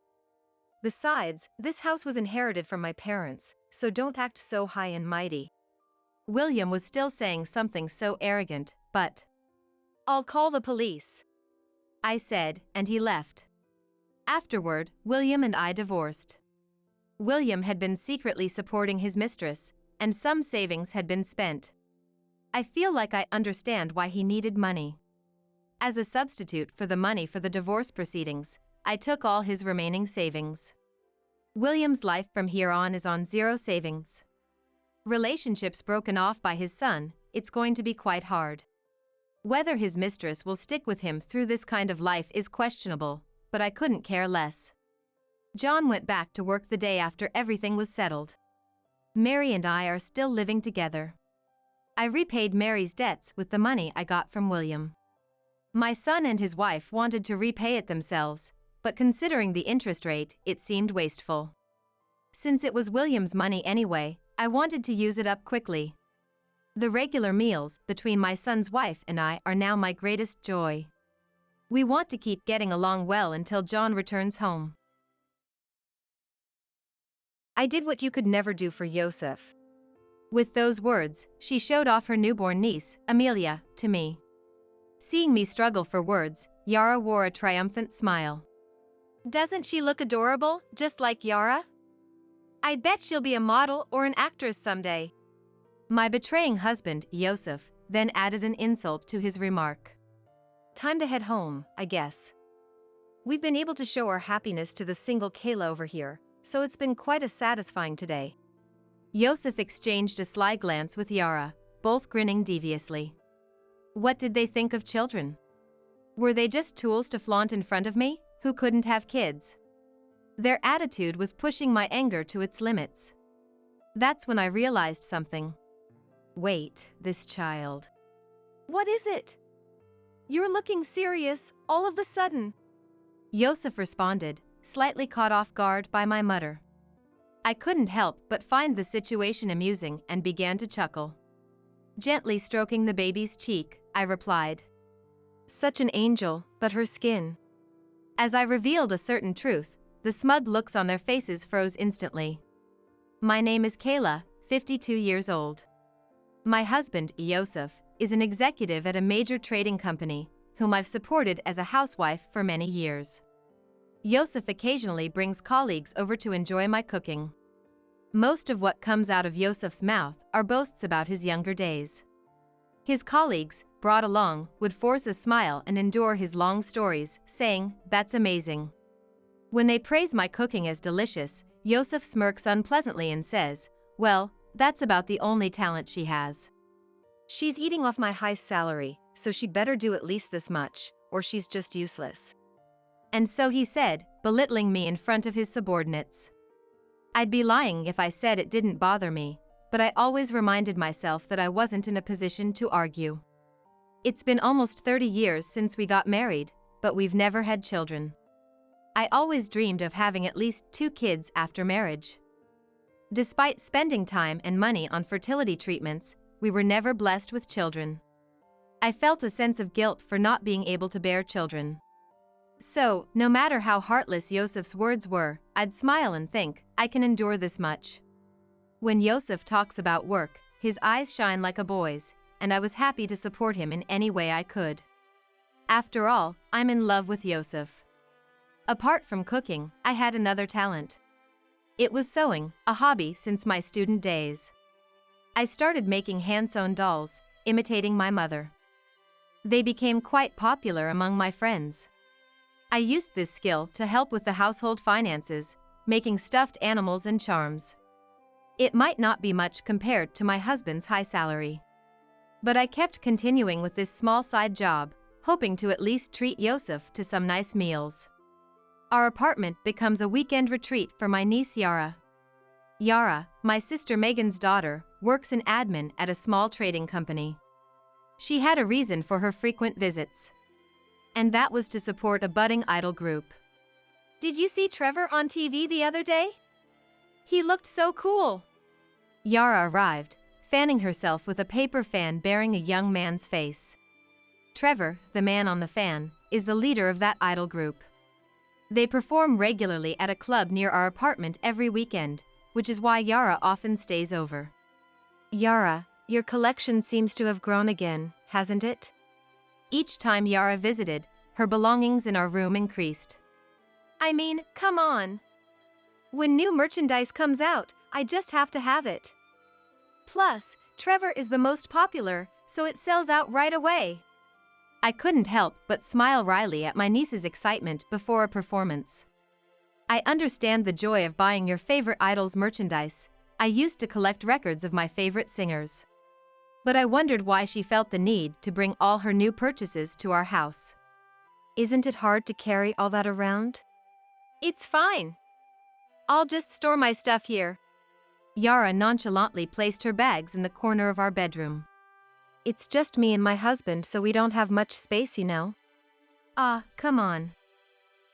Besides, this house was inherited from my parents, so don't act so high and mighty. William was still saying something so arrogant, but I'll call the police, I said, and he left. Afterward, William and I divorced. William had been secretly supporting his mistress, and some savings had been spent. I feel like I understand why he needed money. As a substitute for the money for the divorce proceedings, I took all his remaining savings. William's life from here on is on zero savings. Relationships broken off by his son, it's going to be quite hard. Whether his mistress will stick with him through this kind of life is questionable, but I couldn't care less. John went back to work the day after everything was settled. Mary and I are still living together. I repaid Mary's debts with the money I got from William. My son and his wife wanted to repay it themselves, but considering the interest rate, it seemed wasteful. Since it was William's money anyway, I wanted to use it up quickly. The regular meals between my son's wife and I are now my greatest joy. We want to keep getting along well until John returns home. I did what you could never do for Yosef. With those words, she showed off her newborn niece, Amelia, to me. Seeing me struggle for words, Yara wore a triumphant smile. Doesn't she look adorable, just like Yara? I bet she'll be a model or an actress someday. My betraying husband, Yosef, then added an insult to his remark. Time to head home, I guess. We've been able to show our happiness to the single Kayla over here, so it's been quite a satisfying today. Yosef exchanged a sly glance with Yara, both grinning deviously. What did they think of children? Were they just tools to flaunt in front of me, who couldn't have kids? Their attitude was pushing my anger to its limits. That's when I realized something. Wait, this child. What is it? You're looking serious, all of a sudden. Yosef responded, slightly caught off guard by my mutter. I couldn't help but find the situation amusing and began to chuckle. Gently stroking the baby's cheek, I replied. Such an angel, but her skin. As I revealed a certain truth, the smug looks on their faces froze instantly. My name is Kayla, 52 years old. My husband, Yosef, is an executive at a major trading company, whom I've supported as a housewife for many years. Yosef occasionally brings colleagues over to enjoy my cooking. Most of what comes out of Yosef's mouth are boasts about his younger days. His colleagues, brought along, would force a smile and endure his long stories, saying, "That's amazing." When they praise my cooking as delicious, Yosef smirks unpleasantly and says, "Well, that's about the only talent she has. She's eating off my high salary, so she'd better do at least this much, or she's just useless." And so he said, belittling me in front of his subordinates. I'd be lying if I said it didn't bother me, but I always reminded myself that I wasn't in a position to argue. It's been almost 30 years since we got married, but we've never had children. I always dreamed of having at least 2 kids after marriage. Despite spending time and money on fertility treatments, we were never blessed with children. I felt a sense of guilt for not being able to bear children. So, no matter how heartless Yosef's words were, I'd smile and think, I can endure this much. When Yosef talks about work, his eyes shine like a boy's, and I was happy to support him in any way I could. After all, I'm in love with Yosef. Apart from cooking, I had another talent. It was sewing, a hobby since my student days. I started making hand-sewn dolls, imitating my mother. They became quite popular among my friends. I used this skill to help with the household finances, making stuffed animals and charms. It might not be much compared to my husband's high salary. But I kept continuing with this small side job, hoping to at least treat Yosef to some nice meals. Our apartment becomes a weekend retreat for my niece Yara. Yara, my sister Megan's daughter, works in admin at a small trading company. She had a reason for her frequent visits. And that was to support a budding idol group. Did you see Trevor on TV the other day? He looked so cool. Yara arrived, fanning herself with a paper fan bearing a young man's face. Trevor, the man on the fan, is the leader of that idol group. They perform regularly at a club near our apartment every weekend, which is why Yara often stays over. Yara, your collection seems to have grown again, hasn't it? Each time Yara visited, her belongings in our room increased. I mean, come on. When new merchandise comes out, I just have to have it. Plus, Trevor is the most popular, so it sells out right away. I couldn't help but smile wryly at my niece's excitement before a performance. I understand the joy of buying your favorite idol's merchandise. I used to collect records of my favorite singers. But I wondered why she felt the need to bring all her new purchases to our house. Isn't it hard to carry all that around? It's fine. I'll just store my stuff here. Yara nonchalantly placed her bags in the corner of our bedroom. It's just me and my husband, so we don't have much space, you know. Ah, come on.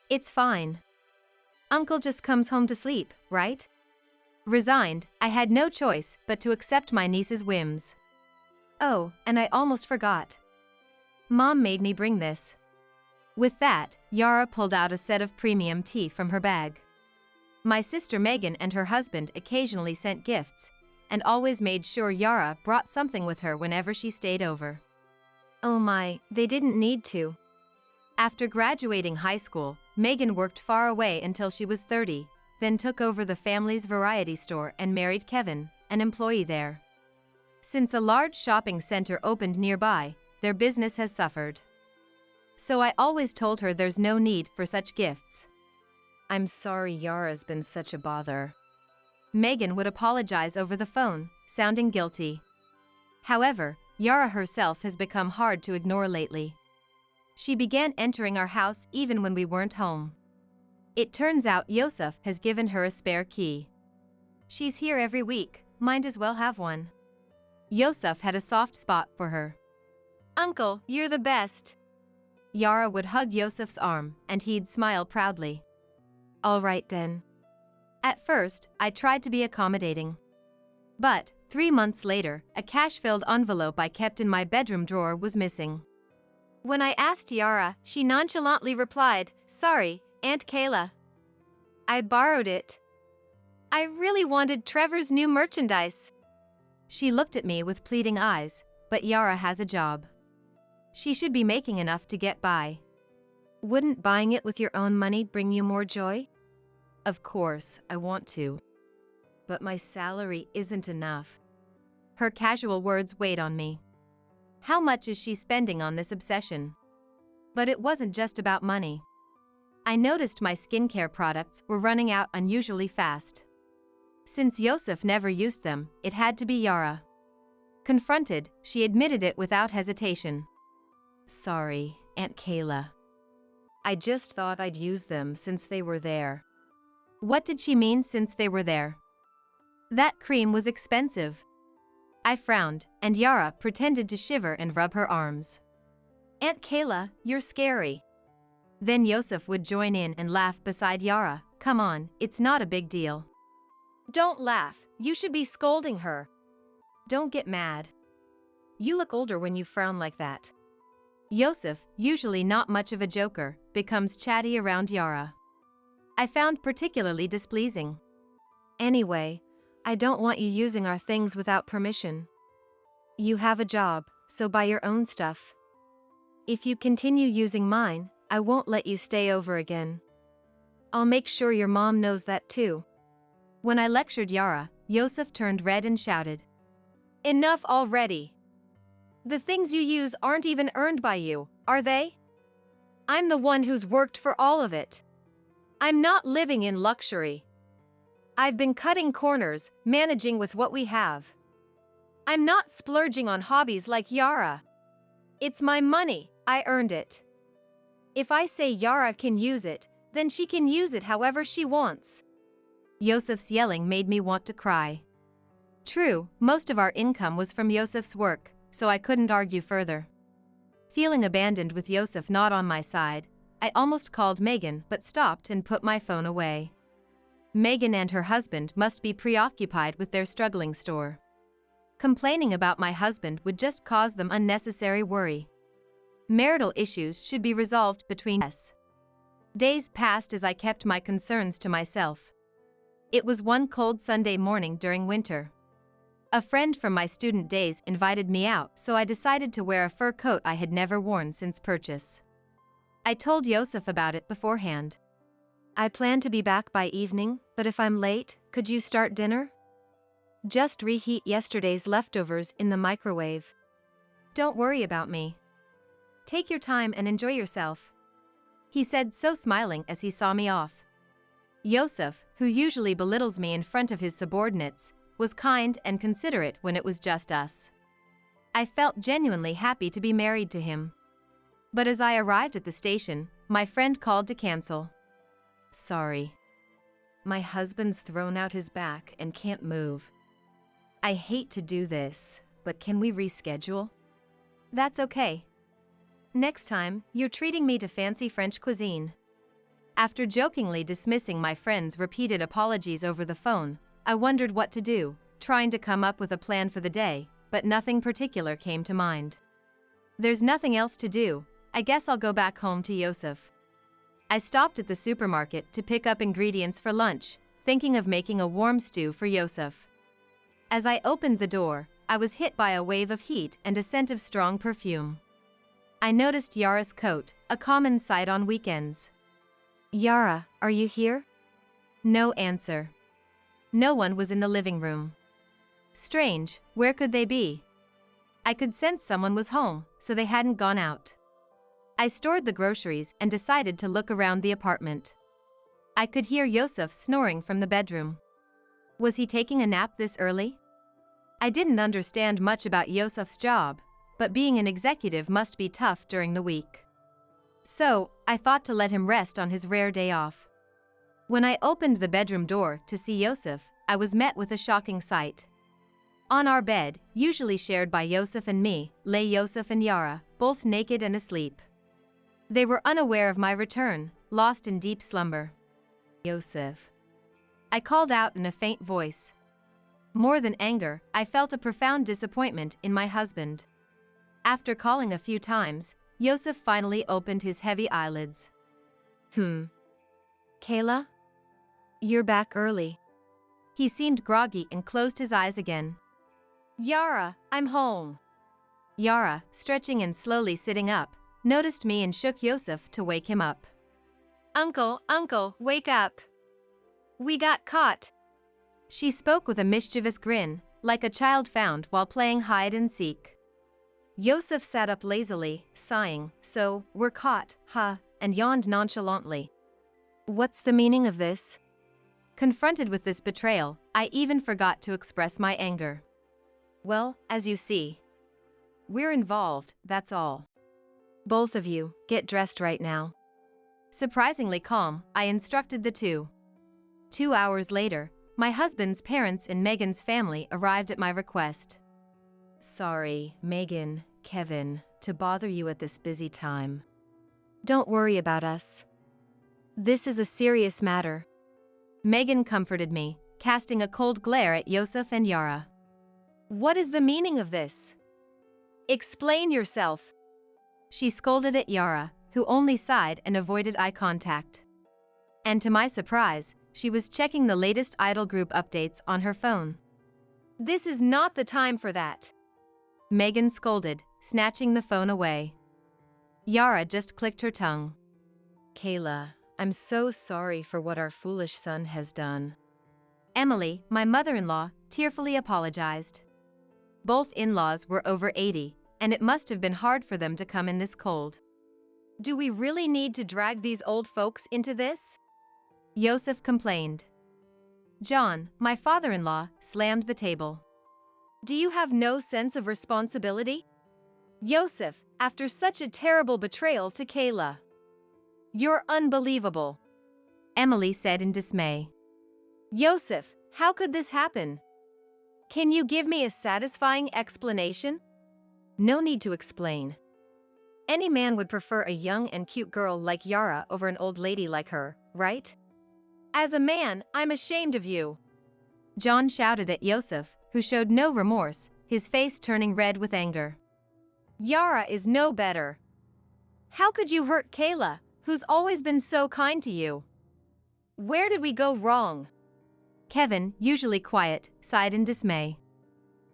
It's fine. Uncle just comes home to sleep, right? Resigned, I had no choice but to accept my niece's whims. Oh, and I almost forgot. Mom made me bring this. With that, Yara pulled out a set of premium tea from her bag. My sister Megan and her husband occasionally sent gifts, and always made sure Yara brought something with her whenever she stayed over. Oh my, they didn't need to. After graduating high school, Megan worked far away until she was 30, then took over the family's variety store and married Kevin, an employee there. Since a large shopping center opened nearby, their business has suffered. So I always told her there's no need for such gifts. I'm sorry Yara's been such a bother. Megan would apologize over the phone, sounding guilty. However, Yara herself has become hard to ignore lately. She began entering our house even when we weren't home. It turns out Yosef has given her a spare key. She's here every week, might as well have one. Yosef had a soft spot for her. Uncle, you're the best. Yara would hug Yosef's arm, and he'd smile proudly. All right then. At first, I tried to be accommodating. But, 3 months later, a cash-filled envelope I kept in my bedroom drawer was missing. When I asked Yara, she nonchalantly replied, "Sorry, Aunt Kayla. I borrowed it. I really wanted Trevor's new merchandise." She looked at me with pleading eyes, but Yara has a job. She should be making enough to get by. Wouldn't buying it with your own money bring you more joy? Of course, I want to. But my salary isn't enough. Her casual words weighed on me. How much is she spending on this obsession? But it wasn't just about money. I noticed my skincare products were running out unusually fast. Since Yosef never used them, it had to be Yara. Confronted, she admitted it without hesitation. Sorry, Aunt Kayla. I just thought I'd use them since they were there. What did she mean since they were there? That cream was expensive. I frowned, and Yara pretended to shiver and rub her arms. Aunt Kayla, you're scary. Then Yosef would join in and laugh beside Yara. Come on, it's not a big deal. Don't laugh, you should be scolding her. Don't get mad. You look older when you frown like that. Yosef, usually not much of a joker, becomes chatty around Yara. I found particularly displeasing. Anyway, I don't want you using our things without permission. You have a job, so buy your own stuff. If you continue using mine, I won't let you stay over again. I'll make sure your mom knows that too. When I lectured Yara, Yosef turned red and shouted. Enough already. The things you use aren't even earned by you, are they? I'm the one who's worked for all of it. I'm not living in luxury. I've been cutting corners, managing with what we have. I'm not splurging on hobbies like Yara. It's my money, I earned it. If I say Yara can use it, then she can use it however she wants. Yosef's yelling made me want to cry. True, most of our income was from Yosef's work, so I couldn't argue further. Feeling abandoned with Yosef not on my side, I almost called Megan but stopped and put my phone away. Megan and her husband must be preoccupied with their struggling store. Complaining about my husband would just cause them unnecessary worry. Marital issues should be resolved between us. Days passed as I kept my concerns to myself. It was one cold Sunday morning during winter. A friend from my student days invited me out, so I decided to wear a fur coat I had never worn since purchase. I told Yosef about it beforehand. I plan to be back by evening, but if I'm late, could you start dinner? Just reheat yesterday's leftovers in the microwave. Don't worry about me. Take your time and enjoy yourself, he said, so smiling as he saw me off. Yosef, who usually belittles me in front of his subordinates, was kind and considerate when it was just us. I felt genuinely happy to be married to him. But as I arrived at the station, my friend called to cancel. Sorry. My husband's thrown out his back and can't move. I hate to do this, but can we reschedule? That's okay. Next time, you're treating me to fancy French cuisine. After jokingly dismissing my friend's repeated apologies over the phone, I wondered what to do, trying to come up with a plan for the day, but nothing particular came to mind. There's nothing else to do, I guess I'll go back home to Yosef. I stopped at the supermarket to pick up ingredients for lunch, thinking of making a warm stew for Yosef. As I opened the door, I was hit by a wave of heat and a scent of strong perfume. I noticed Yara's coat, a common sight on weekends. Yara, are you here? No answer. No one was in the living room. Strange, where could they be? I could sense someone was home, so they hadn't gone out. I stored the groceries and decided to look around the apartment. I could hear Yosef snoring from the bedroom. Was he taking a nap this early? I didn't understand much about Yosef's job, but being an executive must be tough during the week. So, I thought to let him rest on his rare day off. When I opened the bedroom door to see Yosef, I was met with a shocking sight. On our bed, usually shared by Yosef and me, lay Yosef and Yara, both naked and asleep. They were unaware of my return, lost in deep slumber. Yosef. I called out in a faint voice. More than anger, I felt a profound disappointment in my husband. After calling a few times, Yosef finally opened his heavy eyelids. Kayla? You're back early. He seemed groggy and closed his eyes again. Yara, I'm home. Yara, stretching and slowly sitting up, noticed me and shook Yosef to wake him up. Uncle, wake up. We got caught. She spoke with a mischievous grin, like a child found while playing hide and seek. Yosef sat up lazily, sighing, "So, we're caught, huh?" and yawned nonchalantly. What's the meaning of this? Confronted with this betrayal, I even forgot to express my anger. Well, as you see, we're involved, that's all. Both of you, get dressed right now. Surprisingly calm, I instructed the two. 2 hours later, my husband's parents and Megan's family arrived at my request. Sorry, Megan, Kevin, to bother you at this busy time. Don't worry about us. This is a serious matter. Megan comforted me, casting a cold glare at Yosef and Yara. What is the meaning of this? Explain yourself. She scolded at Yara, who only sighed and avoided eye contact. And to my surprise, she was checking the latest idol group updates on her phone. This is not the time for that. Megan scolded, snatching the phone away. Yara just clicked her tongue. Kayla, I'm so sorry for what our foolish son has done. Emily, my mother-in-law, tearfully apologized. Both in-laws were over 80, and it must have been hard for them to come in this cold. Do we really need to drag these old folks into this? Yosef complained. John, my father-in-law, slammed the table. Do you have no sense of responsibility? Yosef, after such a terrible betrayal to Kayla. You're unbelievable. Emily said in dismay. Yosef, how could this happen? Can you give me a satisfying explanation? No need to explain. Any man would prefer a young and cute girl like Yara over an old lady like her, right? As a man, I'm ashamed of you. John shouted at Yosef, who showed no remorse, his face turning red with anger. Yara is no better. How could you hurt Kayla, who's always been so kind to you? Where did we go wrong? Kevin, usually quiet, sighed in dismay.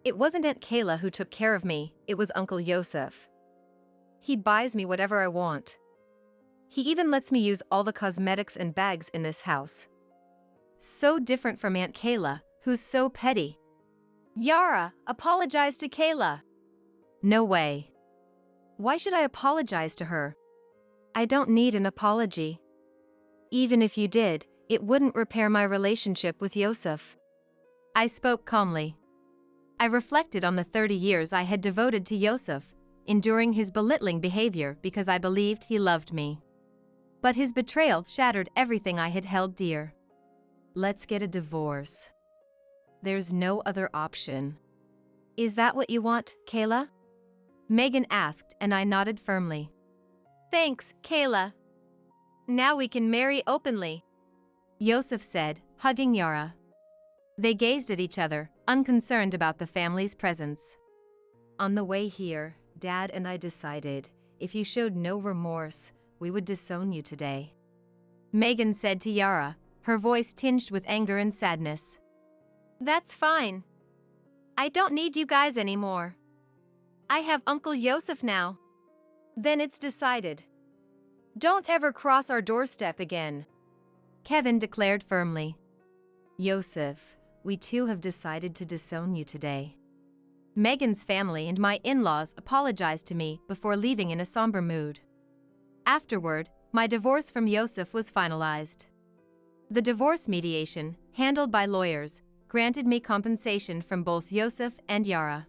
It wasn't Aunt Kayla who took care of me, it was Uncle Yosef. He buys me whatever I want. He even lets me use all the cosmetics and bags in this house. So different from Aunt Kayla, who's so petty. Yara, apologize to Kayla. No way. Why should I apologize to her? I don't need an apology. Even if you did, it wouldn't repair my relationship with Yosef. I spoke calmly. I reflected on the 30 years I had devoted to Yosef, enduring his belittling behavior because I believed he loved me. But his betrayal shattered everything I had held dear. Let's get a divorce. There's no other option. Is that what you want, Kayla? Megan asked, and I nodded firmly. Thanks, Kayla. Now we can marry openly, Yosef said, hugging Yara. They gazed at each other, unconcerned about the family's presence. On the way here, Dad and I decided, if you showed no remorse, we would disown you today. Megan said to Yara, her voice tinged with anger and sadness. That's fine. I don't need you guys anymore. I have Uncle Yosef now. Then it's decided. Don't ever cross our doorstep again, Kevin declared firmly. Yosef, we too have decided to disown you today. Megan's family and my in-laws apologized to me before leaving in a somber mood. Afterward, my divorce from Yosef was finalized. The divorce mediation, handled by lawyers, granted me compensation from both Yosef and Yara.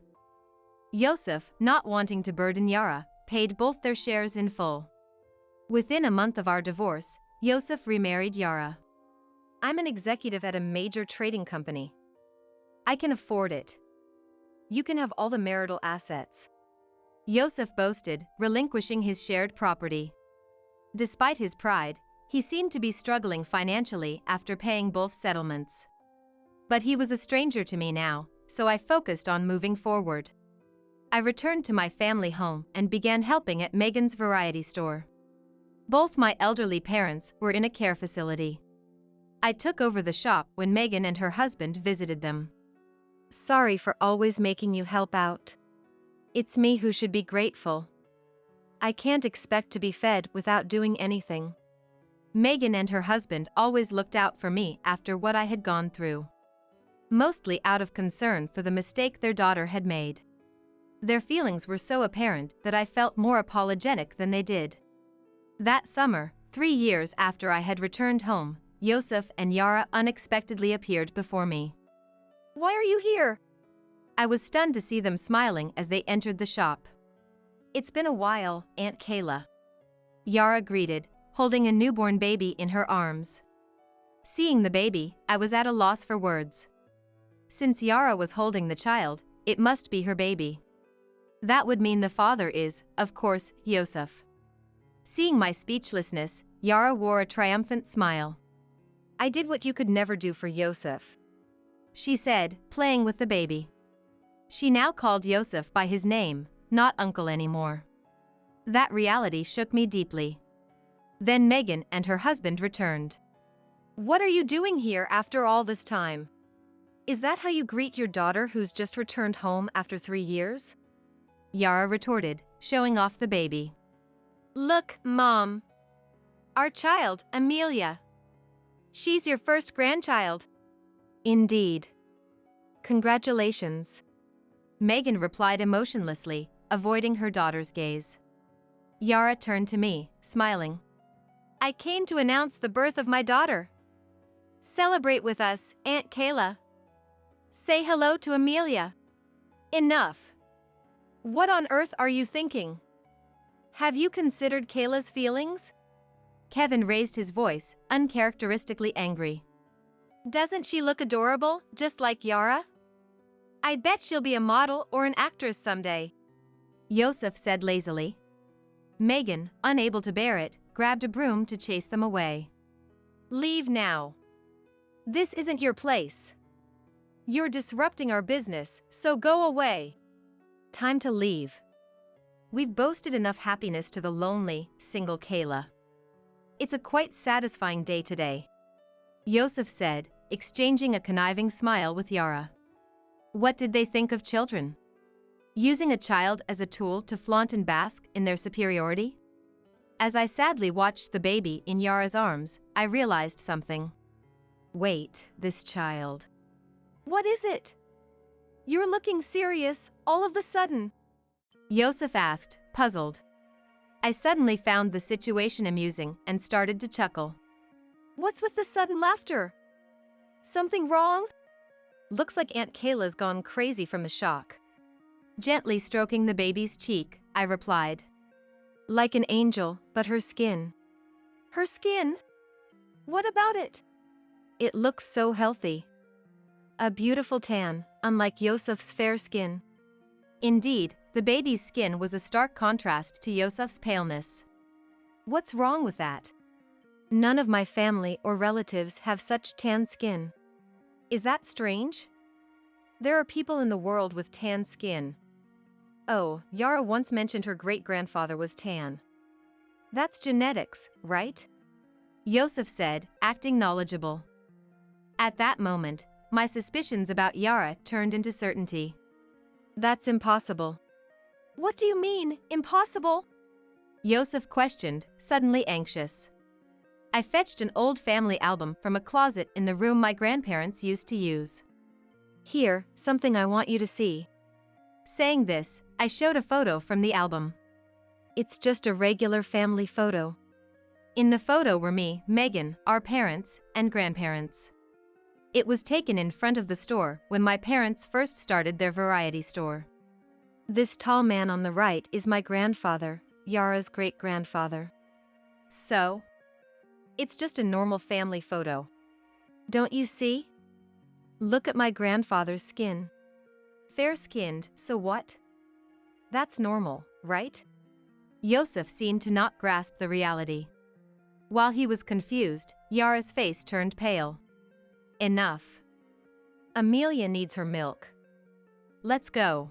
Yosef, not wanting to burden Yara, paid both their shares in full. Within a month of our divorce, Yosef remarried Yara. I'm an executive at a major trading company. I can afford it. You can have all the marital assets, Yosef boasted, relinquishing his shared property. Despite his pride, he seemed to be struggling financially after paying both settlements. But he was a stranger to me now, so I focused on moving forward. I returned to my family home and began helping at Megan's variety store. Both my elderly parents were in a care facility. I took over the shop when Megan and her husband visited them. Sorry for always making you help out. It's me who should be grateful. I can't expect to be fed without doing anything. Megan and her husband always looked out for me after what I had gone through. Mostly out of concern for the mistake their daughter had made. Their feelings were so apparent that I felt more apologetic than they did. That summer, 3 years after I had returned home, Yosef and Yara unexpectedly appeared before me. Why are you here? I was stunned to see them smiling as they entered the shop. It's been a while, Aunt Kayla, Yara greeted, holding a newborn baby in her arms. Seeing the baby, I was at a loss for words. Since Yara was holding the child, it must be her baby. That would mean the father is, of course, Yosef. Seeing my speechlessness, Yara wore a triumphant smile. I did what you could never do for Yosef, she said, playing with the baby. She now called Yosef by his name, not uncle anymore. That reality shook me deeply. Then Megan and her husband returned. What are you doing here after all this time? Is that how you greet your daughter who's just returned home after 3 years? Yara retorted, showing off the baby. Look, Mom. Our child, Amelia. She's your first grandchild. Indeed. Congratulations. Megan replied emotionlessly, avoiding her daughter's gaze. Yara turned to me, smiling. I came to announce the birth of my daughter. Celebrate with us, Aunt Kayla. Say hello to Amelia. Enough. What on earth are you thinking? Have you considered Kayla's feelings? Kevin raised his voice, uncharacteristically angry. Doesn't she look adorable, just like Yara? I bet she'll be a model or an actress someday, Yosef said lazily. Megan, unable to bear it, grabbed a broom to chase them away. Leave now. This isn't your place. You're disrupting our business, so go away. Time to leave. We've boasted enough happiness to the lonely, single Kayla. It's a quite satisfying day today, Yosef said, exchanging a conniving smile with Yara. What did they think of children? Using a child as a tool to flaunt and bask in their superiority? As I sadly watched the baby in Yara's arms, I realized something. Wait, this child. What is it? You're looking serious, all of a sudden. Yosef asked, puzzled. I suddenly found the situation amusing and started to chuckle. What's with the sudden laughter? Something wrong? Looks like Aunt Kayla's gone crazy from the shock. Gently stroking the baby's cheek, I replied. Like an angel, but her skin. Her skin? What about it? It looks so healthy. A beautiful tan, unlike Yosef's fair skin. Indeed, the baby's skin was a stark contrast to Yosef's paleness. What's wrong with that? None of my family or relatives have such tan skin. Is that strange? There are people in the world with tan skin. Oh, Yara once mentioned her great-grandfather was tan. That's genetics, right? Yosef said, acting knowledgeable. At that moment, my suspicions about Yara turned into certainty. That's impossible. What do you mean, impossible? Yosef questioned, suddenly anxious. I fetched an old family album from a closet in the room my grandparents used to use. Here, something I want you to see. Saying this, I showed a photo from the album. It's just a regular family photo. In the photo were me, Megan, our parents, and grandparents. It was taken in front of the store when my parents first started their variety store. This tall man on the right is my grandfather, Yara's great-grandfather. So? It's just a normal family photo. Don't you see? Look at my grandfather's skin. Fair-skinned, so what? That's normal, right? Yosef seemed to not grasp the reality. While he was confused, Yara's face turned pale. Enough. Amelia needs her milk. Let's go.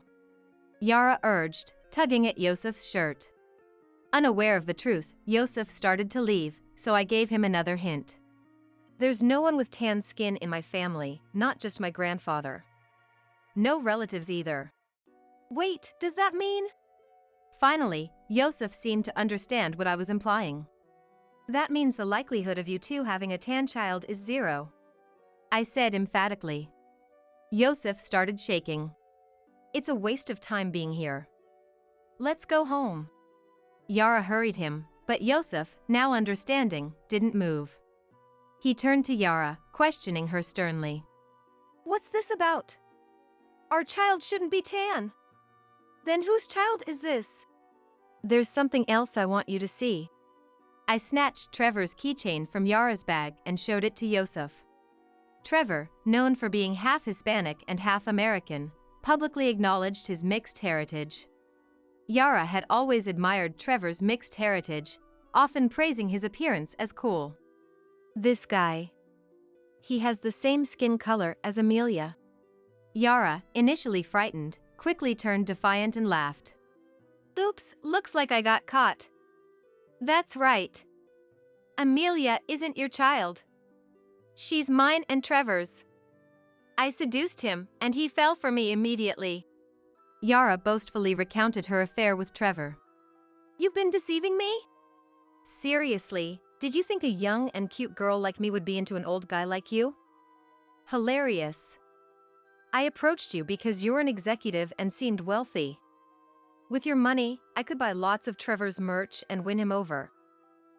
Yara urged, tugging at Yosef's shirt. Unaware of the truth, Yosef started to leave, so I gave him another hint. There's no one with tan skin in my family, not just my grandfather. No relatives either. Wait, does that mean? Finally, Yosef seemed to understand what I was implying. That means the likelihood of you two having a tan child is 0. I said emphatically. Yosef started shaking. It's a waste of time being here. Let's go home. Yara hurried him, but Yosef, now understanding, didn't move. He turned to Yara, questioning her sternly. What's this about? Our child shouldn't be tan. Then whose child is this? There's something else I want you to see. I snatched Trevor's keychain from Yara's bag and showed it to Yosef. Trevor, known for being half Hispanic and half American, publicly acknowledged his mixed heritage. Yara had always admired Trevor's mixed heritage, often praising his appearance as cool. This guy. He has the same skin color as Amelia. Yara, initially frightened, quickly turned defiant and laughed. Oops, looks like I got caught. That's right. Amelia isn't your child. She's mine and Trevor's. I seduced him, and he fell for me immediately. Yara boastfully recounted her affair with Trevor. You've been deceiving me? Seriously, did you think a young and cute girl like me would be into an old guy like you? Hilarious. I approached you because you're an executive and seemed wealthy. With your money, I could buy lots of Trevor's merch and win him over.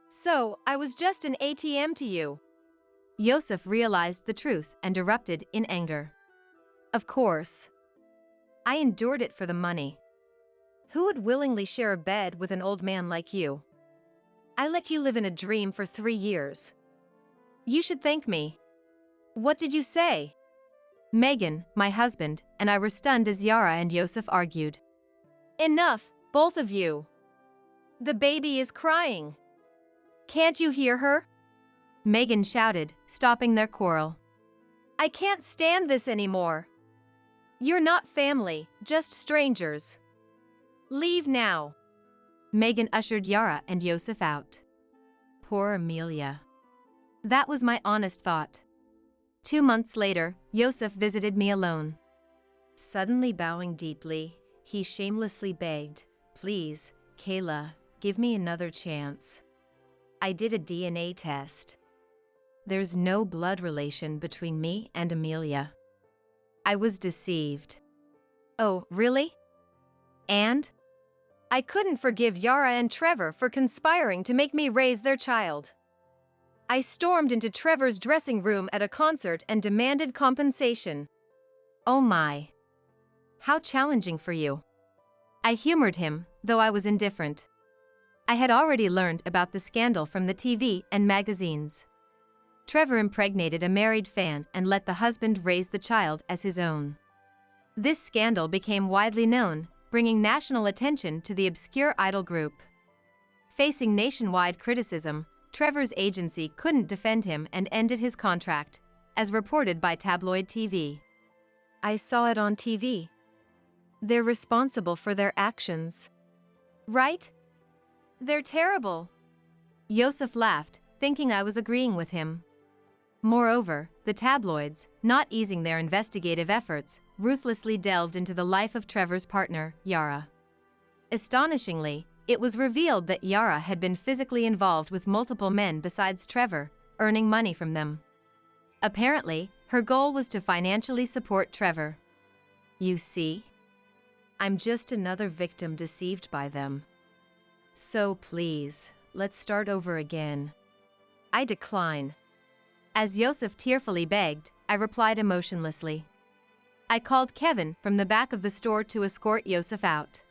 So, I was just an ATM to you. Yosef realized the truth and erupted in anger. Of course. I endured it for the money. Who would willingly share a bed with an old man like you? I let you live in a dream for 3 years. You should thank me. What did you say? Megan, my husband, and I were stunned as Yara and Yosef argued. Enough, both of you. The baby is crying. Can't you hear her? Megan shouted, stopping their quarrel. I can't stand this anymore. You're not family, just strangers. Leave now. Megan ushered Yara and Yosef out. Poor Amelia. That was my honest thought. 2 months later, Yosef visited me alone. Suddenly bowing deeply, he shamelessly begged, "Please, Kayla, give me another chance. I did a DNA test. There's no blood relation between me and Amelia." I was deceived. Oh, really? And? I couldn't forgive Yara and Trevor for conspiring to make me raise their child. I stormed into Trevor's dressing room at a concert and demanded compensation. Oh my. How challenging for you. I humored him, though I was indifferent. I had already learned about the scandal from the TV and magazines. Trevor impregnated a married fan and let the husband raise the child as his own. This scandal became widely known, bringing national attention to the obscure idol group. Facing nationwide criticism, Trevor's agency couldn't defend him and ended his contract, as reported by tabloid TV. I saw it on TV. They're responsible for their actions. Right? They're terrible. Yosef laughed, thinking I was agreeing with him. Moreover, the tabloids, not easing their investigative efforts, ruthlessly delved into the life of Trevor's partner, Yara. Astonishingly, it was revealed that Yara had been physically involved with multiple men besides Trevor, earning money from them. Apparently, her goal was to financially support Trevor. You see? I'm just another victim deceived by them. So please, let's start over again. I decline. As Yosef tearfully begged, I replied emotionlessly. I called Kevin from the back of the store to escort Yosef out.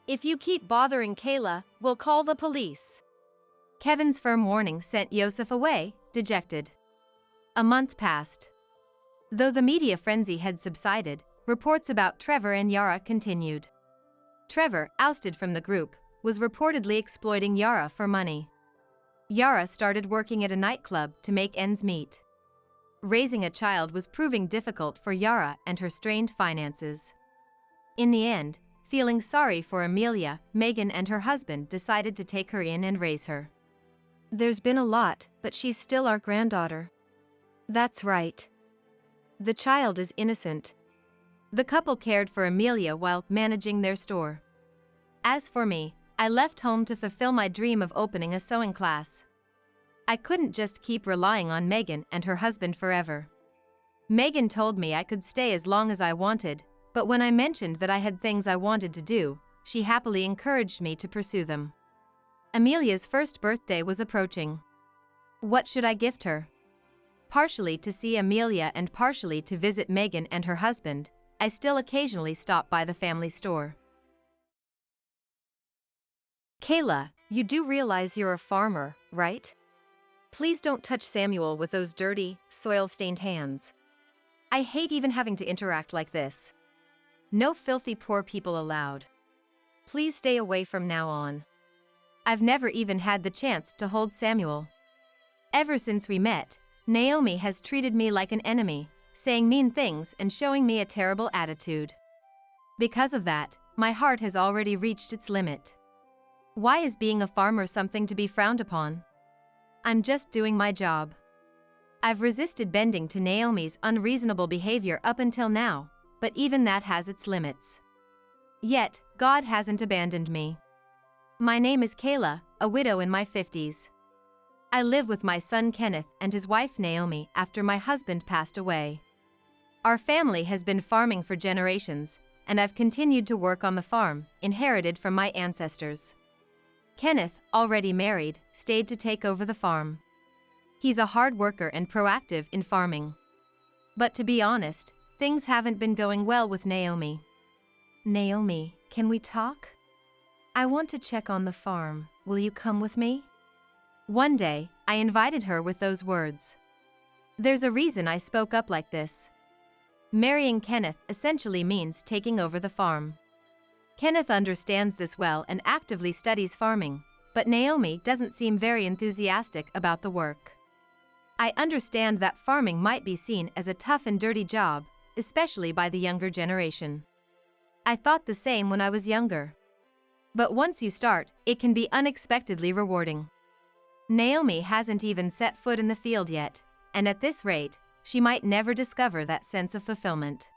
If you keep bothering Kayla, we'll call the police. Kevin's firm warning sent Yosef away, dejected. A month passed. Though the media frenzy had subsided, reports about Trevor and Yara continued. Trevor, ousted from the group, was reportedly exploiting Yara for money. Yara started working at a nightclub to make ends meet. Raising a child was proving difficult for Yara and her strained finances. In the end, feeling sorry for Amelia, Megan and her husband decided to take her in and raise her. There's been a lot, but she's still our granddaughter. That's right. The child is innocent. The couple cared for Amelia while managing their store. As for me, I left home to fulfill my dream of opening a sewing class. I couldn't just keep relying on Megan and her husband forever. Megan told me I could stay as long as I wanted, but when I mentioned that I had things I wanted to do, she happily encouraged me to pursue them. Amelia's first birthday was approaching. What should I gift her? Partially to see Amelia and partially to visit Megan and her husband, I still occasionally stop by the family store. Kayla, you do realize you're a farmer, right? Please don't touch Samuel with those dirty, soil-stained hands. I hate even having to interact like this. No filthy poor people allowed. Please stay away from now on. I've never even had the chance to hold Samuel. Ever since we met, Naomi has treated me like an enemy, saying mean things and showing me a terrible attitude. Because of that, my heart has already reached its limit. Why is being a farmer something to be frowned upon? I'm just doing my job. I've resisted bending to Naomi's unreasonable behavior up until now, but even that has its limits. Yet, God hasn't abandoned me. My name is Kayla, a widow in my 50s. I live with my son Kenneth and his wife Naomi after my husband passed away. Our family has been farming for generations, and I've continued to work on the farm, inherited from my ancestors. Kenneth, already married, stayed to take over the farm. He's a hard worker and proactive in farming. But to be honest, things haven't been going well with Naomi. Naomi, can we talk? I want to check on the farm. Will you come with me? One day, I invited her with those words. There's a reason I spoke up like this. Marrying Kenneth essentially means taking over the farm. Kenneth understands this well and actively studies farming, but Naomi doesn't seem very enthusiastic about the work. I understand that farming might be seen as a tough and dirty job, especially by the younger generation. I thought the same when I was younger. But once you start, it can be unexpectedly rewarding. Naomi hasn't even set foot in the field yet, and at this rate, she might never discover that sense of fulfillment.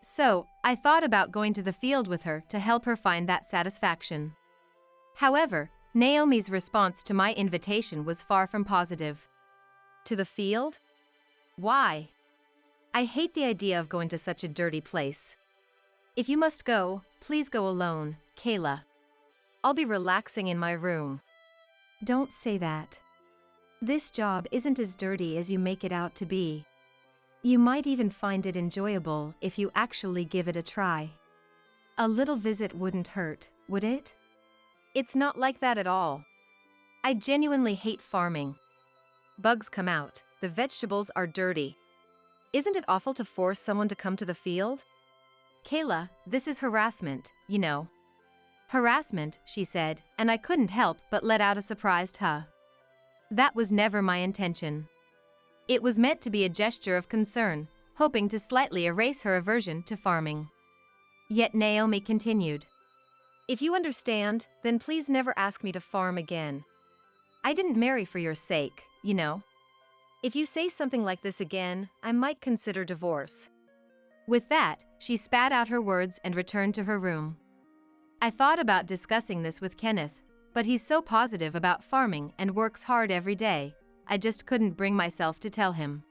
So, I thought about going to the field with her to help her find that satisfaction. However, Naomi's response to my invitation was far from positive. To the field? Why? I hate the idea of going to such a dirty place. If you must go, please go alone, Kayla. I'll be relaxing in my room. Don't say that. This job isn't as dirty as you make it out to be. You might even find it enjoyable if you actually give it a try. A little visit wouldn't hurt, would it? It's not like that at all. I genuinely hate farming. Bugs come out, the vegetables are dirty. Isn't it awful to force someone to come to the field? Kayla, this is harassment, you know. Harassment, she said, and I couldn't help but let out a surprised huh. That was never my intention. It was meant to be a gesture of concern, hoping to slightly erase her aversion to farming. Yet Naomi continued. If you understand, then please never ask me to farm again. I didn't marry for your sake, you know. If you say something like this again, I might consider divorce. With that, she spat out her words and returned to her room. I thought about discussing this with Kenneth, but he's so positive about farming and works hard every day, I just couldn't bring myself to tell him.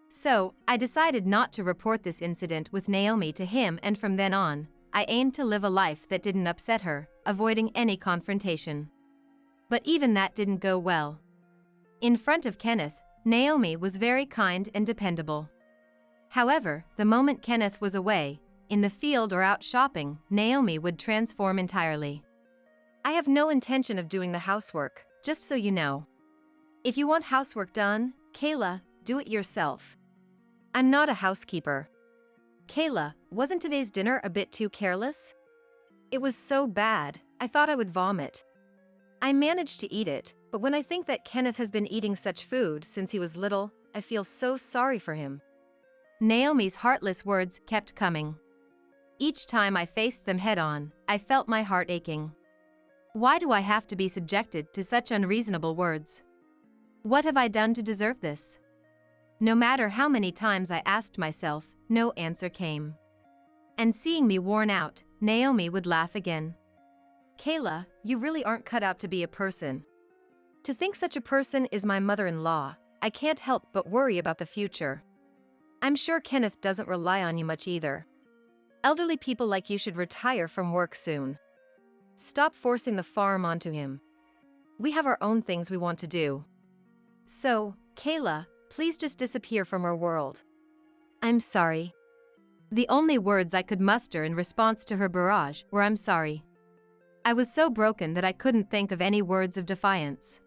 So, I decided not to report this incident with Naomi to him, and from then on, I aimed to live a life that didn't upset her, avoiding any confrontation. But even that didn't go well. In front of Kenneth, Naomi was very kind and dependable. However, the moment Kenneth was away, in the field or out shopping, Naomi would transform entirely. I have no intention of doing the housework, just so you know. If you want housework done, Kayla, do it yourself. I'm not a housekeeper. Kayla, wasn't today's dinner a bit too careless? It was so bad, I thought I would vomit. I managed to eat it, but when I think that Kenneth has been eating such food since he was little, I feel so sorry for him. Naomi's heartless words kept coming. Each time I faced them head-on, I felt my heart aching. Why do I have to be subjected to such unreasonable words? What have I done to deserve this? No matter how many times I asked myself, no answer came. And seeing me worn out, Naomi would laugh again. Kayla, you really aren't cut out to be a person. To think such a person is my mother-in-law, I can't help but worry about the future. I'm sure Kenneth doesn't rely on you much either. Elderly people like you should retire from work soon. Stop forcing the farm onto him. We have our own things we want to do. So, Kayla, please just disappear from our world. I'm sorry. The only words I could muster in response to her barrage were I'm sorry. I was so broken that I couldn't think of any words of defiance.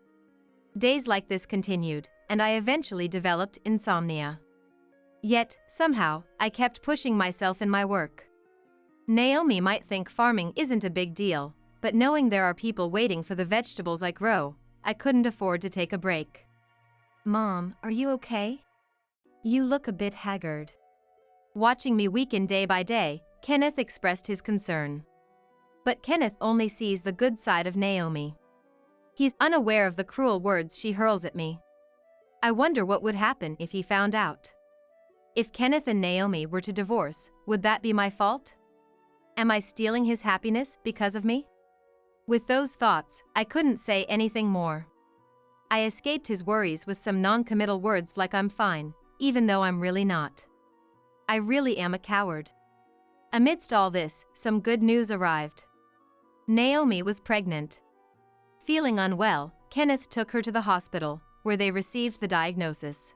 Days like this continued, and I eventually developed insomnia. Yet, somehow, I kept pushing myself in my work. Naomi might think farming isn't a big deal, but knowing there are people waiting for the vegetables I grow, I couldn't afford to take a break. Mom, are you okay? You look a bit haggard. Watching me weaken day by day, Kenneth expressed his concern. But Kenneth only sees the good side of Naomi. He's unaware of the cruel words she hurls at me. I wonder what would happen if he found out. If Kenneth and Naomi were to divorce, would that be my fault? Am I stealing his happiness because of me? With those thoughts, I couldn't say anything more. I escaped his worries with some non-committal words like I'm fine, even though I'm really not. I really am a coward. Amidst all this, some good news arrived. Naomi was pregnant. Feeling unwell, Kenneth took her to the hospital, where they received the diagnosis.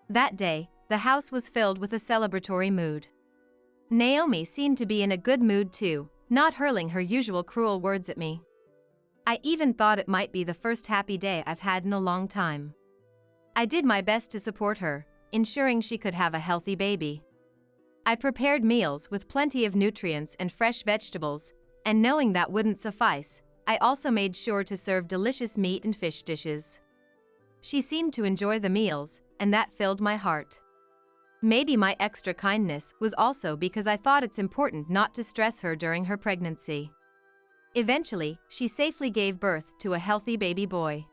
That day, the house was filled with a celebratory mood. Naomi seemed to be in a good mood too, not hurling her usual cruel words at me. I even thought it might be the first happy day I've had in a long time. I did my best to support her, ensuring she could have a healthy baby. I prepared meals with plenty of nutrients and fresh vegetables, and knowing that wouldn't suffice, I also made sure to serve delicious meat and fish dishes. She seemed to enjoy the meals, and that filled my heart. Maybe my extra kindness was also because I thought it's important not to stress her during her pregnancy. Eventually, she safely gave birth to a healthy baby boy.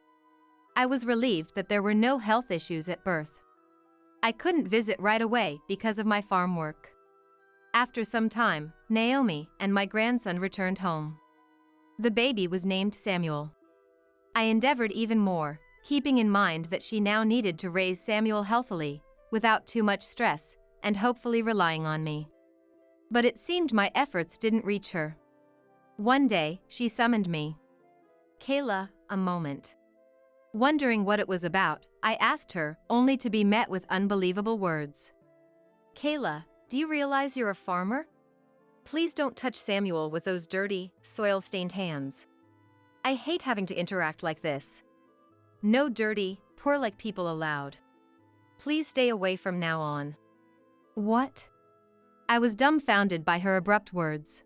I was relieved that there were no health issues at birth. I couldn't visit right away because of my farm work. After some time, Naomi and my grandson returned home. The baby was named Samuel. I endeavored even more, keeping in mind that she now needed to raise Samuel healthily, without too much stress, and hopefully relying on me. But it seemed my efforts didn't reach her. One day, she summoned me. "Kayla, a moment." Wondering what it was about, I asked her, only to be met with unbelievable words. "Kayla, do you realize you're a farmer? Please don't touch Samuel with those dirty, soil-stained hands. I hate having to interact like this. No dirty, poor-like people allowed. Please stay away from now on." What? I was dumbfounded by her abrupt words.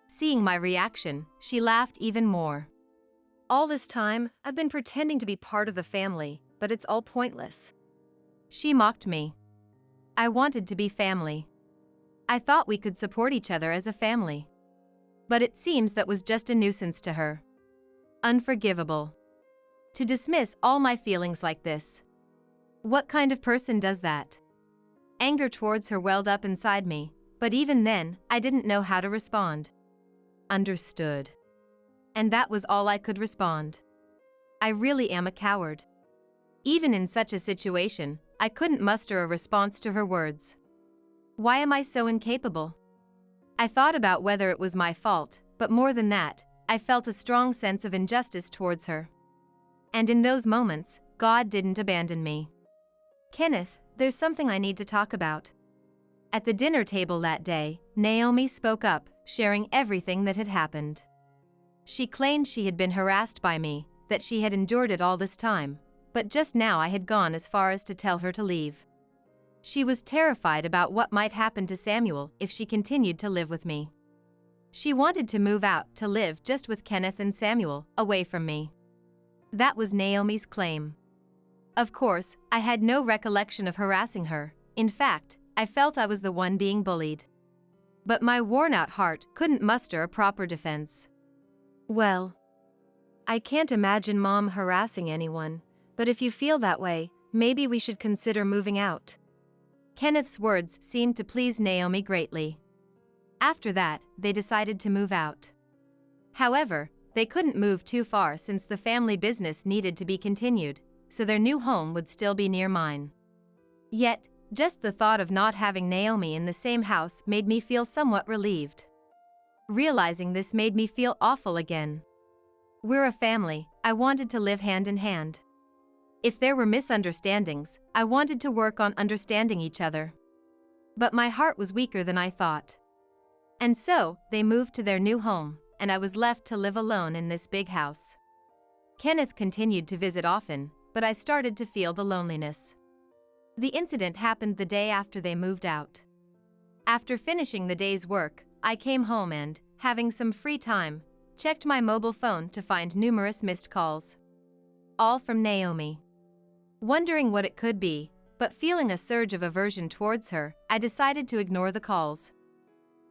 Seeing my reaction, she laughed even more. "All this time, I've been pretending to be part of the family, but it's all pointless." She mocked me. I wanted to be family. I thought we could support each other as a family. But it seems that was just a nuisance to her. Unforgivable. To dismiss all my feelings like this. What kind of person does that? Anger towards her welled up inside me, but even then, I didn't know how to respond. Understood. And that was all I could respond. I really am a coward. Even in such a situation, I couldn't muster a response to her words. Why am I so incapable? I thought about whether it was my fault, but more than that, I felt a strong sense of injustice towards her. And in those moments, God didn't abandon me. "Kenneth, there's something I need to talk about." At the dinner table that day, Naomi spoke up, sharing everything that had happened. She claimed she had been harassed by me, that she had endured it all this time, but just now I had gone as far as to tell her to leave. She was terrified about what might happen to Samuel if she continued to live with me. She wanted to move out to live just with Kenneth and Samuel, away from me. That was Naomi's claim. Of course, I had no recollection of harassing her. In fact, I felt I was the one being bullied. But my worn-out heart couldn't muster a proper defense. "Well, I can't imagine Mom harassing anyone, but if you feel that way, maybe we should consider moving out." Kenneth's words seemed to please Naomi greatly. After that, they decided to move out. However, they couldn't move too far since the family business needed to be continued, so their new home would still be near mine. Yet, just the thought of not having Naomi in the same house made me feel somewhat relieved. Realizing this made me feel awful again. We're a family, I wanted to live hand in hand. If there were misunderstandings, I wanted to work on understanding each other. But my heart was weaker than I thought. And so, they moved to their new home, and I was left to live alone in this big house. Kenneth continued to visit often, but I started to feel the loneliness. The incident happened the day after they moved out. After finishing the day's work, I came home and, having some free time, checked my mobile phone to find numerous missed calls. All from Naomi. Wondering what it could be, but feeling a surge of aversion towards her, I decided to ignore the calls.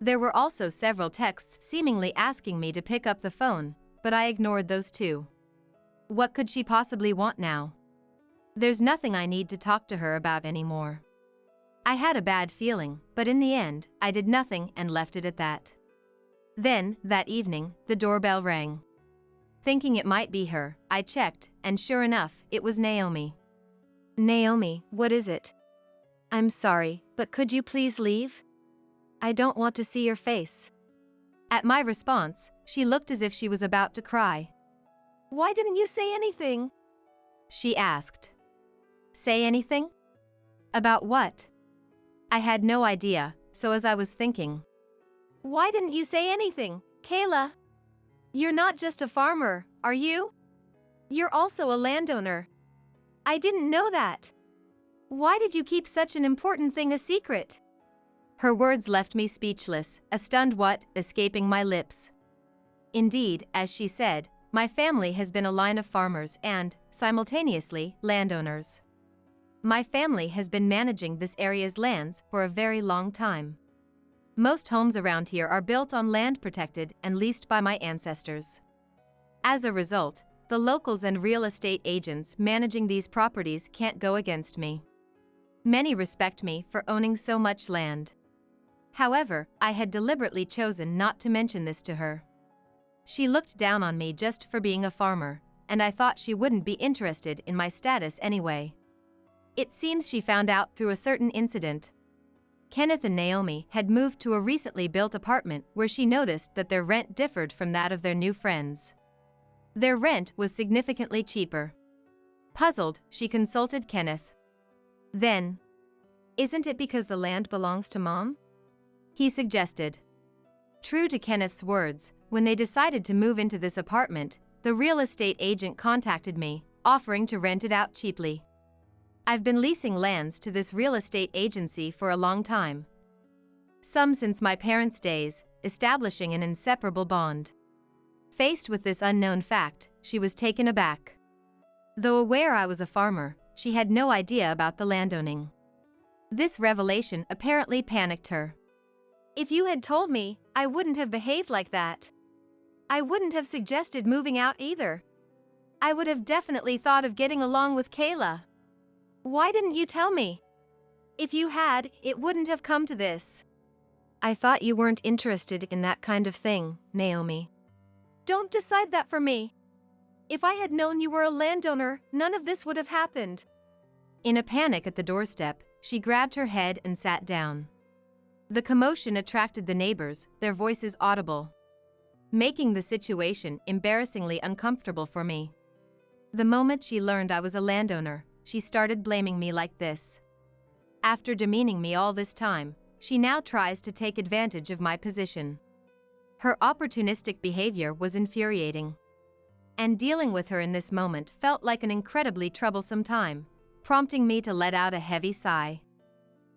There were also several texts seemingly asking me to pick up the phone, but I ignored those too. What could she possibly want now? There's nothing I need to talk to her about anymore. I had a bad feeling, but in the end, I did nothing and left it at that. Then, that evening, the doorbell rang. Thinking it might be her, I checked, and sure enough, it was Naomi. "Naomi, what is it?" "I'm sorry, but could you please leave? I don't want to see your face." At my response, she looked as if she was about to cry. "Why didn't you say anything?" she asked. Say anything? About what? I had no idea, so as I was thinking. "Why didn't you say anything, Kayla? You're not just a farmer, are you? You're also a landowner. I didn't know that. Why did you keep such an important thing a secret?" Her words left me speechless, a stunned "what" escaping my lips. Indeed, as she said, my family has been a line of farmers and, simultaneously, landowners. My family has been managing this area's lands for a very long time. Most homes around here are built on land protected and leased by my ancestors. As a result, the locals and real estate agents managing these properties can't go against me. Many respect me for owning so much land. However, I had deliberately chosen not to mention this to her. She looked down on me just for being a farmer, and I thought she wouldn't be interested in my status anyway. It seems she found out through a certain incident. Kenneth and Naomi had moved to a recently built apartment where she noticed that their rent differed from that of their new friends. Their rent was significantly cheaper. Puzzled, she consulted Kenneth. Then, "Isn't it because the land belongs to Mom?" he suggested. True to Kenneth's words, when they decided to move into this apartment, the real estate agent contacted me, offering to rent it out cheaply. I've been leasing lands to this real estate agency for a long time. Some since my parents' days, establishing an inseparable bond. Faced with this unknown fact, she was taken aback. Though aware I was a farmer, she had no idea about the landowning. This revelation apparently panicked her. If you had told me, I wouldn't have behaved like that. I wouldn't have suggested moving out either. I would have definitely thought of getting along with Kayla. Why didn't you tell me? If you had, it wouldn't have come to this. I thought you weren't interested in that kind of thing, Naomi. Don't decide that for me. If I had known you were a landowner, none of this would have happened. In a panic at the doorstep, she grabbed her head and sat down. The commotion attracted the neighbors, their voices audible, making the situation embarrassingly uncomfortable for me. The moment she learned I was a landowner, she started blaming me like this. After demeaning me all this time, she now tries to take advantage of my position. Her opportunistic behavior was infuriating. And dealing with her in this moment felt like an incredibly troublesome time, prompting me to let out a heavy sigh.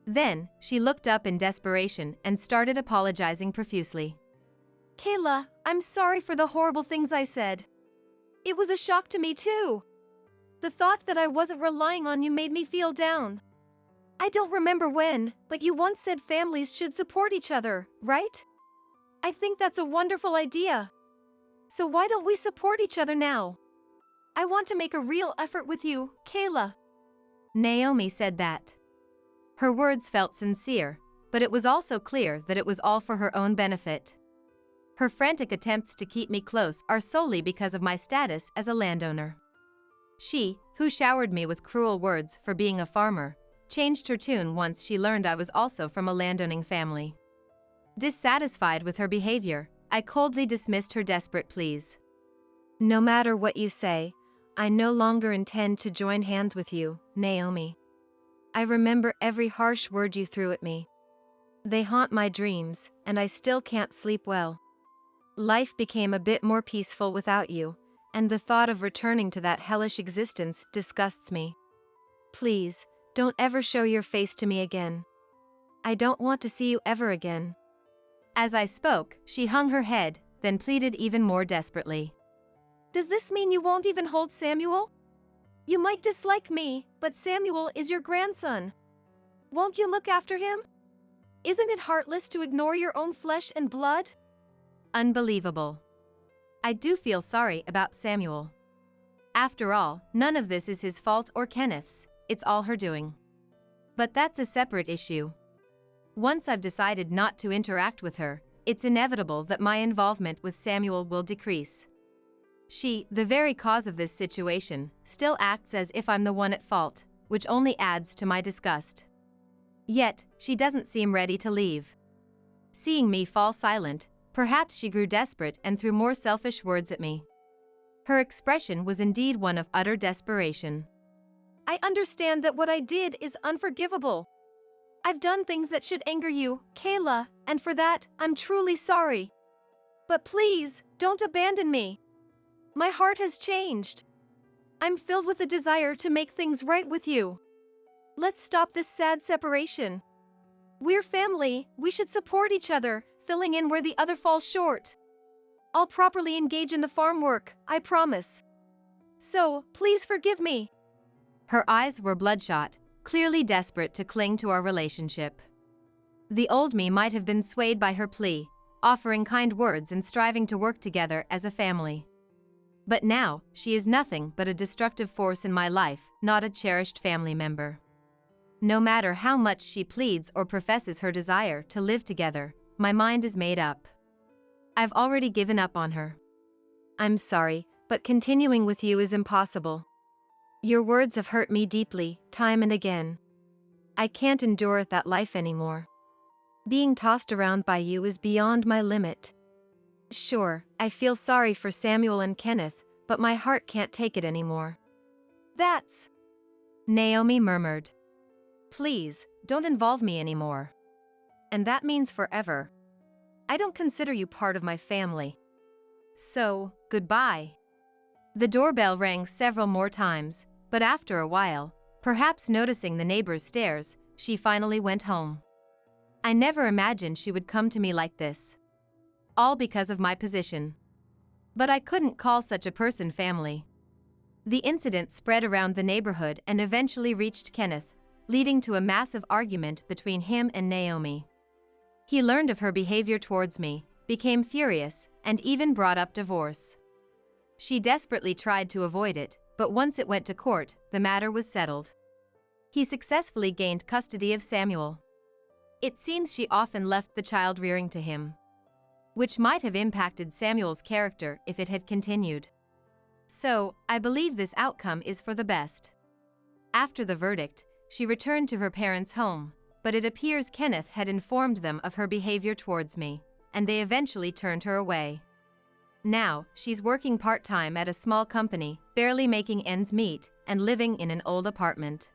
Then, she looked up in desperation and started apologizing profusely. Kayla, I'm sorry for the horrible things I said. It was a shock to me too. The thought that I wasn't relying on you made me feel down. I don't remember when, but you once said families should support each other, right? I think that's a wonderful idea. So why don't we support each other now? I want to make a real effort with you, Kayla. Naomi said that. Her words felt sincere, but it was also clear that it was all for her own benefit. Her frantic attempts to keep me close are solely because of my status as a landowner. She, who showered me with cruel words for being a farmer, changed her tune once she learned I was also from a landowning family. Dissatisfied with her behavior, I coldly dismissed her desperate pleas. No matter what you say, I no longer intend to join hands with you, Naomi. I remember every harsh word you threw at me. They haunt my dreams, and I still can't sleep well. Life became a bit more peaceful without you, and the thought of returning to that hellish existence disgusts me. Please, don't ever show your face to me again. I don't want to see you ever again. As I spoke, she hung her head, then pleaded even more desperately. Does this mean you won't even hold Samuel? You might dislike me, but Samuel is your grandson. Won't you look after him? Isn't it heartless to ignore your own flesh and blood? Unbelievable. I do feel sorry about Samuel. After all, none of this is his fault or Kenneth's, it's all her doing. But that's a separate issue. Once I've decided not to interact with her, it's inevitable that my involvement with Samuel will decrease. She, the very cause of this situation, still acts as if I'm the one at fault, which only adds to my disgust. Yet, she doesn't seem ready to leave. Seeing me fall silent, perhaps she grew desperate and threw more selfish words at me. Her expression was indeed one of utter desperation. I understand that what I did is unforgivable. I've done things that should anger you, Kayla, and for that, I'm truly sorry. But please, don't abandon me. My heart has changed. I'm filled with a desire to make things right with you. Let's stop this sad separation. We're family, we should support each other, filling in where the other falls short. I'll properly engage in the farm work, I promise. So, please forgive me. Her eyes were bloodshot, clearly desperate to cling to our relationship. The old me might have been swayed by her plea, offering kind words and striving to work together as a family. But now, she is nothing but a destructive force in my life, not a cherished family member. No matter how much she pleads or professes her desire to live together, my mind is made up. I've already given up on her. I'm sorry, but continuing with you is impossible. Your words have hurt me deeply, time and again. I can't endure that life anymore. Being tossed around by you is beyond my limit. Sure, I feel sorry for Samuel and Kenneth, but my heart can't take it anymore. That's... Naomi murmured. Please, don't involve me anymore. And that means forever. I don't consider you part of my family. So, goodbye. The doorbell rang several more times, but after a while, perhaps noticing the neighbor's stares, she finally went home. I never imagined she would come to me like this. All because of my position. But I couldn't call such a person family. The incident spread around the neighborhood and eventually reached Kenneth, leading to a massive argument between him and Naomi. He learned of her behavior towards me, became furious, and even brought up divorce. She desperately tried to avoid it, but once it went to court, the matter was settled. He successfully gained custody of Samuel. It seems she often left the child rearing to him, which might have impacted Samuel's character if it had continued. So, I believe this outcome is for the best. After the verdict, she returned to her parents' home, but it appears Kenneth had informed them of her behavior towards me, and they eventually turned her away. Now, she's working part-time at a small company, barely making ends meet, and living in an old apartment.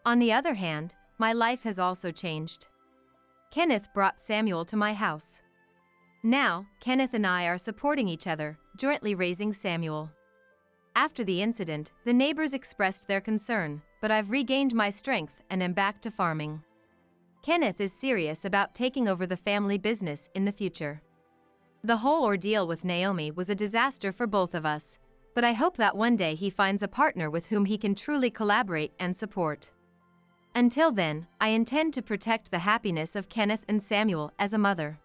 On the other hand, my life has also changed. Kenneth brought Samuel to my house. Now, Kenneth and I are supporting each other, jointly raising Samuel. After the incident, the neighbors expressed their concern, but I've regained my strength and am back to farming. Kenneth is serious about taking over the family business in the future. The whole ordeal with Naomi was a disaster for both of us, but I hope that one day he finds a partner with whom he can truly collaborate and support. Until then, I intend to protect the happiness of Kenneth and Samuel as a mother.